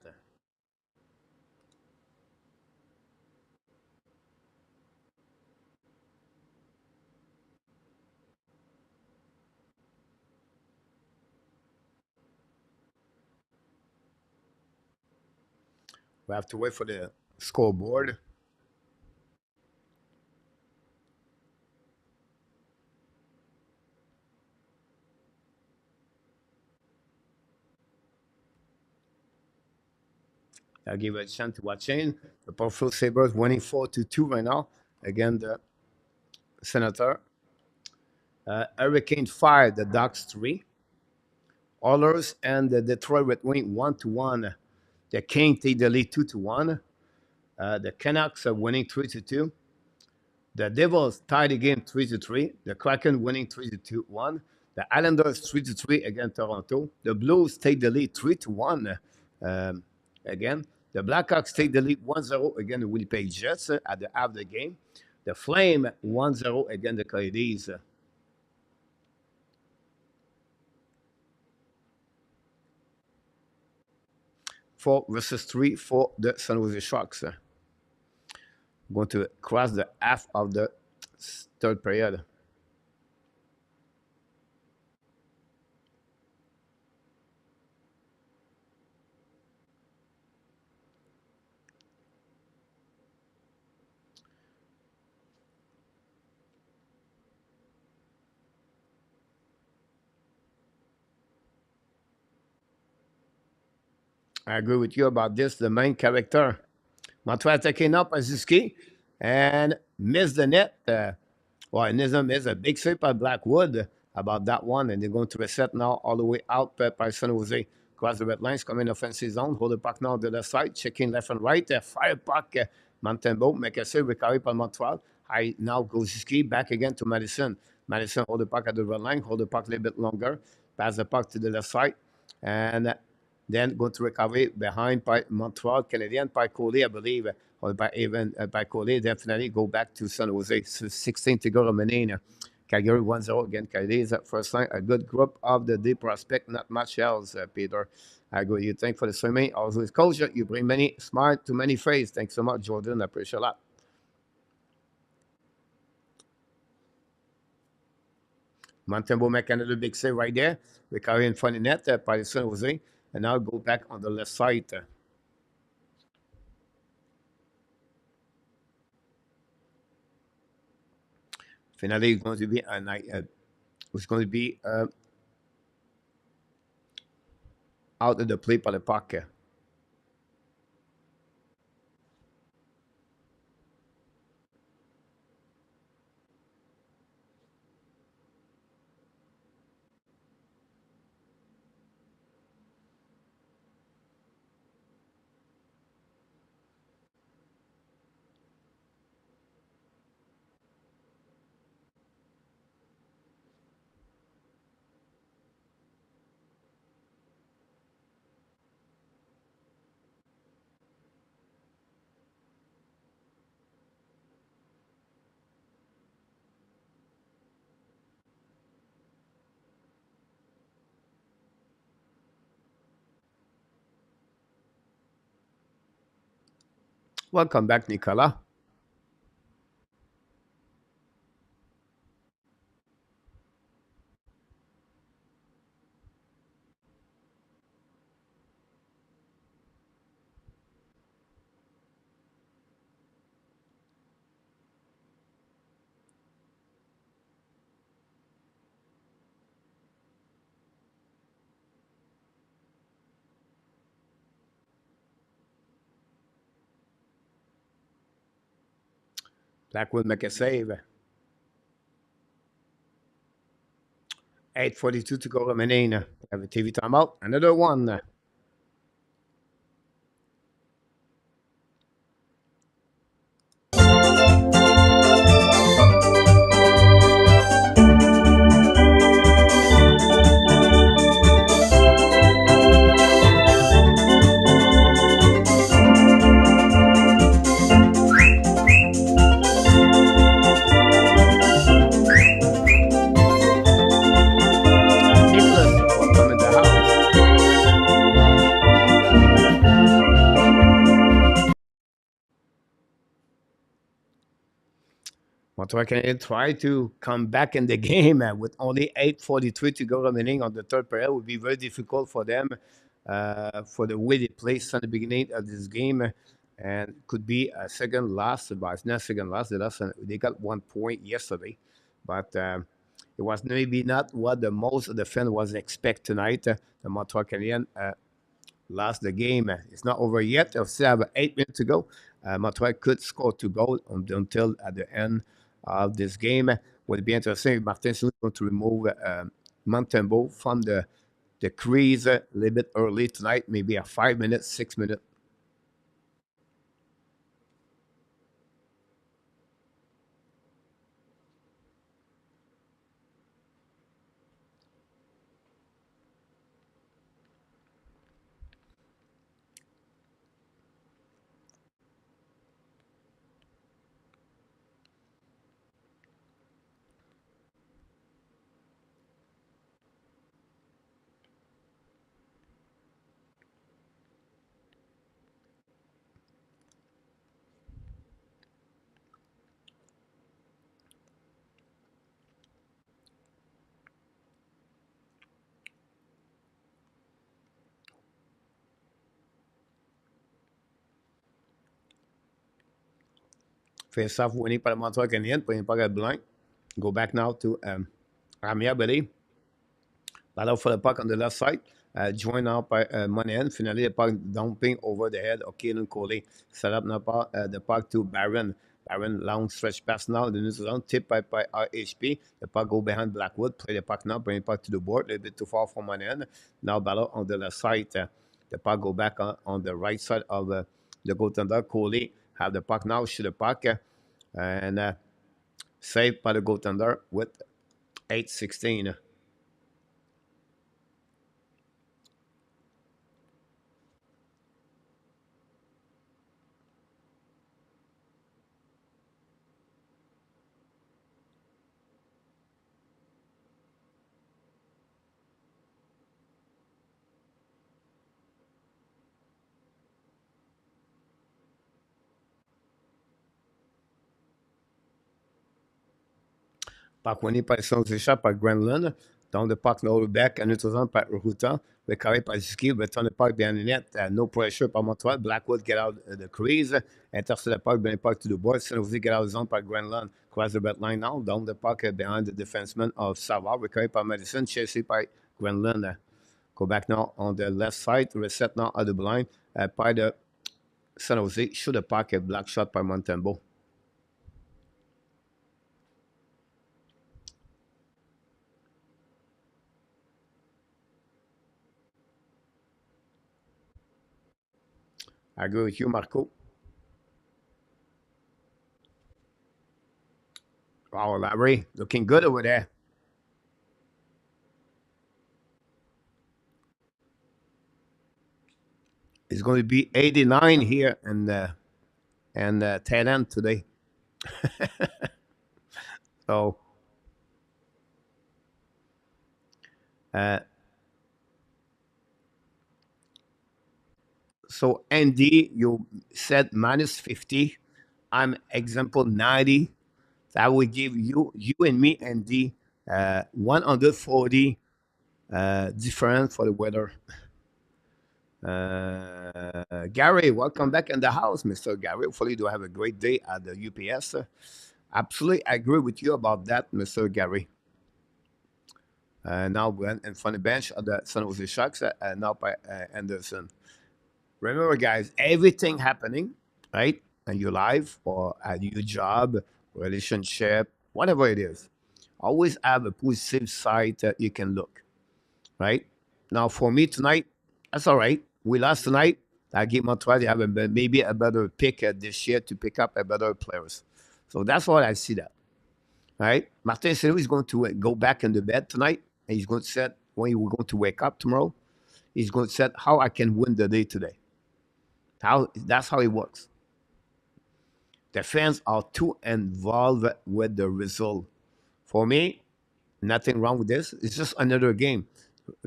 We have to wait for the scoreboard. I'll give it a chance to watch in. The Buffalo Sabres winning 4-2 right now. Again, the Senator. Hurricane 5, the Ducks 3. Oilers and the Detroit Red Wings 1-1. The King take the lead 2-1. The Canucks are winning 3-2. The Devils tied the game 3-3. The Kraken winning 3-1. The Islanders 3-3 against Toronto. The Blues take the lead 3-1 again. The Blackhawks take the lead 1-0 against the Winnipeg Jets at the half of the game. The Flame 1-0 against the Coyotes. 4-3 for the San Jose Sharks. Going to cross the half of the third period. I agree with you about this. The main character, Montreal taking up Azuski and missed the net. Well, Nizam is a big sweep by Blackwood about that one, and they're going to reset now all the way out by San Jose. Cross the red lines, coming offensive zone, hold the puck now to the side, checking left and right, fire puck, Montembeault, make a save, recovery by Montreal. I now goes ski back again to Madison. Madison hold the puck at the red line, hold the puck a little bit longer, pass the puck to the left side, and then go to recovery behind by Montreal Canadiens by Guhle, I believe, or by even by Guhle. Definitely go back to San Jose. So 16 to go remaining. Calgary 1-0 again. Canadiens at first line. A good group of the deep prospect. Not much else, Peter. I go. You thank for the swimming. Also, as coach, you bring many smart to many phrase. Thanks so much, Jordan. I appreciate a lot. Montembeault make another big save right there. Recovery in front of net by San Jose. And now go back on the left side. Finally, it's going to be a night. It's going to be out of the play by the puck. Welcome back, Nicola. Blackwood make a save. 8:42 to go remaining. Have a TV timeout. Another one. Nicholas, welcome in the house. Montreal Canadiens try to come back in the game with only 8:43 to go remaining on the third period. It would be very difficult for them for the way they placed at the beginning of this game. And could be a second loss, but it's not second loss. They got 1 point yesterday, but it was maybe not what the most of the fan was expect tonight. The Montreal Canadiens lost the game. It's not over yet. They still have 8 minutes to go. Montreal could score 2 goals until at the end of this game. Would be interesting. Martin is going to remove Montembeault from the crease a little bit early tonight, maybe a 5 minutes, 6 minutes. Face off winning par le Montreal Canadiens, premier par le blanc. Go back now to Amir Belé. Battle for the puck on the left side. Joined out by Monahan. Finally, the puck dumping over the head of Kaden Coley. Set up now the puck to Barron. Barron, long stretch pass now. The news zone tipped by RHP. The puck go behind Blackwood. Play the puck now. Bring the puck to the board. A little bit too far from Monahan. Now battle on the left side. The puck go back on the right side of the goaltender. Coley have the puck now. Shoot the puck. And saved by the goaltender with 8:16. Parc par s'échappe par Granlund. Donc, le parc back en utilisant par Rutan. Le carré par Ski, return the puck behind the net. No pressure par Montreal. Blackwood get out the crease. Intercept the puck, bring the puck to the board. San Jose get out of zone par Granlund. Cross the red line now. Down the puck behind the defenseman of Savard. Recovered par Madison. Chasé par Granlund. Go back now on the left side. Reset now at the blind. Par the San Jose. Shoot the puck. Black shot par Montembeault. I agree with you, Marco. Wow, Larry, looking good over there. It's going to be 89 here and 10 end today. So, uh, So Andy, you said minus 50. I'm example 90. That would give you and me, Andy, 140 different for the weather. Gary, welcome back in the house, Mr. Gary. Hopefully, you do have a great day at the UPS. Absolutely agree with you about that, Mr. Gary. Now Glenn in front of the bench of the San Jose Sharks, now by Anderson. Remember, guys, everything happening, right? And your life or at your job, relationship, whatever it is, always have a positive side that you can look, right? Now, for me tonight, that's all right. We lost tonight. I give Montreal to have maybe a better pick this year to pick up a better players. So that's what I see that, right? Martin Saint is going to go back in the bed tonight, and he's going to set when we're going to wake up tomorrow. He's going to set how I can win the day today. How that's how it works. The fans are too involved with the result. For me, nothing wrong with this. It's just another game.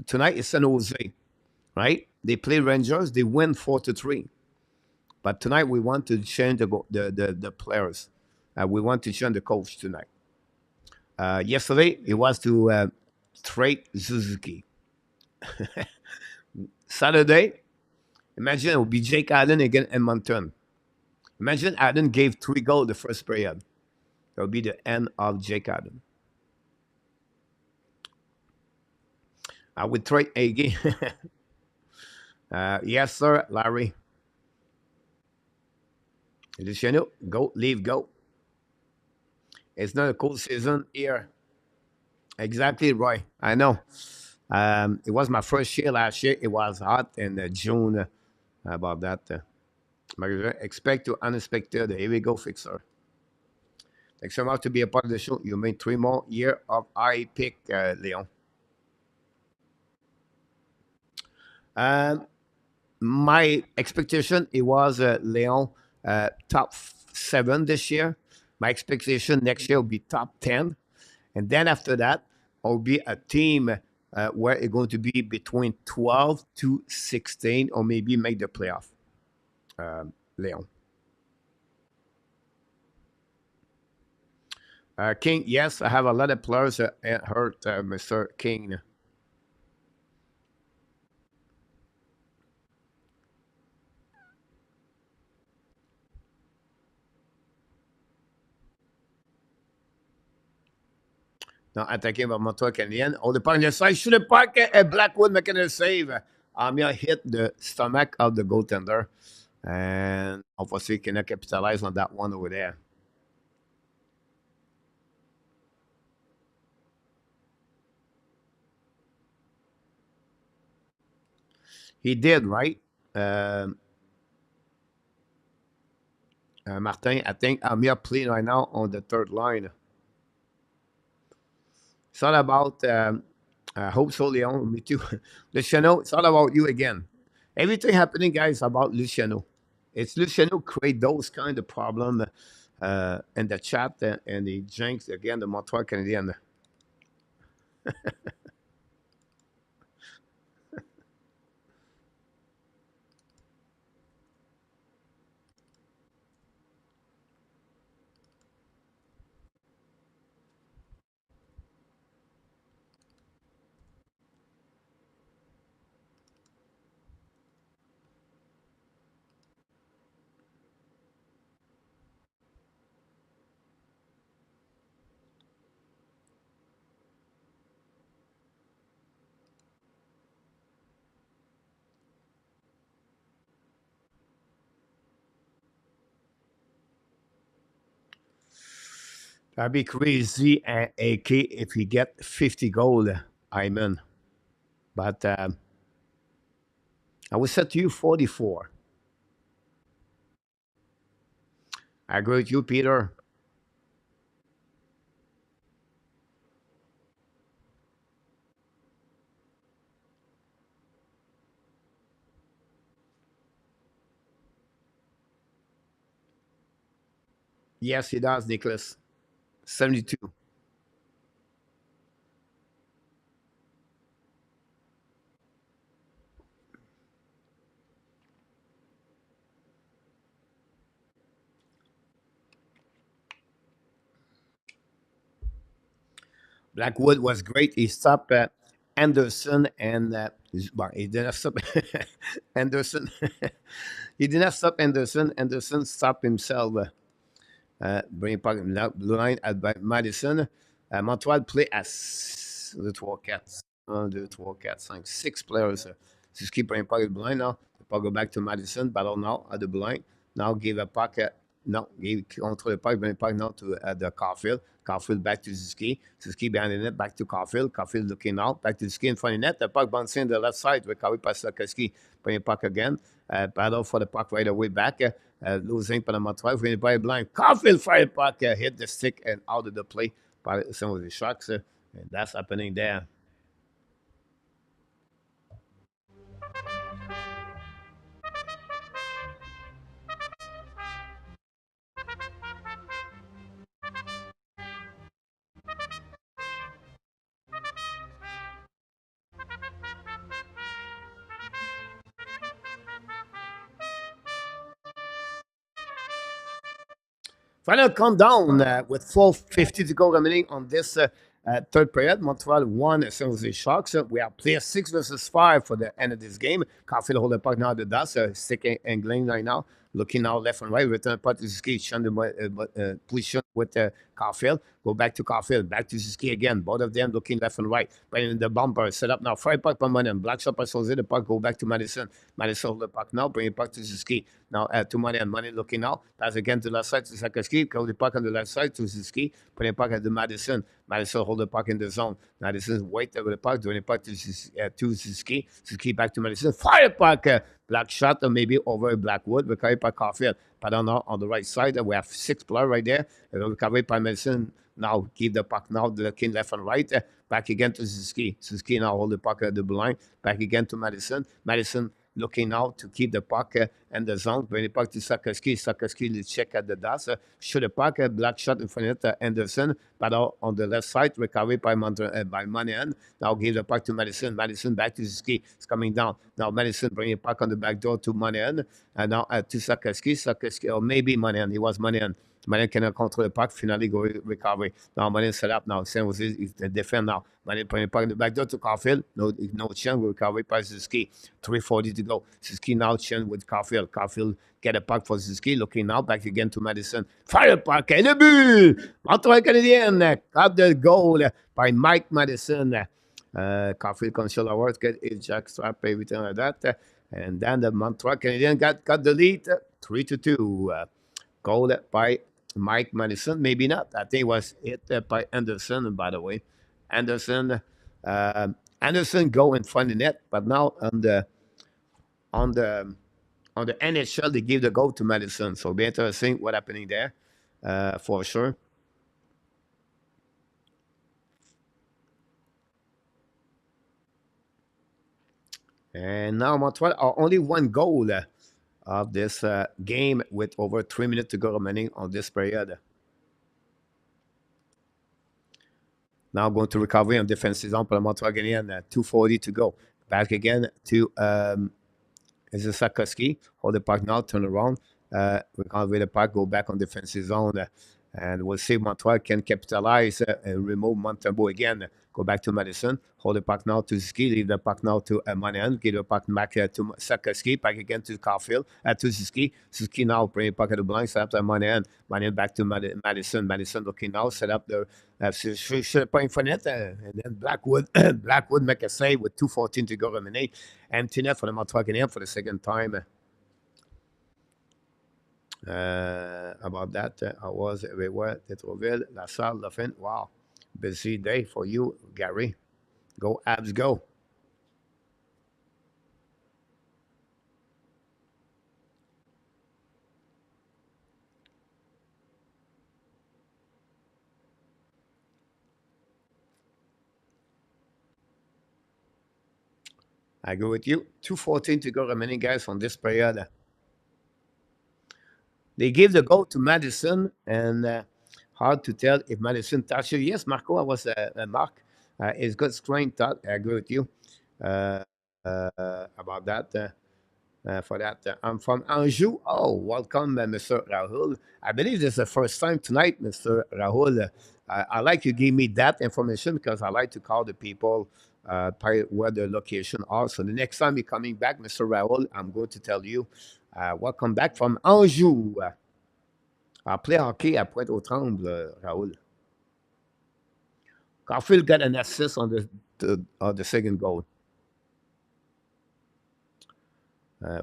Tonight is San Jose, right? They play Rangers. They win 4-3. But tonight we want to change the players. We want to change the coach tonight. Yesterday it was to trade Suzuki. Saturday, imagine it would be Jake Allen again in Montreal. Imagine Allen gave 3 goals the first period. That would be the end of Jake Allen. I would trade Agee. Yes, sir, Larry. Luciano, go, leave, go. It's not a cool season here. Exactly right. I know. It was my first year last year. It was hot in June. About that. Expect to unexpected. Here we go, fixer. Thanks so much to be a part of the show. You made 3 more years of I pick, Leon. Um, my expectation it was Leon top 7 this year. My expectation next year will be top 10, and then after that, will be a team where it's going to be between 12 to 16, or maybe make the playoff. Leon King, yes, I have a lot of players hurt, Mr. King. Non, attaqué par Montreal Canadiens. On the point the side. Shoot the puck, and Blackwood making a save. Amir hit the stomach of the goaltender. And obviously cannot capitalize on that one over there. He did, right? Um, Martin, I think Amir playing right now on the third line. It's all about, I hope so, Leon, me too. Luciano, it's all about you again. Everything happening, guys, about Luciano. It's Luciano create those kind of problem in the chat and the jinx again, the Montreal Canadiens. That'd be crazy, AK, if he get 50 goal, Iman. But I will set you 44. I agree with you, Peter. Yes, he does, Nicholas. 72. Blackwood was great. He stopped Anderson and well, he didn't stop Anderson. He did not stop Anderson. Anderson stopped himself. Bring puck blue line at Madison. Montreal play à 2, 3, 4. 1, 2, 3, 4, 5, 6 players. Just keep bringing puck at blue line now. The puck go back to Madison. Battle now at the blue line. Now give a puck. No, give control the puck. Bring puck now to the Caulfield. Caulfield back to Suzuki. Suzuki behind the net. Back to Caulfield. Caulfield looking out. Back to Suzuki in front of the net. The puck bouncing the left side. Recovered by Sakowski. Bring puck again. Battle for the puck right away back. Losing par le Montreal. Vous venez pas être blanc. Caulfield fire puck, hit the stick and out of the play by some of the Sharks. And that's happening there. Final countdown with 4:50 to go remaining on this third period. Montreal won San Jose Sharks. We are player 6 versus 5 for the end of this game. Caulfield hold the puck now at the dust. Stick angling right now. Looking now left and right. Return the puck to Suzuki. Shun the position with Caulfield. Go back to Caulfield. Back to Suzuki again. Both of them looking left and right. Bringing the bumper. Set up now. Fire puck by Monen. Black shot by Jose. The puck go back to Madison. Madison hold the puck now. Bring it back to Suzuki. Now to Money and Money looking now. Pass again to the left side to Sakowski. Call the puck on the left side to Suzuki. Put the puck at the Madison. Madison hold the puck in the zone. Madison wait over the puck. Doing the puck to Suzuki. Suzuki back to Madison. Fire puck. Black shot or maybe over Blackwood. Recovered by Caulfield. But on the right side, we have 6 players right there. Recovered by Madison. Now give the puck now looking left and right. Back again to Suzuki. Suzuki now hold the puck at the blue line. Back again to Madison. Madison looking out to keep the puck and the zone. Bring the puck to Sakowski. Sakowski will check at the dust. Shoot the puck. Black shot in front of Anderson. But on the left side, recovered by Monahan. Now give the puck to Madison. Madison back to Suzuki. It's coming down. Now Madison bringing the puck on the back door to Monahan. And now to Sakowski. Sakowski, or maybe Monahan. It was Monahan. Manin cannot control the puck. Finally, go recovery. Now, Manin set up now. San Jose is the defend now. Manin putting the puck in the back door to Caulfield. No chance. Will recovery by Suzuki. 3:40 to go. Suzuki now chance with Caulfield. Caulfield get a puck for Suzuki. Looking now back again to Madison. Fire puck and a but! Montreal Canadiens got the goal by Mike Madison. Caulfield control awards. Get a jack strap, everything like that. And then the Montreal Canadiens got the lead. 3-2. Goal by Mike Madison. Maybe not. I think it was hit by Anderson, by the way. Anderson Anderson go in front of the net, but now on the on the NHL they give the goal to Madison. So it'll be interesting what happening there for sure. And now Montreal are only one goal of this game with over 3 minutes to go remaining on this period. Now going to recovery on defensive zone for the Montreal Canadiens. 2:40 to go. Back again to is it Sakowski? Hold the puck now, turn around. Recover the puck, go back on defensive zone. And we'll see if Montreal can capitalize and remove Montembeault again. Go back to Madison. Hold the puck now to Ski. Leave the puck now to Monahan. Give the puck back to Sakowski. Back again to Caulfield. To Ski. Ski now bring the puck at the blind. Set up to Monahan. Monahan back to Madison. Madison looking now. Set up the should point for net. And then Blackwood. Blackwood make a save with 2:14 to go remaining. Empty net for the Montreal Canadiens for the second time. About that, I was everywhere. Tétroville, La Salle, La Fin. Wow. Busy day for you, Gary. Go, Abs, go. I go with you. 2:14 to go remaining, guys, on this period. They give the goal to Madison, and hard to tell if Madison touched it. Yes, Marco, I was Mark. It's good screen thought. I agree with you about that. For that, I'm from Anjou. Oh, welcome, Mr. Rahul. I believe this is the first time tonight, Mr. Rahul. I like you give me that information because I like to call the people by where the location are. So the next time you're coming back, Mr. Raoul, I'm going to tell you, welcome back from Anjou. I play hockey à Pointe-aux-Trembles, Raoul. Caulfield got an assist on the second goal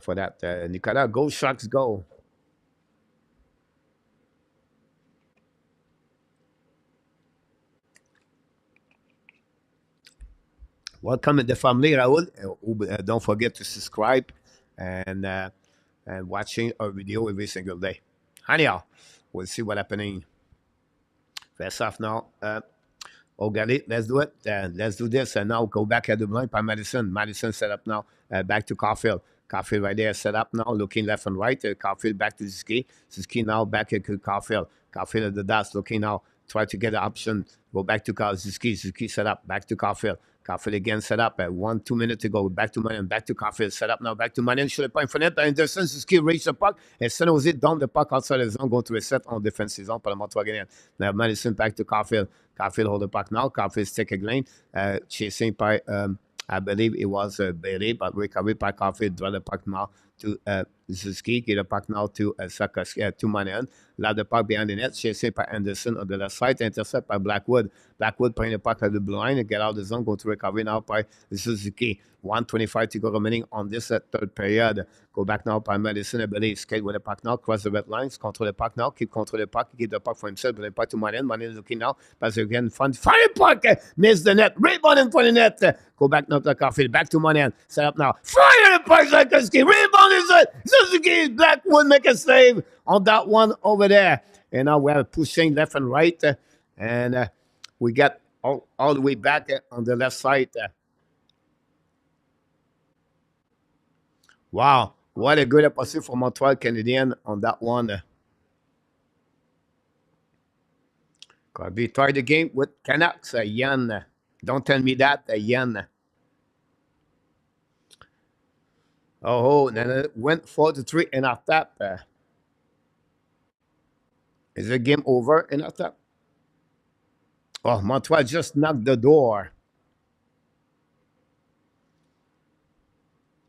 for that. Nicolas, go Sharks, go. Welcome to the family, Raul. Don't forget to subscribe and uh, and watching our video every single day. Anyhow, we'll see what happening. First off now. Oh, got it. Let's do it. Let's do this. And now go back at the blind by Madison. Madison set up now. Back to Caulfield. Caulfield right there set up now. Looking left and right. Caulfield back to Ziski. Ziski now back to Caulfield. Caulfield at the dots. Looking now. Try to get the option. Go back to Ziski. Ziski set up. Back to Caulfield. Caulfield again set up. 2 minutes to go. Back to Manin. Back to Caulfield. Set up now. Back to Manin. Should have point for net. Anderson. Ziski reach the puck. And San Jose down the puck outside the zone. Going to reset on defense zone pour le Montreal Canadiens. Now Madison back to Caulfield. Caulfield hold the puck now. Caulfield stick again. Chasing by, I believe it was Bailey, but recovered by Caulfield. Draw the puck now to Zuski. Get the puck now to Sakoski, to Manan. Loud the puck behind the net. Chasing by Anderson on the left side. Intercept by Blackwood. Blackwood putting the puck at the blue line and get out of the zone. Go to recovery now by Suzuki. 1:25 to go remaining on this third period. Go back now by Madison. I believe skate with the puck now. Cross the red lines. Control the puck now. Keep control the puck. Keep the puck for himself. But the puck to Manin. Manin is looking now. Pass again. Fire puck. Miss the net. Rebound in front of the net. Go back now to Caulfield. Back to Manin. Set up now. Fire the puck. Zakoski. Rebound is it. Suzuki. Blackwood make a save on that one over there. And now we're pushing left and right. And we got all the way back on the left side. Wow, what a good episode for Montreal Canadiens on that one. Corby tried the game with Canucks, Yan. Don't tell me that, Yan. Oh, then it went 4-3 in our tap. Is the game over in our tap? Oh, Montreal just knocked the door.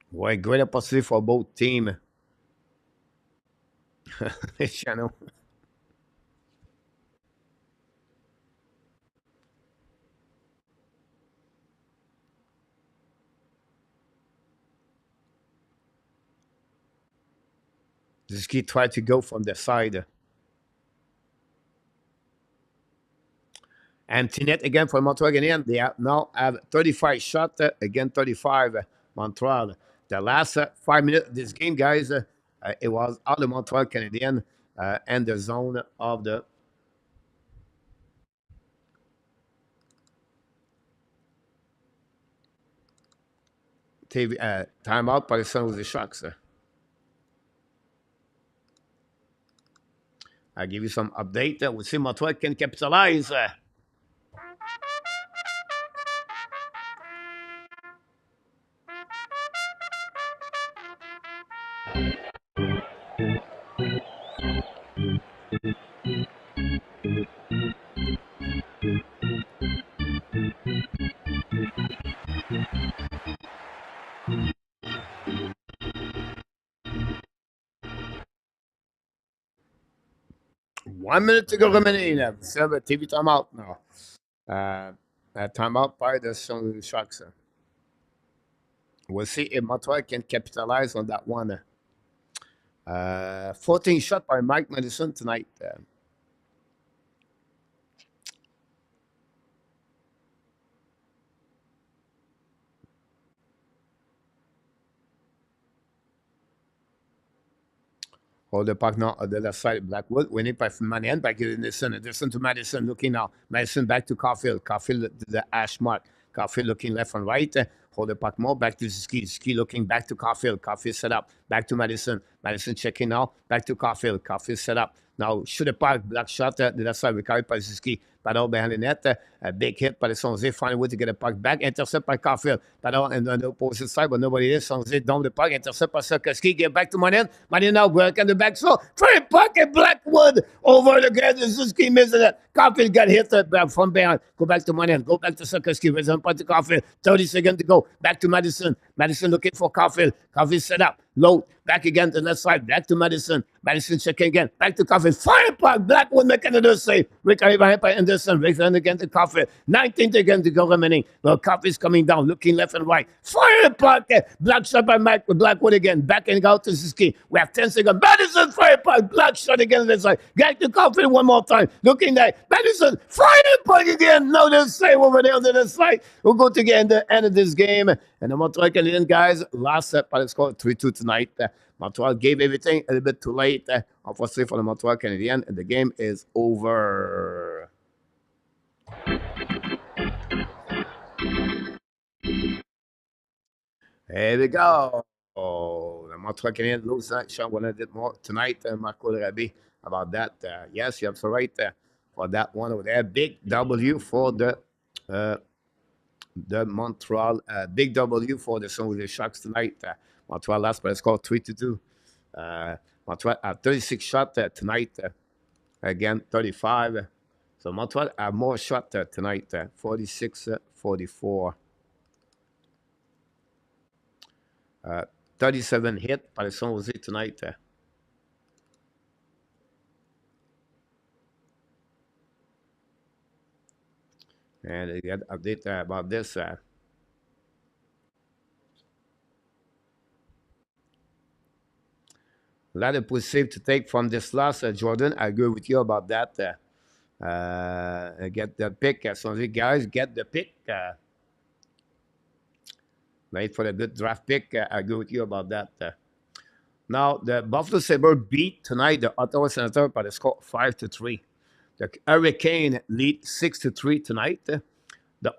What a great opportunity for both teams. Channel. This kid tried to go from the side. And Tinet again for Montreal Canadiens. They now have 35 shots, again 35 Montreal. The last 5 minutes of this game, guys, it was all the Montreal Canadiens and the zone of the TV timeout by the San Jose Sharks. I'll give you some update. We'll see Montreal can capitalize. One minute to go remaining. Serve TV timeout now. Timeout by the San Jose Sharks. We'll see if Montreal can capitalize on that one. 14 shot by Mike Madison tonight. Hold the puck now on the left side. Blackwood winning by Manin. Back to Anderson. Anderson to Madison. Looking now. Madison back to Caulfield. Caulfield to the ash mark. Caulfield looking left and right. Hold the puck more. Back to Ski. Ski looking back to Caulfield. Caulfield set up. Back to Madison. Madison checking now. Back to Caulfield. Caulfield set up. Now, shoot a puck. Black shot. The left side recovered by Suzuki. Padel behind the net. A big hit by the San Jose. Find a way to get a puck back. Intercept by Caulfield. Padel on the opposite side, but nobody is. San Jose down the puck. Intercept by Suzuki. Get back to Manin. Manin now work on the back. So, free puck and Blackwood over the guy. Suzuki missing it. Caulfield got hit from behind. Go back to Manin. Go back to Suzuki. Return puck to Caulfield. 30 seconds to go. Back to Madison. Madison looking for Caulfield. Caulfield set up. Low. Back again to the left side. Back to Madison. Madison checking again. Back to Caulfield. Fire puck. Blackwood making another save. Recovery by Anderson. Return again to Caulfield. 19th again to go remaining. Well, Caulfield's coming down. Looking left and right. Fire puck. Black shot by Mike Blackwood again. Backing out to Suzuki. We have 10 seconds. Madison fire puck. Black shot again on the side. Back to Caulfield one more time. Looking there. Madison fire puck again. Now the save over there on the side. We'll go to get the end of this game. And the Montreal Canadiens guys last set by the score 3-2 tonight. Montreal gave everything a little bit too late. Unfortunately for the Montreal Canadiens, and the game is over. Here we go. Oh, the Montreal Canadiens lose that shot when I did more tonight. Marco Rabi about that. Yes, you're absolutely right for that one over there. Big W for the Montreal. Big W for the San Jose Sharks tonight. Montreal last by the score 3-2. Montreal 36 shots tonight. Again, 35. So Montreal have more shots tonight. 46-44. 37 hit by the San Jose tonight. And I get update about this. A lot of positive to take from this loss, Jordan. I agree with you about that. Get the pick. Some of you guys get the pick. Wait for the good draft pick. I agree with you about that. Now, the Buffalo Sabres beat tonight the Ottawa Senators by the score 5-3. The Hurricane lead 6-3 tonight. The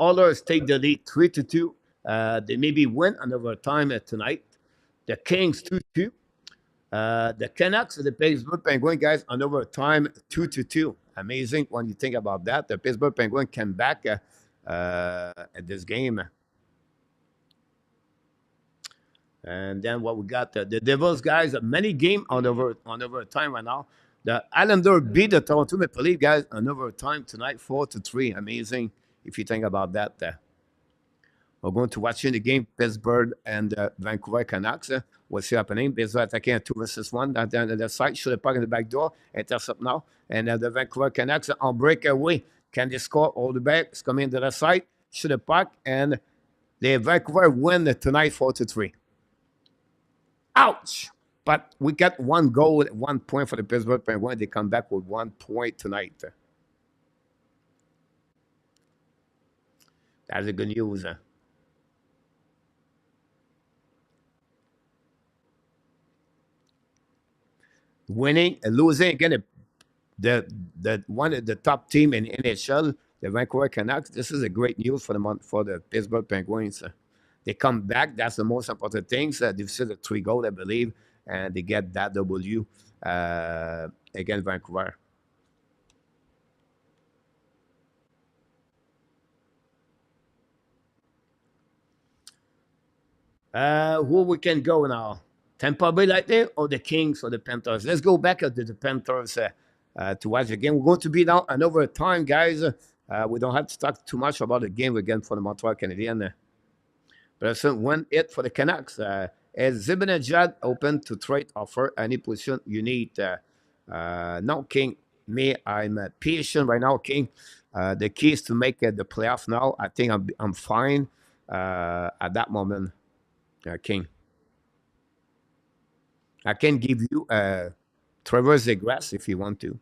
Oilers take the lead 3-2. They maybe win on overtime tonight. The Kings 2-2. The Canucks and the Pittsburgh Penguins, guys, on overtime 2-2. Amazing when you think about that. The Pittsburgh Penguins came back at this game. And then what we got, the Devils, guys, many games on overtime right now. The Islanders beat the Toronto Maple Leafs, guys, on overtime tonight, 4-3. Amazing if you think about that. We're going to watch in the game, Pittsburgh and Vancouver Canucks. We'll see happening. Pittsburgh attacking a 2-1 down the side. Shoot a puck in the back door. Intercept now. And the Vancouver Canucks on breakaway. Can they score? All the backs come into the side. Shoot a puck. And the Vancouver win tonight 4-3. Ouch! But we got one goal, 1 point for the Pittsburgh Penguins. They come back with 1 point tonight. That's a good news. Winning and losing again. The one of the top team in NHL, the Vancouver Canucks. This is a great news for the Pittsburgh Penguins. They come back. That's the most important thing. They've scored 3 goals, I believe, and they get that W against Vancouver. Who we can go now? Tampa Bay Lightning or the Kings or the Panthers? Let's go back to the Panthers to watch the game. We're going to be now another time, guys. We don't have to talk too much about the game again for the Montreal Canadiens. But win it for the Canucks. Is Zibanejad open to trade offer any position you need? No, King. Me, I'm patient right now, King. The key is to make the playoff now. I think I'm fine at that moment, King. I can give you Trevor Zegras if you want to.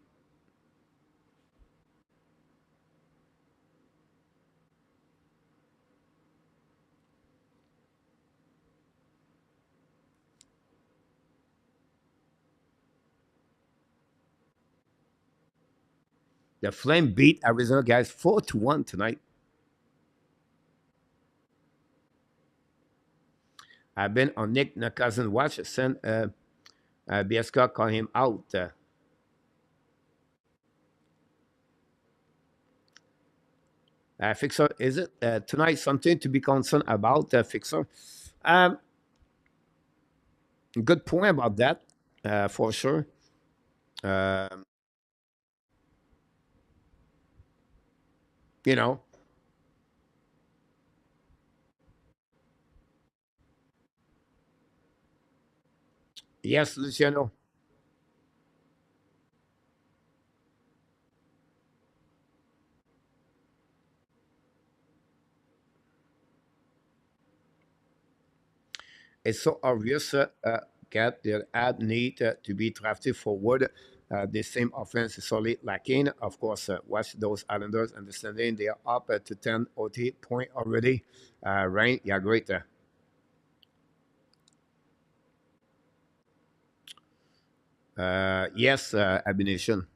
The Flame beat Arizona, guys, 4-1 tonight. I've been on Nick Cousin watch. Send Biesca call him out. Fixer, is it tonight something to be concerned about, Fixer? Um, Good point about that, for sure. Um, you know, yes, Luciano. It's so obvious, Kat, that ad need to be drafted forward. The same offense is sorely lacking. Of course, watch those Islanders understanding they are up to 10 OT point already. Rain, yeah, great. Yes, Abination.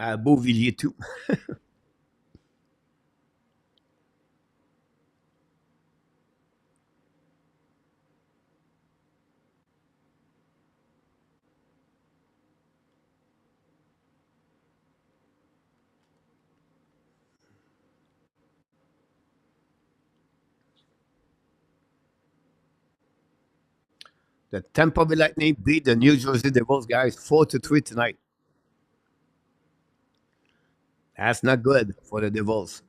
Beauvillier too. The Tampa Bay Lightning beat the New Jersey Devils guys 4-3 tonight. That's not good for the Devils.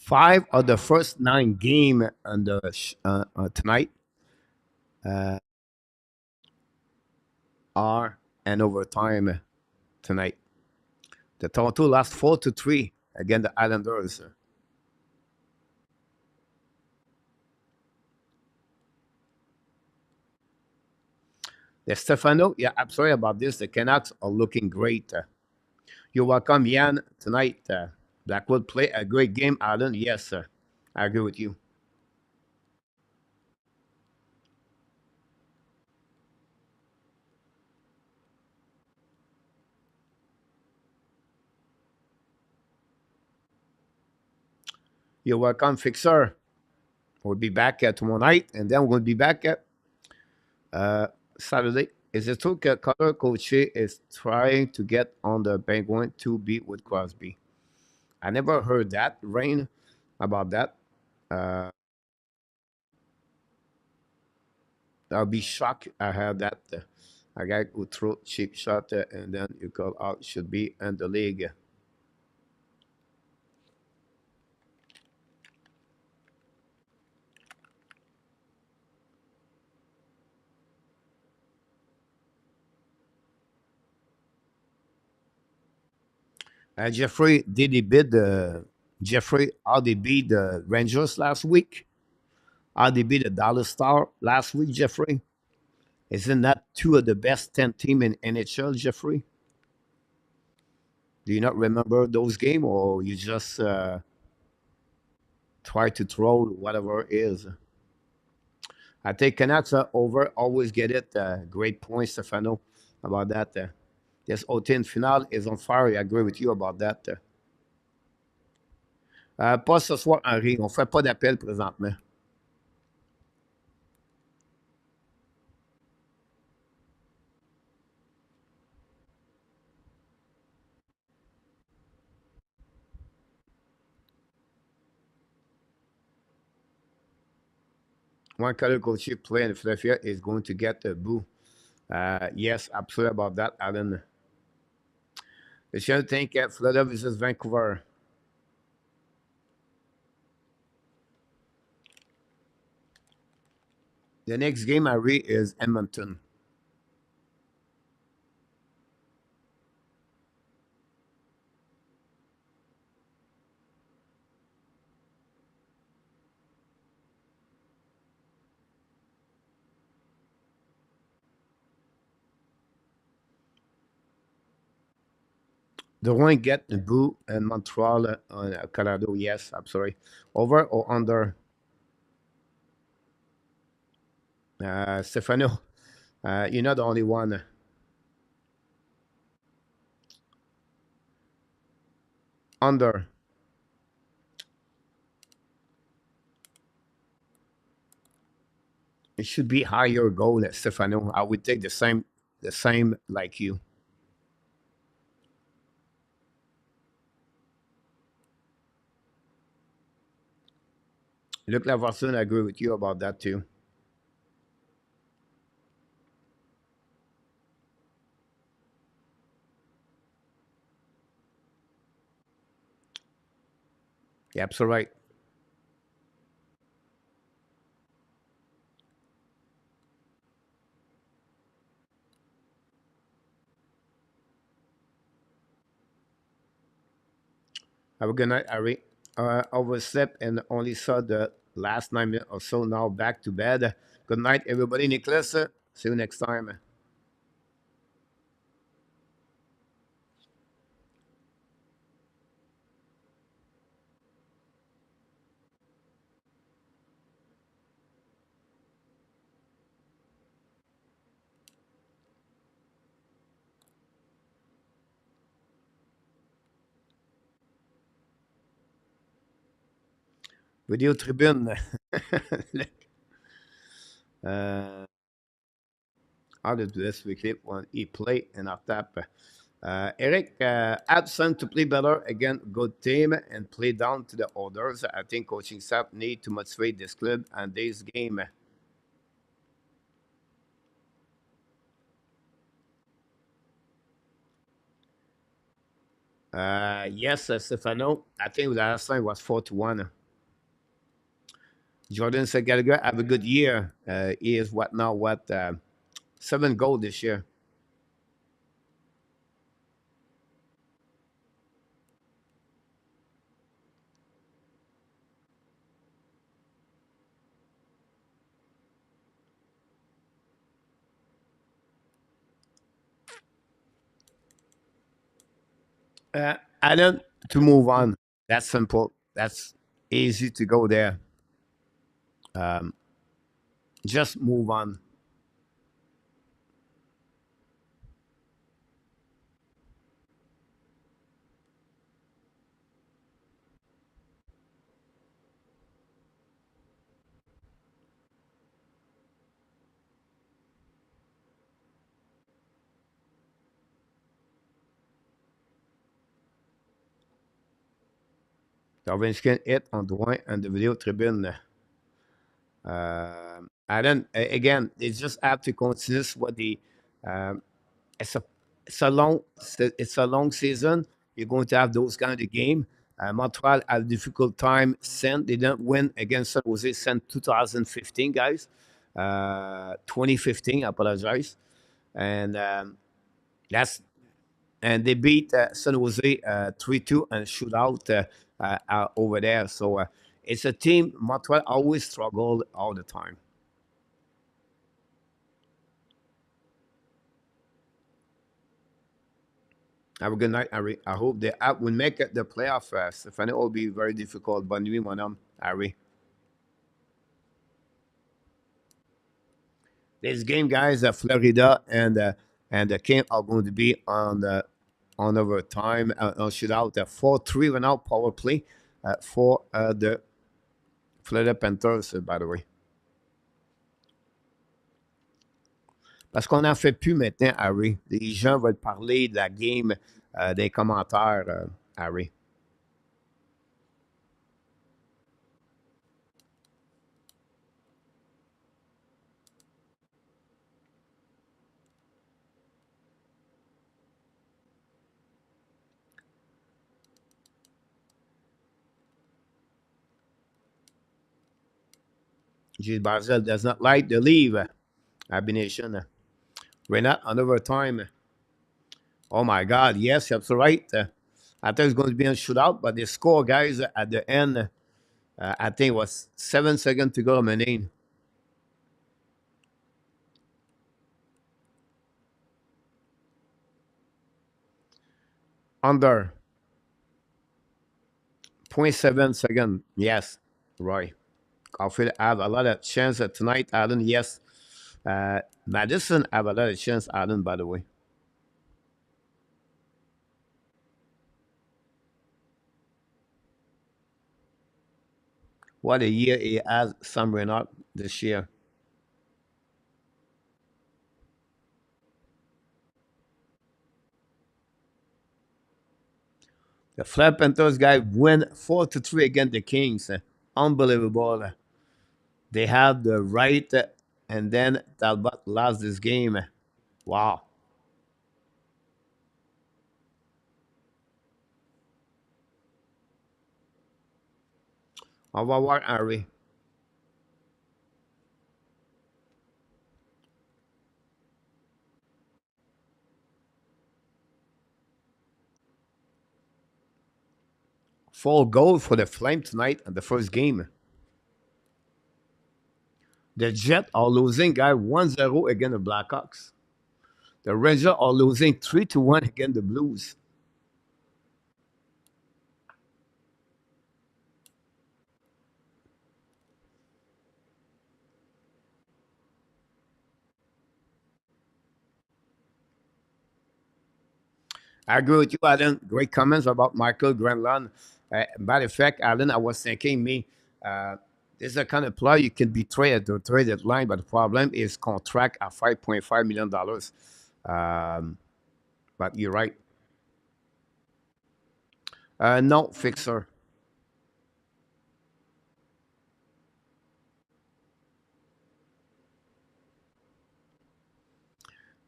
Five of the first nine game on the tonight are an overtime tonight. The Toronto lost 4-3 against the Islanders. The Stefano, yeah, I'm sorry about this. The Canucks are looking great. You're welcome, Yan, tonight. Blackwood play a great game, Alan. Yes, sir. I agree with you. You're welcome, Fixer. We'll be back tomorrow night, and then we'll be back uh, Saturday. Is it true that Color Coach is trying to get on the Penguin to beat with Crosby? I never heard that, Rain, about that. Uh, I'll be shocked I heard that. A guy who threw cheap shot and then you call out should be in the league. Jeffrey, did he beat the Jeffrey? How they beat the Rangers last week? How they beat the Dallas Star last week, Jeffrey? Isn't that two of the best 10 team in NHL, Jeffrey? Do you not remember those games, or you just try to throw whatever it is? I think Canucks are over, always get it. Great point, Stefano, about that. This Otin final is on fire. I agree with you about that. Pas ce soir, Henri. On ne fait pas d'appel présentement. one color coach play in Philadelphia is going to get a boo. Yes, absolutely about that, Alan. The show think Philadelphia versus Vancouver. The next game I read is Edmonton. The one get the boo in Montreal, Colorado. Yes, I'm sorry. Over or under? Stefano, you're not the only one. Under. It should be higher goal, Stefano. I would take the same like you. Look, Laverson, I agree with you about that too. Yeah, absolutely right. Have a good night, Ari. Overslept and only saw the last 9 minutes or so. Now back to bed. Good night, everybody. Nicholas, see you next time. Video tribune. uh, how did this we clip when he play and I tap. Eric, absent to play better again. Good team and play down to the orders. I think coaching staff need to motivate this club and this game. Yes, Stefano. I think the last time was 4-1. Jordan said Gallagher have a good year. He is what now? What 7 goals this year? Alan, to move on. That's simple. That's easy to go there. Um, just move on. Darwinski hit on the point and the video tribune. Alan, again, they just have to continue what the um, it's a it's a long season. You're going to have those kind of game. Montreal had a difficult time. Sent they didn't win against San Jose. Sent 2015 guys, 2015. I apologize, and that's and they beat San Jose 3-2 and shootout over there. So it's a team Montreal always struggled all the time. Have a good night, Harry. I hope they will make it the playoff. Stephanie will be very difficult. Bonne nuit, mon homme, Harry. This game, guys, Florida and the King are going to be on overtime on shootout. 4-3 right now power play for the Florida Panthers, by the way. Parce qu'on n'en fait plus maintenant, Harry. Les gens veulent parler de la game des commentaires, Harry. Gilles Barzell does not like the leave. Habs Nation. We're not on overtime. Oh my God. Yes, you're absolutely right. I thought it was going to be a shootout, but the score, guys, at the end, I think it was 7 seconds to go, man. Under point 0.7 second. Yes, right. Caulfield have a lot of chance tonight, Allen. Yes. Madison have a lot of chance, Allen, by the way. What a year he has, Sam Renard, this year. The Flat Panthers guy win 4-3 against the Kings. Unbelievable. They have the right, and then Talbot lost this game. Wow. On va voir Harry. Full goal for the Flame tonight in the first game. The Jets are losing, guy, 1-0 against the Blackhawks. The Rangers are losing 3-1 against the Blues. I agree with you, Alan. Great comments about Michael Granlund. Matter of fact, Alan, I was thinking, uh, this is the kind of player you can be traded or traded line, but the problem is contract at $5.5 million. Um, but you're right. No, fixer.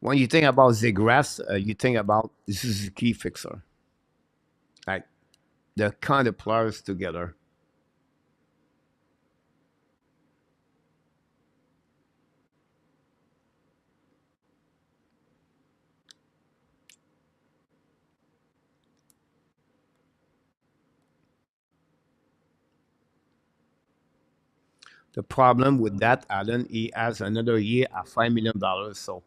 When you think about Zegras, you think about this is a key fixer. Like the kind of players together. The problem with that, Alan, he has another year at $5 million. So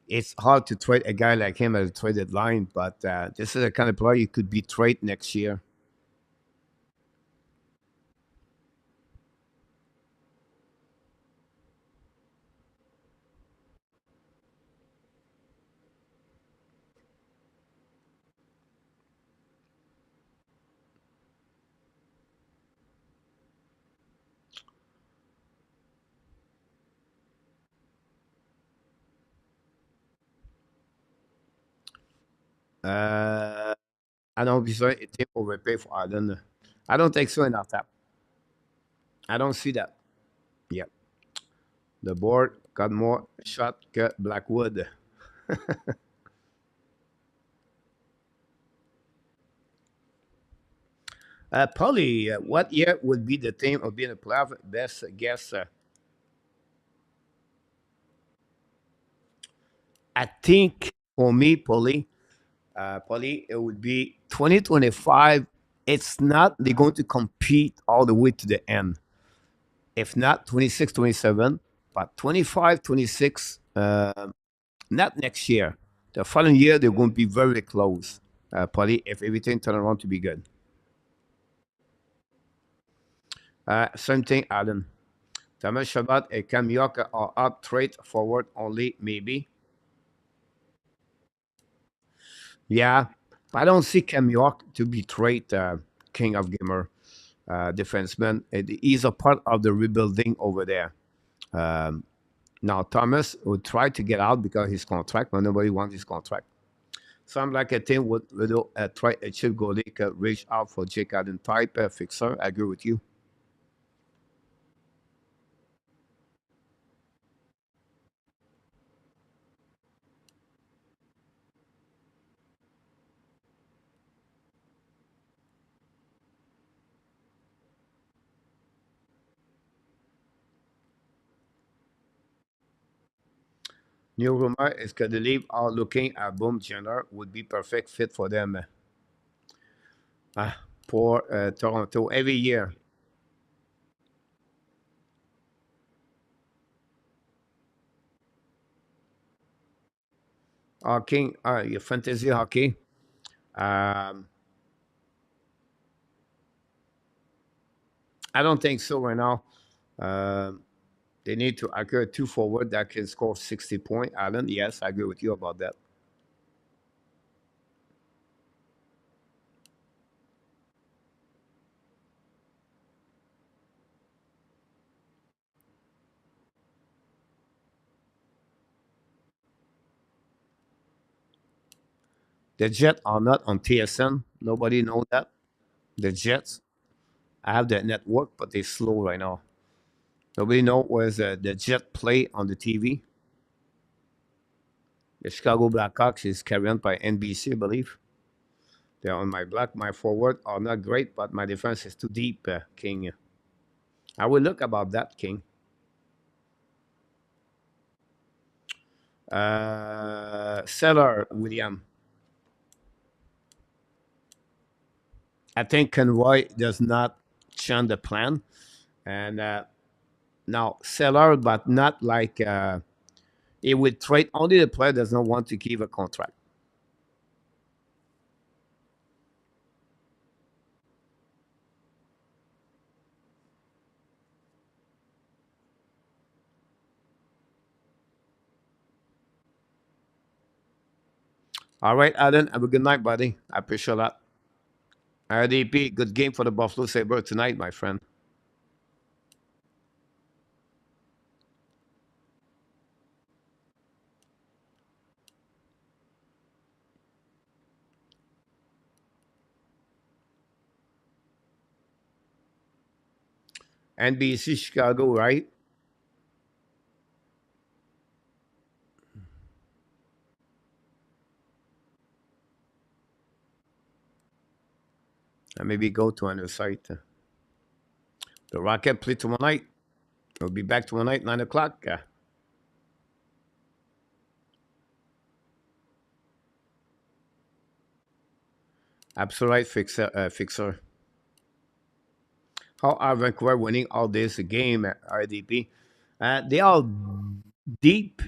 it's hard to trade a guy like him at a traded line, but this is the kind of player you could be trade next year. Uh, I don't be sorry it take overpay for Arden. I don't think so in our tap. I don't see that. Yeah. The board got more shot cut Blackwood. Polly, what year would be the team of being a playoff? Best guess. I think for me, Polly, it would be 2025. It's not they're going to compete all the way to the end. If not 26, 27, but 25, 26, not next year. The following year, they're going to be very close, Polly, if everything turns around to be good. Same thing, Alan. Thomas Shabbat and Cam York are up trade forward only, maybe. Yeah, but I don't see Cam York to be trade king of gamer defenseman. He's a part of the rebuilding over there. Um, Now, Thomas would try to get out because his contract, but nobody wants his contract. Some like a team would try a chip goalie could reach out for Jake Allen type fixer. I agree with you. New rumor is que the league are looking at Boom Jenner would be perfect fit for them. For Toronto every year. Hockey, your fantasy hockey. Um, I don't think so right now. Um, they need to acquire two forward that can score 60 points. Alan, yes, I agree with you about that. The Jets are not on TSN. Nobody know that. The Jets, I have the network, but they're slow right now. Nobody know where the Jet play on the TV. The Chicago Blackhawks is carried on by NBC, I believe. They're on my block. My forward are not great, but my defense is too deep, King. I will look about that, King. Seller, William. I think Conroy does not change the plan. And now, seller, but not like he would trade only the player does not want to give a contract. All right, Alan, have a good night, buddy. I appreciate that. RDP, good game for the Buffalo Sabre tonight, my friend. NBC Chicago, right? And maybe go to another site. The Rocket play tomorrow night. We'll be back tomorrow night, 9 o'clock. Absolute fixer. How are Vancouver winning all this game at RDP? They are deep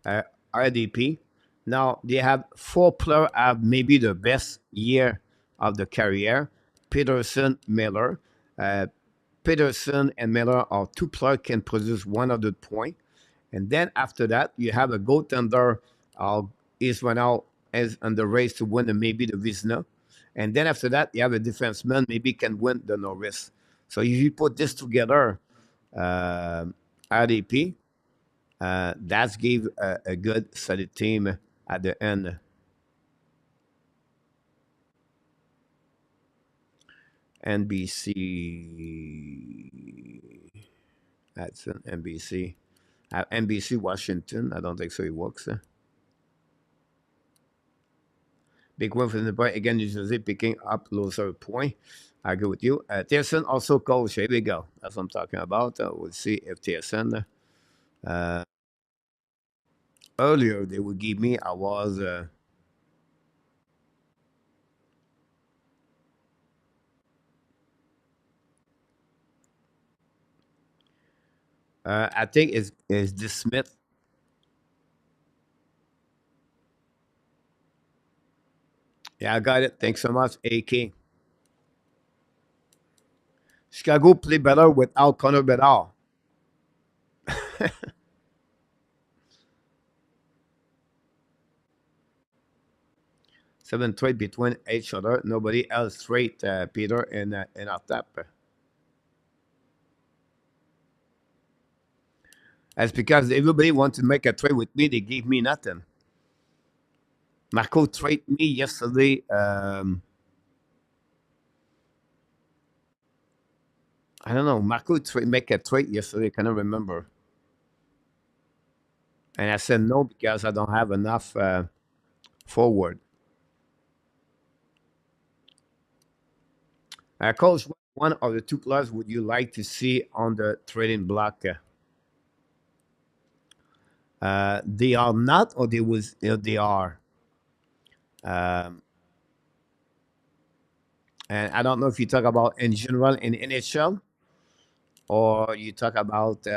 RDP. Now they have four players have maybe the best year of the career. Peterson, Miller. Uh, Peterson and Miller are two players can produce 100 points. And then after that, you have a goaltender is right now is on the race to win maybe the Vizina. And then after that, you have a defenseman maybe can win the Norris. So if you put this together, uh, RDP, that's give a good solid team at the end. NBC, that's an NBC. NBC Washington, I don't think so. It works. Big win for the point again. New Jersey picking up loser point. I agree with you. TSN also coach. Here we go. That's what I'm talking about. We'll see if TSN uh, earlier they would give me. I was I think is this Smith. Yeah, I got it. Thanks so much, AK. Chicago play better without Connor Bedard. 7 trade between each other. Nobody else trade Peter in our tap. That's because everybody wants to make a trade with me. They give me nothing. Marco traded me yesterday. I don't know. Marco make a trade yesterday. I cannot remember. And I said no because I don't have enough forward. Coach, one of the two players would you like to see on the trading block? They are not, or they was, they are. Um, and I don't know if you talk about in general in NHL or you talk about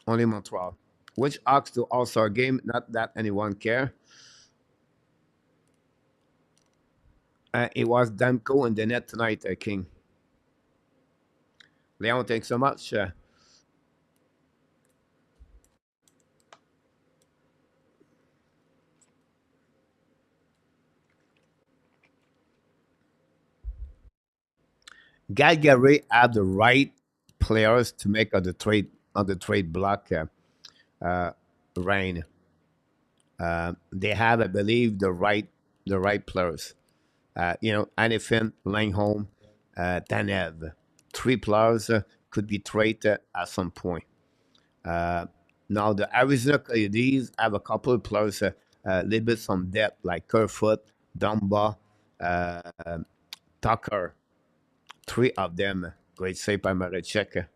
only Montreal. Which ox to All Star game? Not that anyone care. It was Damco in the net tonight, King. Leon, thanks so much. Calgary have the right players to make on the trade block. Uh, Rain. They have, I believe, the right players. Anifin, Langholm, Tanev. Three players could be traded at some point. Uh, Now, the Arizona Coyotes have a couple of players, a little bit some depth, like Kerfoot, Dumba, uh, Tucker. Three of them. Great save by Marechek.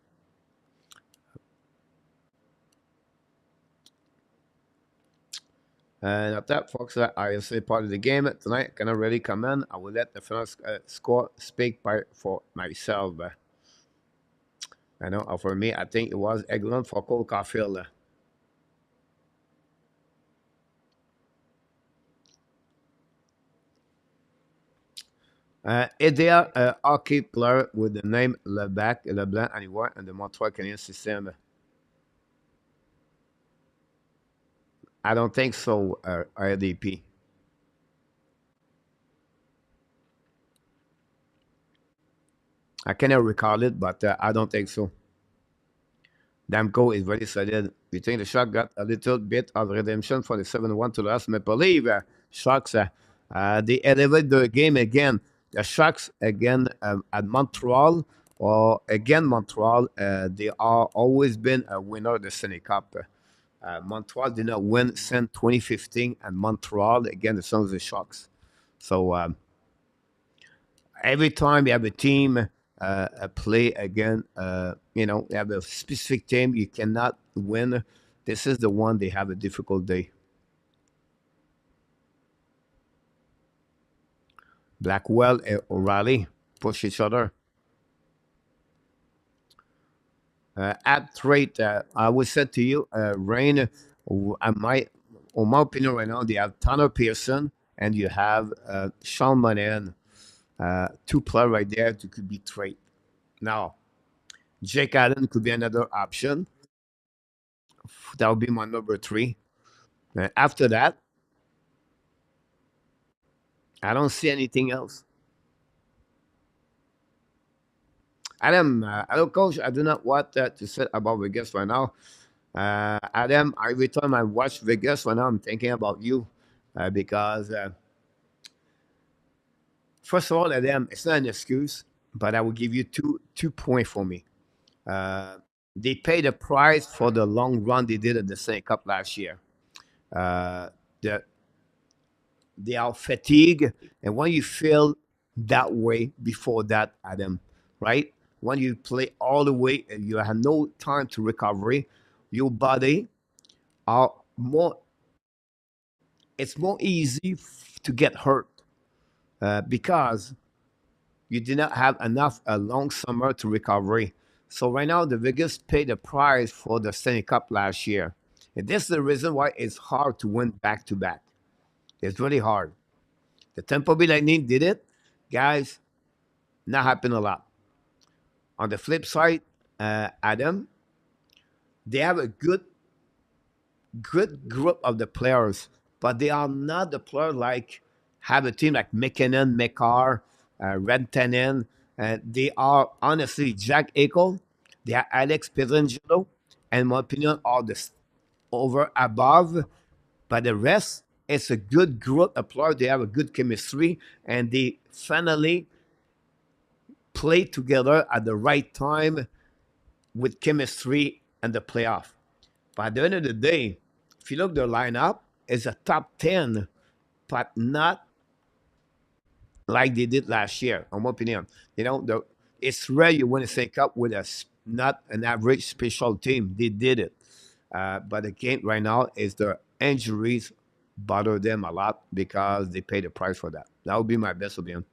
And at that, folks, I say part of the game tonight. Cannot really comment. I will let the final score speak by for myself. I know for me, I think it was excellent for Cole Caulfield. Is there a hockey player with the name LeBlanc anywhere in the Montreal Canadiens system? I don't think so, RDP. I cannot recall it, but I don't think so. Damco is very solid. You think the Sharks got a little bit of redemption for the 7-1 to last Maple Leaf? Sharks, they elevate the game again. The Sharks again at Montreal, or again Montreal, they are always been a winner of the Stanley Cup. Montreal did not win since 2015, and Montreal again the Sons of the Sharks. So every time you have a team play again, you have a specific team you cannot win. This is the one they have a difficult day. Blackwell and O'Reilly push each other. At rate, I would say to you, Rain, on my opinion right now, they have Tanner Pearson and you have Sean Monahan, two players right there to could be trade. Now, Jake Allen could be another option. That would be my number three. After that, I don't see anything else. Adam, coach, I do not want to say about Vegas right now. Adam, every time I watch Vegas right now, I'm thinking about you because, first of all, Adam, it's not an excuse, but I will give you two points for me. Uh, they paid the price for the long run they did at the Stanley Cup last year. Uh, the they are fatigued. And when you feel that way before that, Adam, right? When you play all the way and you have no time to recovery, your body are more. It's more easy to get hurt because you did not have enough a long summer to recovery. So right now, the Vegas paid the price for the Stanley Cup last year, and this is the reason why it's hard to win back to back. It's really hard. The Tampa Bay Lightning did it, guys. Not happen a lot. On the flip side, Adam, they have a good group of the players, but they are not the player like have a team like McKinnon, McCarr, Rantanen. They are honestly Jack Eichel, they are Alex Pietrangelo, and in my opinion, all this over above. But the rest, it's a good group of players. They have a good chemistry, and they finally play together at the right time with chemistry and the playoff. But at the end of the day, if you look their lineup, it's a top 10, but not like they did last year, in my opinion. It's rare you win a Stanley Cup with a not an average special team. They did it. But again, right now is the injuries bother them a lot because they pay the price for that. That would be my best opinion.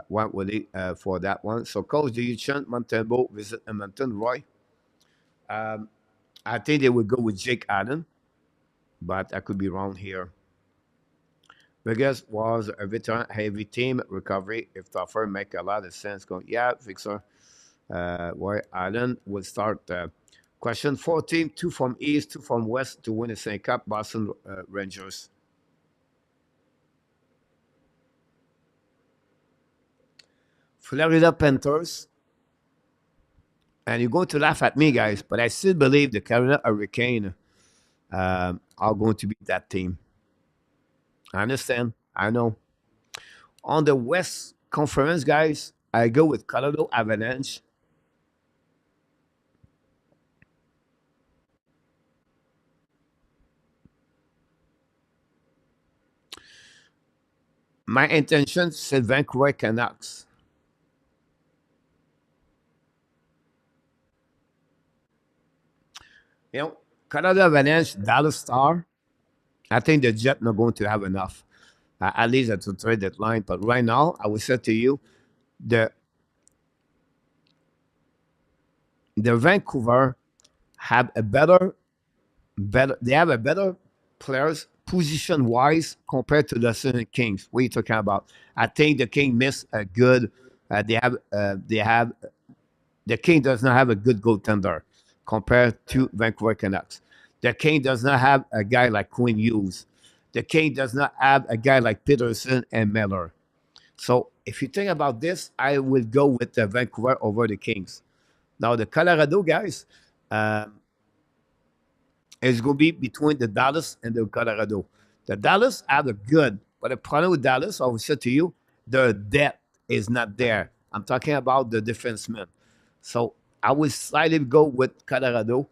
What would it for that one? So, coach, do you chant Montembeault visit Edmonton, Roy? Um, I think they would go with Jake Allen, but I could be wrong here. Vegas was a veteran heavy team recovery. If the offer make a lot of sense, going, yeah, Victor. Where Allen will start. Question 14, two from East, two from West to win the St. Cup, Boston Rangers. Florida Panthers. And you're going to laugh at me, guys, but I still believe the Carolina Hurricane are going to be that team. I understand. I know. On the West Conference, guys, I go with Colorado Avalanche. My intention is Vancouver Canucks. You know, Colorado Avalanche, Dallas Star. I think the Jet not going to have enough, at least at the trade deadline. But right now, I will say to you, the the Vancouver have a better. They have a better players position wise compared to the Sun Kings. What are you talking about? I think the King missed a good. They have the King does not have a good goaltender compared to Vancouver Canucks. The King does not have a guy like Quinn Hughes. The King does not have a guy like Peterson and Miller. So if you think about this, I will go with the Vancouver over the Kings. Now the Colorado guys, uh, is going to be between the Dallas and the Colorado. The Dallas have a good, but the problem with Dallas, I will say to you, the depth is not there. I'm talking about the defensemen. So I will slightly go with Colorado,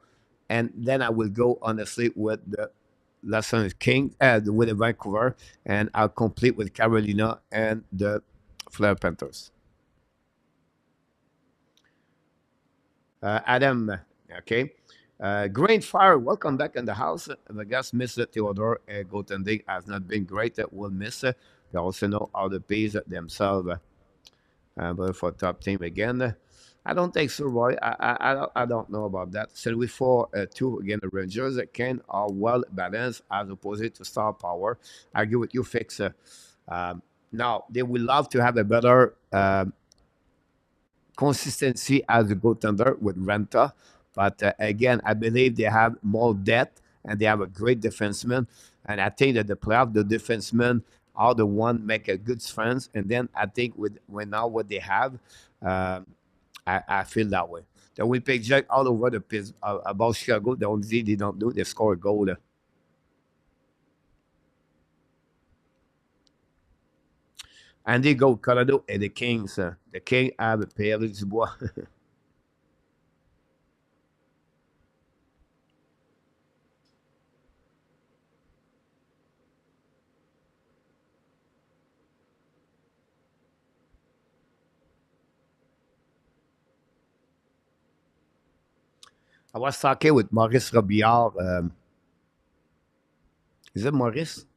and then I will go honestly with the Los Angeles King, with the Vancouver, and I'll complete with Carolina and the Florida Panthers. Adam, okay. Grain Fire, welcome back in the house. The guest, Mr. Theodore goaltending has not been great. We'll miss it. We also know how the bees themselves, but for top team again. I don't think so, Roy. I don't know about that. So we for two again the Rangers can are well balanced as opposed to star power. I agree with you, Fix. Now they would love to have a better consistency as a goaltender with Renta. But again, I believe they have more depth and they have a great defenseman. And I think that the playoff, the defensemen are the one make a good friends. And then I think with when now what they have, um, I feel that way. The Winnipeg Jets all over the place about Chicago. The only thing they don't do, they score a goal. And they go Colorado and the Kings. The King have a Pierre Dubois. I was talking with Maurice Robillard. Is it Maurice?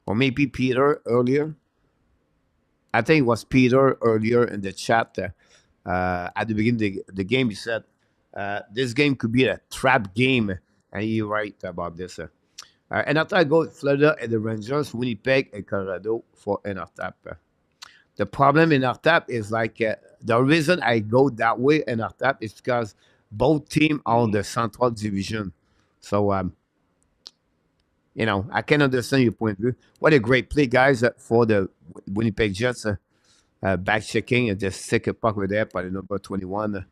Or maybe Peter earlier? I think it was Peter earlier in the chat. At the beginning of the game, he said, this game could be a trap game. And you're right about this. And after I go Florida and the Rangers, Winnipeg and Colorado for an tap. The problem in our tap is like the reason I go that way in our tap is because both teams are on the Central Division. So I can understand your point of view. What a great play, guys, for the Winnipeg Jets. Back checking and just stick a puck with that by the number 21.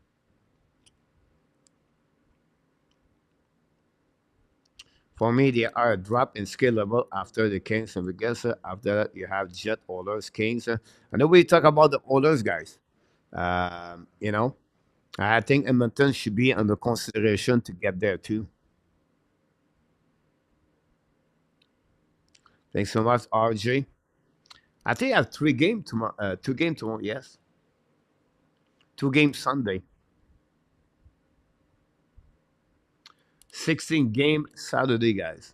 For me, they are a drop in skill level after the Kings and Vegas. After that, you have Jet Oilers, Kings. I know we talk about the Oilers, guys. You know, I think Edmonton should be under consideration to get there too. Thanks so much, RJ. I think I have 3 games tomorrow. 2 games tomorrow. Yes. Two games Sunday. 16 game Saturday, guys.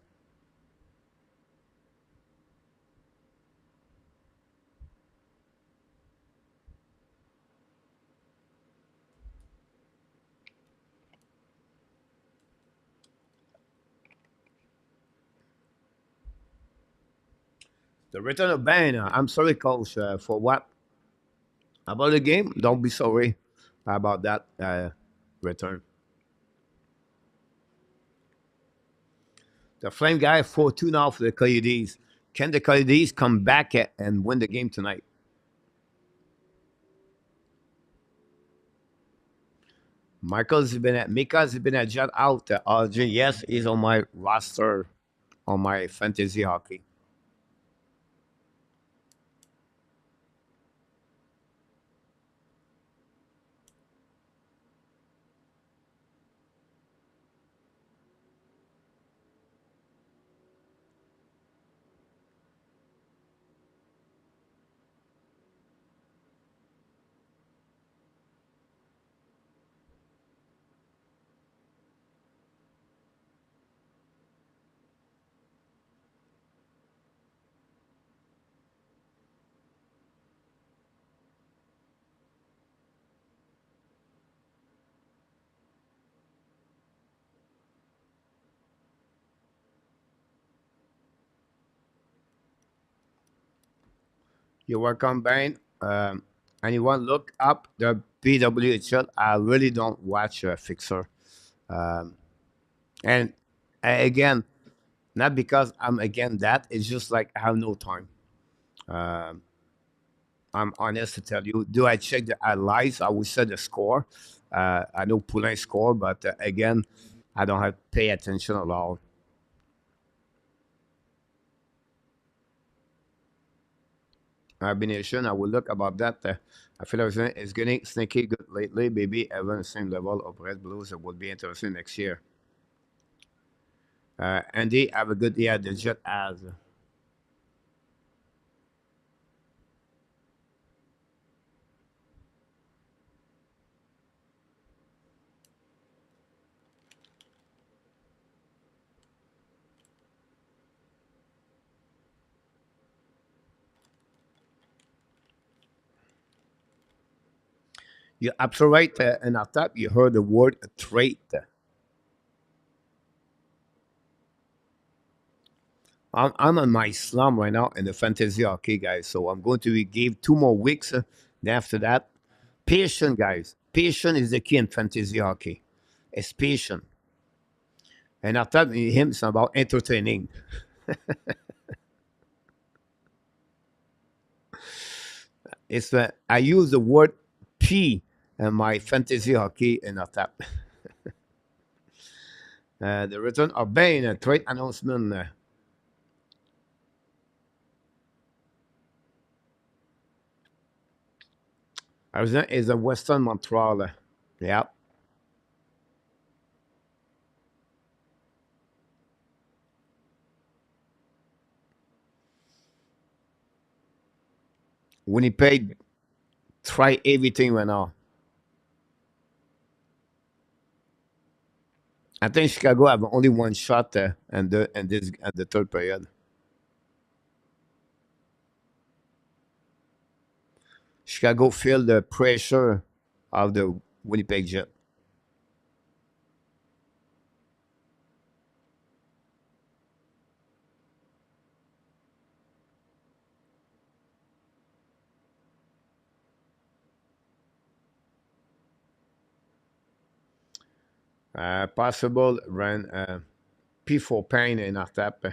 The return of Ben. I'm sorry, coach, for what? About the game? Don't be sorry about that return. The Flame guy 4-2 now for the Coyotes. Can the Coyotes come back and win the game tonight? Mika's been at jet out. RJ, yes, he's on my roster on my fantasy hockey. You're welcome, Ben. Anyone look up the PWHL? I really don't watch Fixer. Um, and again, not because I'm against that. It's just like I have no time. Um, I'm honest to tell you. Do I check the highlights? I would say the score. I know Poulain score, but again, I don't have to pay attention at all. Nation, I will look about that. I feel like it's getting sneaky good lately. Maybe even the same level of Red Blues. It would be interesting next year. Andy, have a good year. The Jet has. You absolutely right. And at top, you heard the word trait. I'm on my slum right now in the fantasy hockey, guys. So I'm going to give 2 more weeks. Then after that, patient, guys. Patient is the key in fantasy hockey. It's patient. And after him, it's about entertaining. I use the word P in my fantasy hockey in attack. The return of Bain, a trade announcement. Arizona is a Western Montreal. Yeah. Winnipeg try everything right now. I think Chicago have only one shot and the third period. Chicago feel the pressure of the Winnipeg Jet. Possible run P4 pain in attack.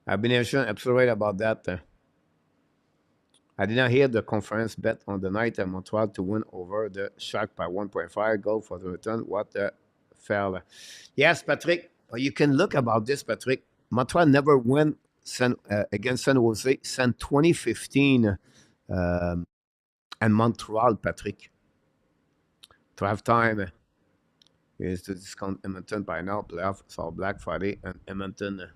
I've been absolutely right about that. I did not hear the conference bet on the night at Montreal to win over the Shark by 1.5 goal for the return. What the fell. Yes, Patrick, you can look about this, Patrick. Montreal never won against San Jose since 2015 and Montreal, Patrick. To have time is to discount Edmonton by now. Playoff, so Black Friday and Edmonton.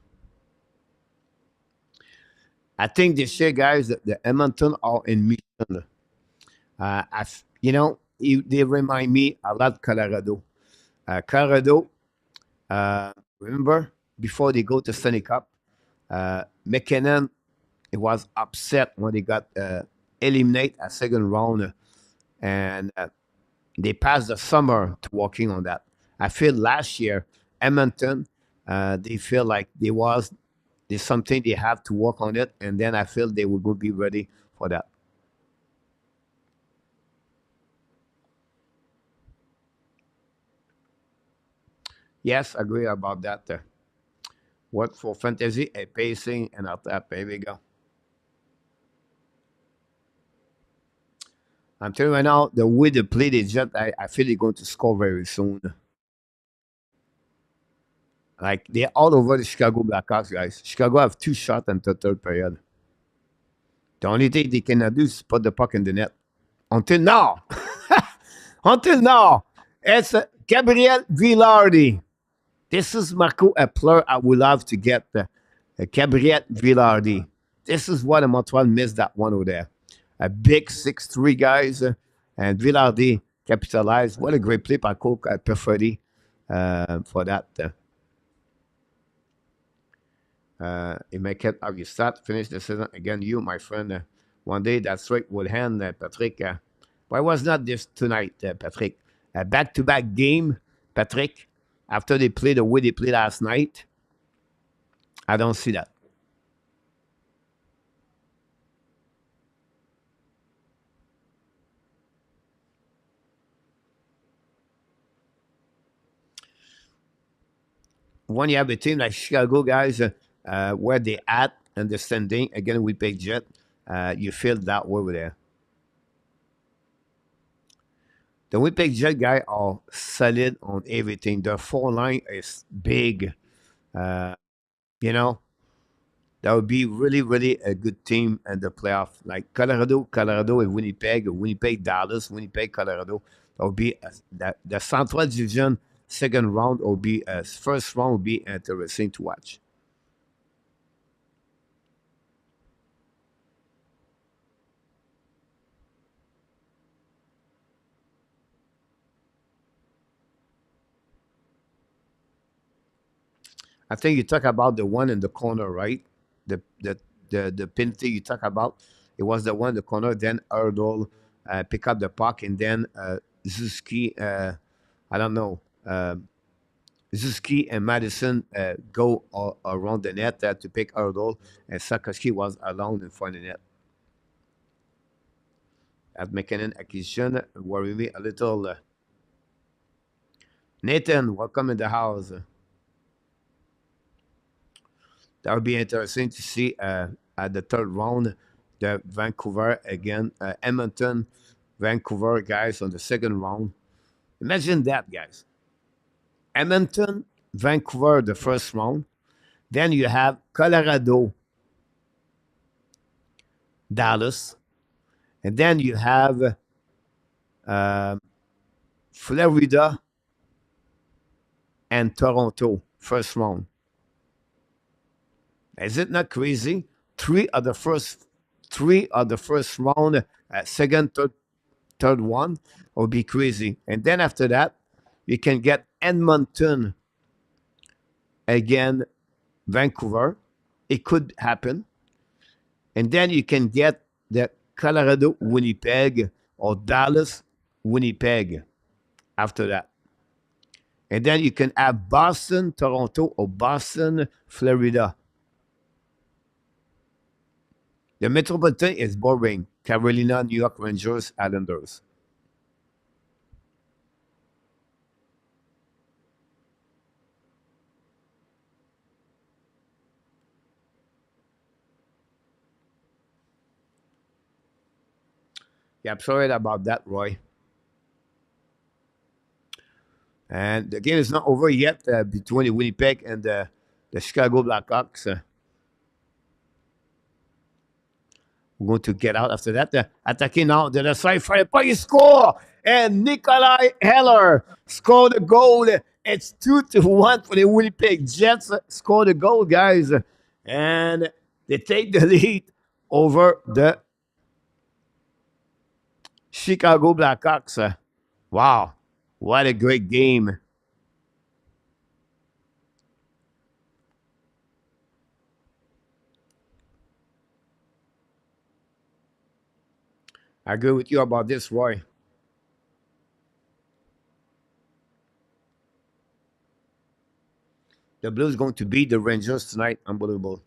I think this year, guys, the Edmonton are in mission. They remind me a lot of Colorado. Colorado, remember, before they go to Stanley Cup, McKinnon he was upset when they got eliminated a second round, and they passed the summer to working on that. I feel last year, Edmonton, they feel like there's something they have to work on it, and then I feel they will be ready for that. Yes, agree about that. What for fantasy, a pacing, and a tap. Here we go. I'm telling you right now, the way they play the Jet, I feel they're going to score very soon. Like they're all over the Chicago Blackhawks, guys. Chicago have two shots in the third period. The only thing they cannot do is put the puck in the net. Until now. Until now. It's Gabriel Villardi. This is Marco Epler I would love to get. Gabriel Villardi. This is what Montreal missed that one over there. A big 6'3 guys. And Villardi capitalized. What a great play by Coach Preferdy for that. In my cat, how you start, finish the season again. You, my friend, one day that's right will hand Patrick. Why was not this tonight, Patrick? A back-to-back game, Patrick. After they played the way they played last night, I don't see that. When you have a team like Chicago, guys, where they at and the standing again with Big Jet, you feel that way over there. The Winnipeg Jet guy are solid on everything. Their four line is big. Uh, you know, that would be really, really a good team in the playoff. Like Colorado and Winnipeg, Dallas, Winnipeg, Colorado. That would be the Central Division second round will be first round will be interesting to watch. I think you talk about the one in the corner, right? The the the penalty you talk about. It was the one in the corner. Then Erdl pick up the puck, and then Zuski. I don't know. Zuski and Madison go around the net to pick Erdl, and Sakoski was alone in front of the net. At McKinnon acquisition worry me a little. Nathan, welcome in the house. That would be interesting to see at the third round the Vancouver again, Edmonton, Vancouver guys on the second round. Imagine that, guys. Edmonton, Vancouver, the first round. Then you have Colorado, Dallas, and then you have uh, Florida and Toronto, first round. Is it not crazy? Three of the first, three of the first round, second, third one will be crazy. And then after that, you can get Edmonton again, Vancouver. It could happen. And then you can get the Colorado, Winnipeg, or Dallas, Winnipeg after that. And then you can have Boston, Toronto, or Boston, Florida. The Metropolitan is boring. Carolina, New York Rangers, Islanders. Yeah, I'm sorry about that, Roy. And the game is not over yet between the Winnipeg and the Chicago Blackhawks. We're going to get out after that. Attacking now, the other side, fire by score! And Nikolai Heller scored the goal. It's 2-1 for the Winnipeg Jets. Scored the goal, guys. And They take the lead over the Chicago Blackhawks. Wow, what a great game. I agree with you about this, Roy. The Blues going to beat the Rangers tonight. Unbelievable.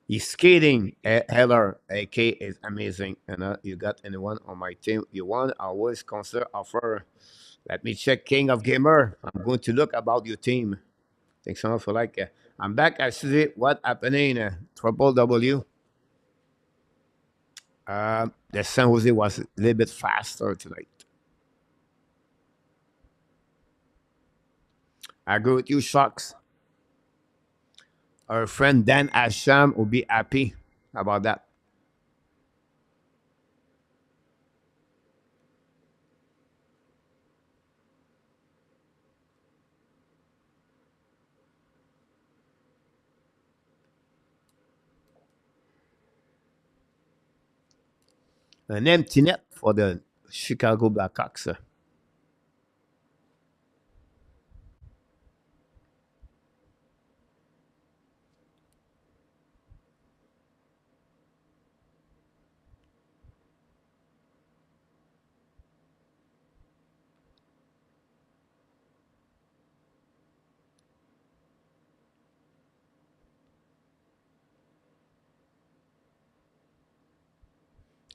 He's skating. Heller, AK, is amazing. And you got anyone on my team you want? I always consider offer. Let me check King of Gamer. I'm going to look about your team. Thanks so much for like. I'm back actually. What happening? Triple W. The San Jose was a little bit faster tonight. I agree with you, Shucks. Our friend Dan Asham will be happy about that. An empty net for the Chicago Blackhawks.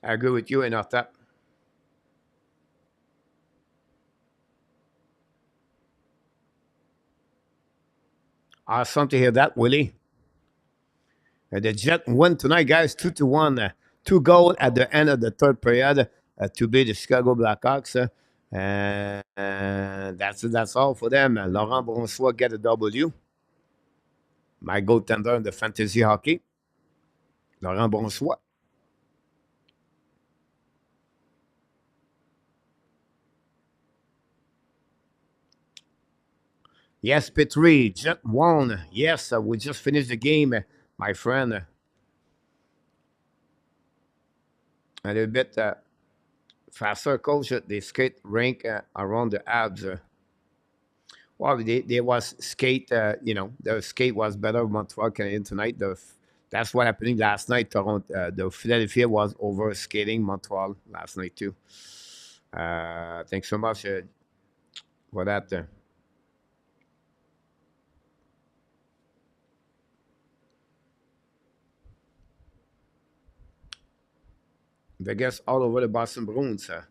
I agree with you, and not that. Awesome to hear that, Willie. The Jet won tonight, guys, 2-1. Two goals at the end of the third period to beat the Chicago Blackhawks. And that's all for them. Laurent Brossoit get a W. My goaltender in the fantasy hockey, Laurent Brossoit. Yes, Petri, Jet won. Yes, we just finished the game, my friend. A little bit faster, coach. They skate rink around the Habs. Well, they was skate. The skate was better. Montreal Canadiens tonight. That's what happening last night. Toronto, the Philadelphia was over skating Montreal last night too. Thanks so much for that. Vegas all over the Boston Bruins. What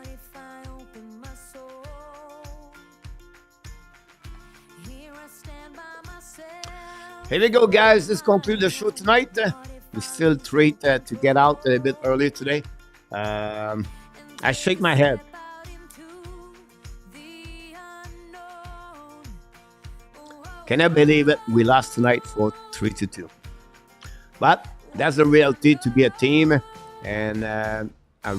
if I open my soul? Here I stand by myself. Here we go, guys. This concludes the show tonight. We still treat to get out a bit early today. I shake my head. Can I believe it? We lost tonight for 3-2. But that's the reality to be a team and a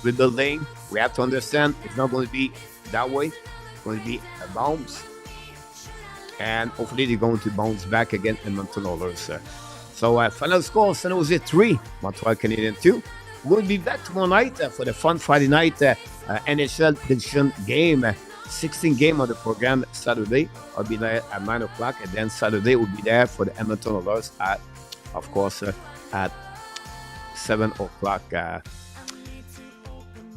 rebuilding. We have to understand it's not going to be that way. It's going to be a bounce. And hopefully they're going to bounce back again in Montreal. So final score, San Jose 3, Montreal Canadiens 2. We'll be back tomorrow night for the fun Friday night NHL prediction game. 16 game on the program Saturday. I'll be there at 9 o'clock, and then Saturday we'll be there for the Edmonton Oilers at, of course, at 7 o'clock.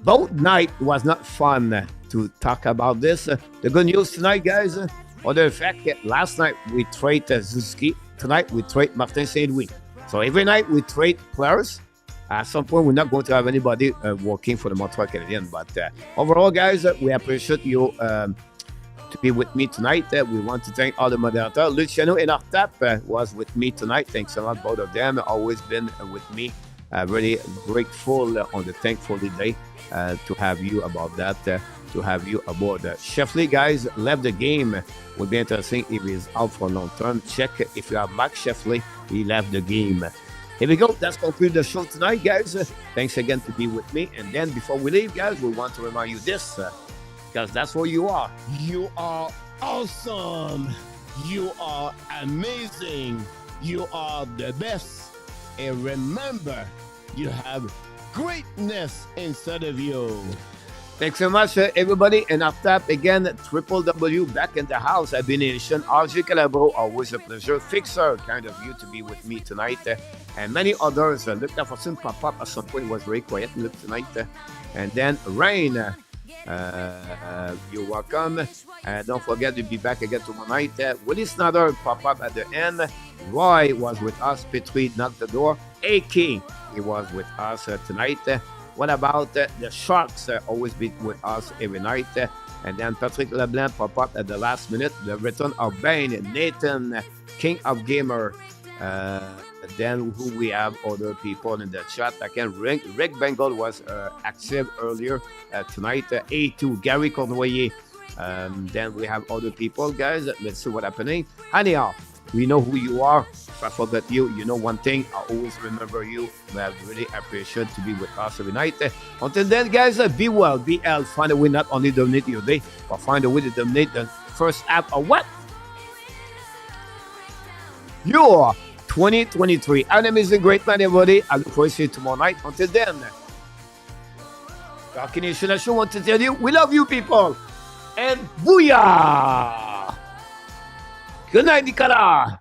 Both night was not fun to talk about this. The good news tonight, guys, or the fact that last night we trade Zuski. Tonight we trade Martin Saint-Louis. So every night we trade players. At some point, we're not going to have anybody working for the Montreal Canadiens. But overall, guys, we appreciate you to be with me tonight. We want to thank all the moderators. Luciano and Artap was with me tonight. Thanks a lot, both of them. Always been with me. Really grateful on the thankful day to have you about that, to have you aboard. Sheffley, guys, left the game. Would be interesting if he's out for a long term. Check if you have Max Sheffley. He left the game. Here we go. That's conclude the show tonight, guys. Thanks again to be with me. And then before we leave, guys, we want to remind you this, because that's what you are. You are awesome. You are amazing. You are the best. And remember, you have greatness inside of you. Thanks so much, everybody. And after that, again, Triple W back in the house. I've been Nation. RJ Calabro, always a pleasure. Fixer, kind of you to be with me tonight. And many others. Luke Lafortune pop up at some point. It was very quiet, Luke, tonight. And then Rain, you're welcome. Don't forget to be back again tomorrow night. Willie Snyder pop up at the end. Roy was with us. Petrie knocked the door. AK, he was with us tonight. What about the Sharks? Always be with us every night. And then Patrick Leblanc pop up at the last minute. The return of Bain, Nathan, King of Gamer. Then who we have other people in the chat. Again, Rick Bengal was active earlier tonight. A2, Gary Cornoyer. Then we have other people, guys. Let's see what's happening. Anyhow, we know who you are. If I forget you, you know one thing. I always remember you. I really appreciate to be with us every night. Until then, guys, be well, be healthy. Find a way not only dominate your day, but find a way to dominate the first half of what? Your 2023. An amazing, great man, everybody. I look forward to see you tomorrow night. Until then, Hockey Nation, I want to tell you, we love you, people. And booyah! Good night, Nicola.